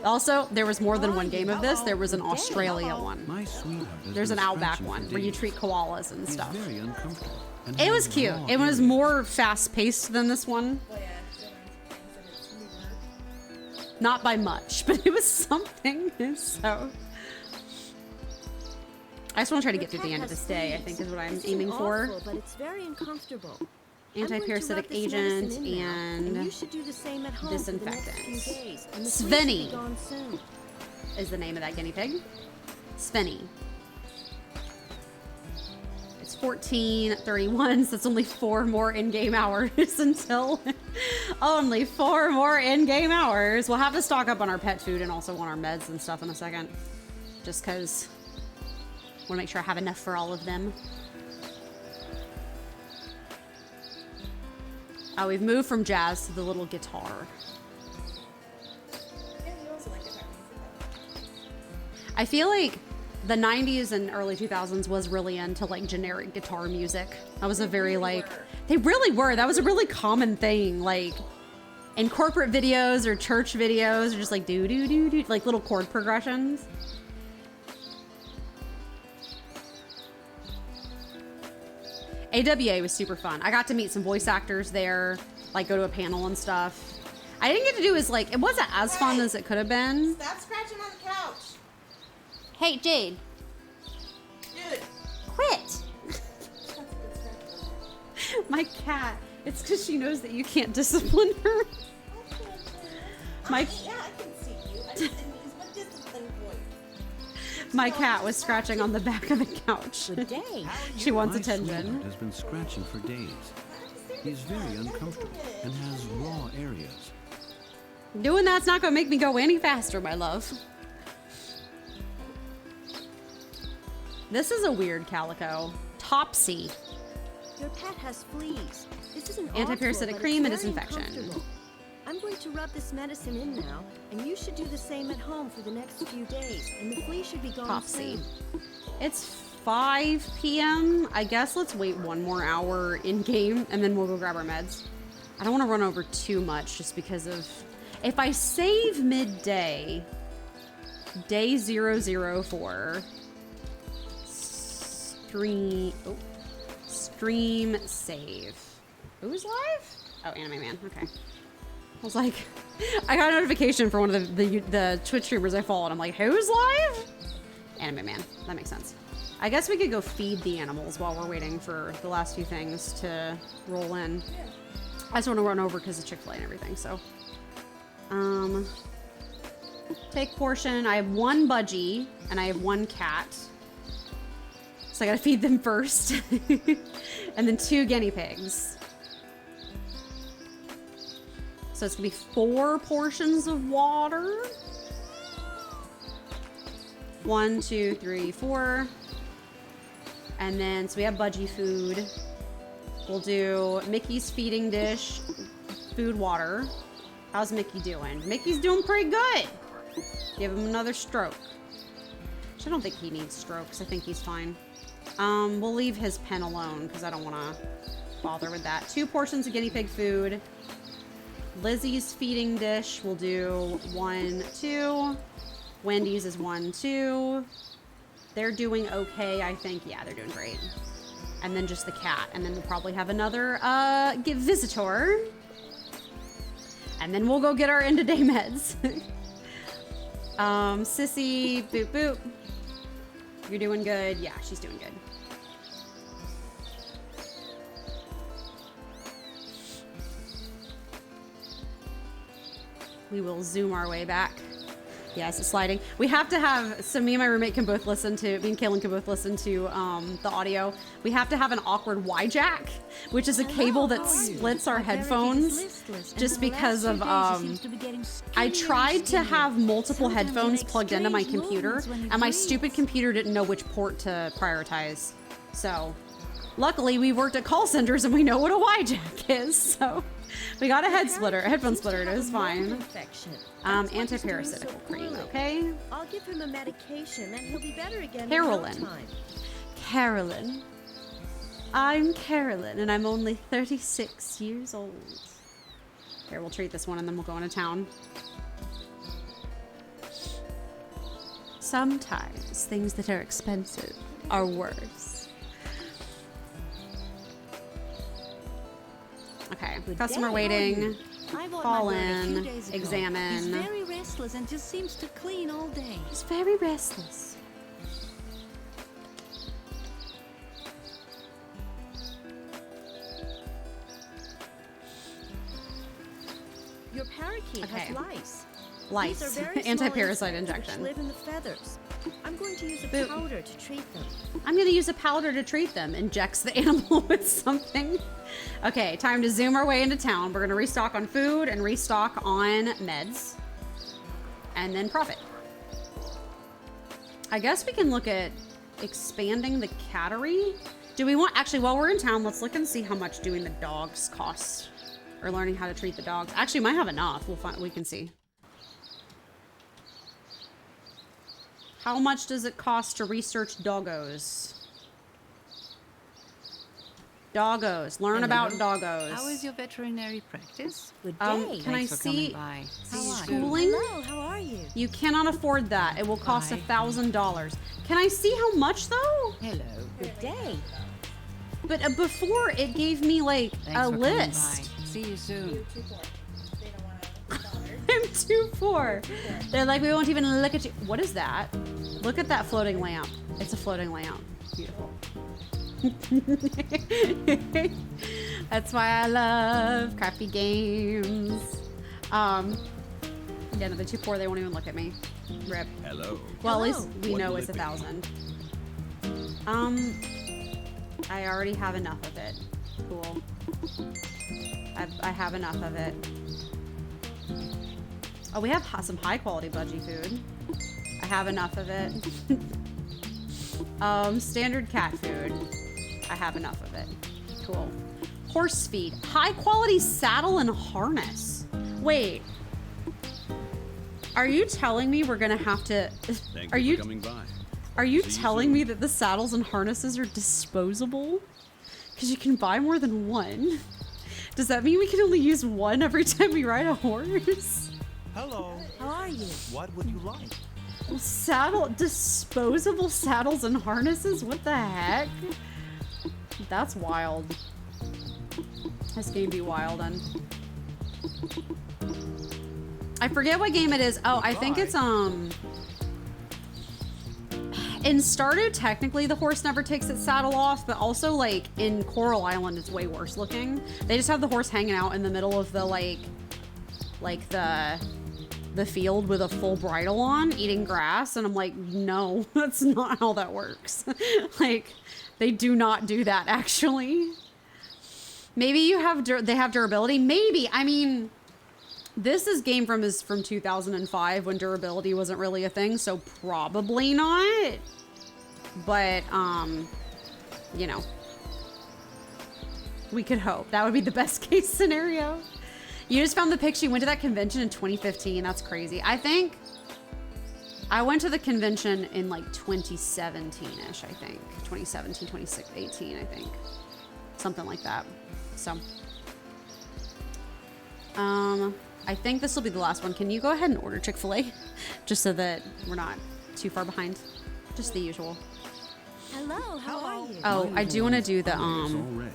Also, there was more than one game of this. There was an Australia one. My sweetheart has There's been an Outback scratching for one where you days. treat koalas and He's stuff. very uncomfortable and It was has cute. raw It was areas. more fast-paced than this one. Oh yeah, it's newer. Not by much, but it was something. So I just want to try to get through the end of this day, I think is what I'm aiming for. Awful, but it's very uncomfortable. I'm going to Anti-parasitic rub this agent medicine in now, and you and should do the same at home for the next few disinfectant. days, and the flu should Svenny be gone soon. is the name of that guinea pig. Svenny. It's 14:31, so it's only 4 more in-game hours until only 4 more in-game hours. We'll have to stock up on our pet food and also on our meds and stuff in a second. Just because I want to make sure I have enough for all of them. Oh, we've moved from jazz to the little guitar. Yeah, we also like guitar music. I feel like the 90s and early 2000s was really into like generic guitar music. That was a very like, they really were. That was a really common thing. Like in corporate videos or church videos or just like do do do do, like little chord progressions. AWA was super fun. I got to meet some voice actors there, like go to a panel and stuff. I didn't get to do as like, it wasn't as fun as it could have been. Stop scratching on the couch. Hey, Jade, Dude. quit. That's a good scratch. My cat. It's because she knows that you can't discipline her. My- Yeah, I can see you. I just didn't use my discipline voice. My cat was scratching on the back of the couch. Good day. She wants My attention. sweetheart has been scratching for days. He's very uncomfortable and has raw areas. Doing that's not going to make me go any faster, my love. This is a weird calico. Topsy. Your pet has fleas. This isn't Anti-parasitic awful, but cream and it's very disinfection. uncomfortable. I'm going to rub this medicine in now, and you should do the same at home for the next few days, and the flea should be gone Topsy. soon. It's 5 p.m. I guess let's wait 1 more hour in game and then we'll go grab our meds. I don't want to run over too much just because of... If I save midday, day 004, stream save. Who's live? Oh, Anime Man. Okay. I was like, I got a notification for one of the Twitch streamers I follow, and I'm like, who's live? Anime Man. That makes sense. I guess we could go feed the animals while we're waiting for the last few things to roll in. I just want to run over because of Chick-fil-A and everything, so. Take portion. I have 1 budgie, and I have 1 cat. So I gotta feed them first. And then 2 guinea pigs. So it's gonna be 4 portions of water. 1, 2, 3, 4. And then, so we have budgie food. We'll do Mickey's feeding dish, food, water. How's Mickey doing? Mickey's doing pretty good. Give him another stroke. Which I don't think he needs strokes. I think he's fine. We'll leave his pen alone because I don't want to bother with that. 2 portions of guinea pig food. Lizzie's feeding dish, we'll do 1, 2. Wendy's is 1, 2. They're doing okay, I think. Yeah, they're doing great. And then just the cat. And then we'll probably have another visitor. And then we'll go get our end of day meds. Sissy, boop boop. You're doing good. Yeah, she's doing good. We will zoom our way back. Yes, it's sliding. We have to have, so me and my roommate can both listen to, me and Kaylin can both listen to the audio. We have to have an awkward Y jack, which is a cable that splits our headphones just because of, I tried to have multiple headphones plugged into my computer and my stupid computer didn't know which port to prioritize. So luckily we worked at call centers and we know what a Y jack is, so. We got a headphone splitter, it is fine. Antiparasitical cream, okay? I'll give him a medication and he'll be better again Carolyn. in no time. Carolyn. I'm Carolyn and I'm only 36 years old. Here, we'll treat this one and then we'll go into town. Sometimes things that are expensive are worse. Okay, customer waiting. Call in, examine. He's very restless and just seems to clean all day. He's very restless. Your parakeet has lice. Lice. These are very small Anti-parasite insects injection. which live in the feathers. I'm going to use a powder to treat them. I'm gonna use a powder to treat them. Injects the animal with something. Okay, time to zoom our way into town. We're gonna restock on food and restock on meds. And then profit. I guess we can look at expanding the cattery. Do we want, actually, while we're in town, let's look and see how much doing the dogs costs. Or learning how to treat the dogs. Actually, might have enough. We can see. How much does it cost to research doggos? Doggos. Learn about doggos. How is your veterinary practice? Good day. Can I Thanks for coming see by. How are you? schooling? Hello, how are you? You cannot afford that. It will cost Bye. $1,000. Can I see how much though? Hello. Good day. But before it gave me like Thanks a for coming list. by. See you soon. You're too poor. They don't want to bother. I'm too poor. They're like, we won't even look at you. What is that? Look at that floating lamp. It's a floating lamp. Beautiful. That's why I love crappy games. Yeah, no, they're too poor. They won't even look at me. Rip. Hello. Well, at least Hello. we What know will it's it be? 1,000. I already have enough of it. Cool. I have enough of it. Oh, we have some high quality budgie food. I have enough of it. Standard cat food. I have enough of it. Cool. Horse feed. High quality saddle and harness. Wait. Are you telling me we're gonna have to? Thank Are you you for coming by. are you See you telling soon. me that the saddles and harnesses are disposable? Because you can buy more than one. Does that mean we can only use one every time we ride a horse? Hello. How are you? What would you like? Disposable saddles and harnesses? What the heck? That's wild. This game be wild, and I forget what game it is. Oh, I think it's in Stardew, technically the horse never takes its saddle off, but also like in Coral Island it's way worse looking. They just have the horse hanging out in the middle of the like the field with a full bridle on, eating grass, and I'm like, no, that's not how that works. Like, they do not do that actually. Maybe they have durability. Maybe. I mean, this game is from 2005 when durability wasn't really a thing, so probably not. But you know, we could hope. That would be the best case scenario. You just found the picture. You went to that convention in 2015. That's crazy. I think I went to the convention in like 2017-ish, I think. 2017, 2018, I think. Something like that. So, I think this will be the last one. Can you go ahead and order Chick-fil-A? Just so that we're not too far behind. Just the usual. Hello, how are you? Oh, I do want to do the, It's all red.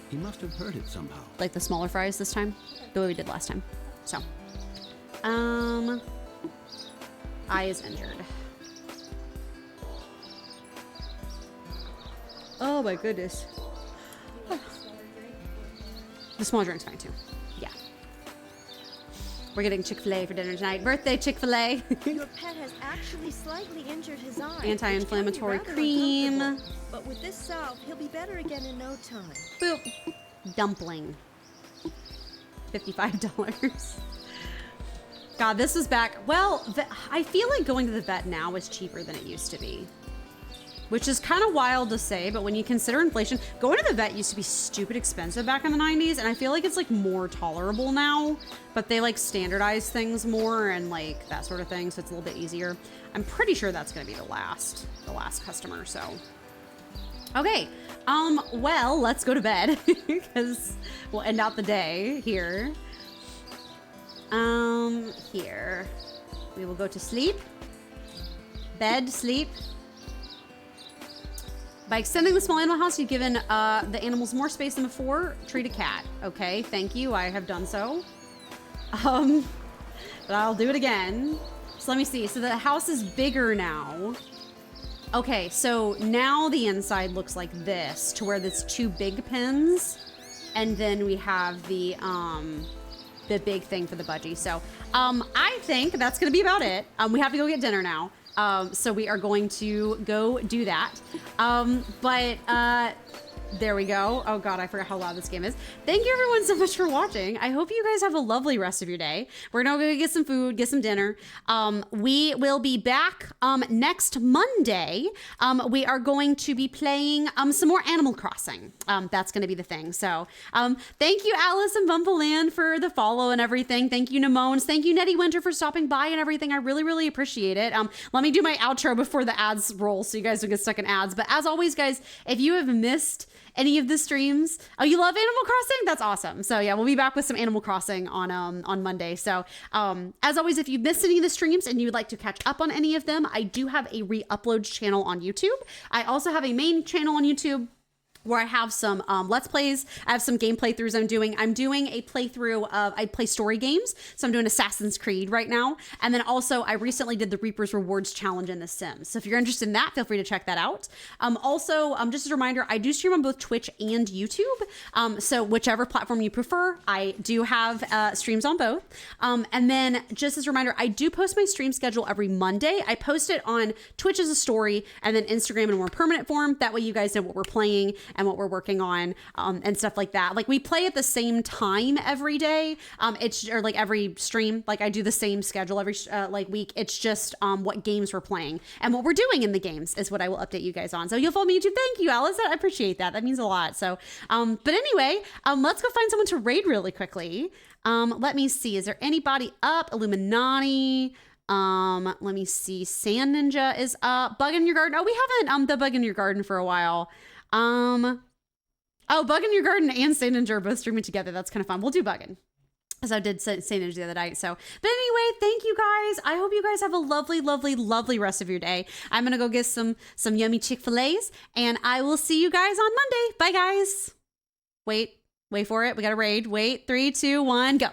He must have heard it somehow. like the smaller fries this time. The way we did last time. So, eye is injured. Oh my goodness. The small drink's fine too. Yeah. We're getting Chick-fil-A for dinner tonight. Birthday Chick-fil-A. Your pet has actually slightly injured his eye. Anti-inflammatory which can be cream. rather uncomfortable. But with this salve, he'll be better again in no time. Boop. Dumpling. $55. God, this was back. Well, I feel like going to the vet now is cheaper than it used to be. Which is kind of wild to say, but when you consider inflation, going to the vet used to be stupid expensive back in the 90s, and I feel like it's like more tolerable now, but they like standardize things more and like that sort of thing, so it's a little bit easier. I'm pretty sure that's gonna be the last customer, so. Okay, well, let's go to bed, because we'll end out the day here. Here. We will go to sleep. Bed, sleep. By extending the small animal house, you've given the animals more space than before. Treat a cat. Okay, thank you. I have done so. But I'll do it again. So let me see. So the house is bigger now. Okay, so now the inside looks like this, to where there's 2 big pens, and then we have the big thing for the budgie. So I think that's gonna be about it. We have to go get dinner now. So we are going to go do that. There we go. Oh God, I forgot how loud this game is. Thank you everyone so much for watching. I hope you guys have a lovely rest of your day. We're gonna go get some food, get some dinner. We will be back next Monday. We are going to be playing some more Animal Crossing. That's gonna be the thing. So thank you Alice and Bumpaland for the follow and everything. Thank you Namones. Thank you Nettie Winter for stopping by and everything. I really, really appreciate it. Let me do my outro before the ads roll so you guys don't get stuck in ads. But as always guys, if you have missed any of the streams, oh, you love Animal Crossing? That's awesome. So yeah, we'll be back with some Animal Crossing on Monday. So as always, if you missed any of the streams and you would like to catch up on any of them, I do have a re-upload channel on YouTube. I also have a main channel on YouTube where I have some Let's Plays. I have some game playthroughs I'm doing. I'm doing a playthrough of, I play story games. So I'm doing Assassin's Creed right now. And then also I recently did the Reaper's Rewards Challenge in The Sims. So if you're interested in that, feel free to check that out. Also, just as a reminder, I do stream on both Twitch and YouTube. So whichever platform you prefer, I do have streams on both. And then just as a reminder, I do post my stream schedule every Monday. I post it on Twitch as a story and then Instagram in a more permanent form. That way you guys know what we're playing and what we're working on and stuff like that. Like we play at the same time every day. Or like every stream, like I do the same schedule every like week. It's just what games we're playing and what we're doing in the games is what I will update you guys on. So you'll follow me on YouTube. Thank you, Alice. I appreciate that. That means a lot. So, but anyway, let's go find someone to raid really quickly. Let me see. Is there anybody up? Illuminati. Let me see. Sand Ninja is up. Bug in Your Garden. Oh, we haven't the Bug in Your Garden for a while. Oh, Bug in Your Garden and Sand Ninja are both streaming together. That's kind of fun. We'll do Buggin'. As I did Sand Ninja the other night. So, but anyway, thank you guys. I hope you guys have a lovely, lovely, lovely rest of your day. I'm gonna go get some yummy Chick-fil-A's, and I will see you guys on Monday. Bye, guys. Wait for it. We got to raid. Wait, 3, 2, 1, go.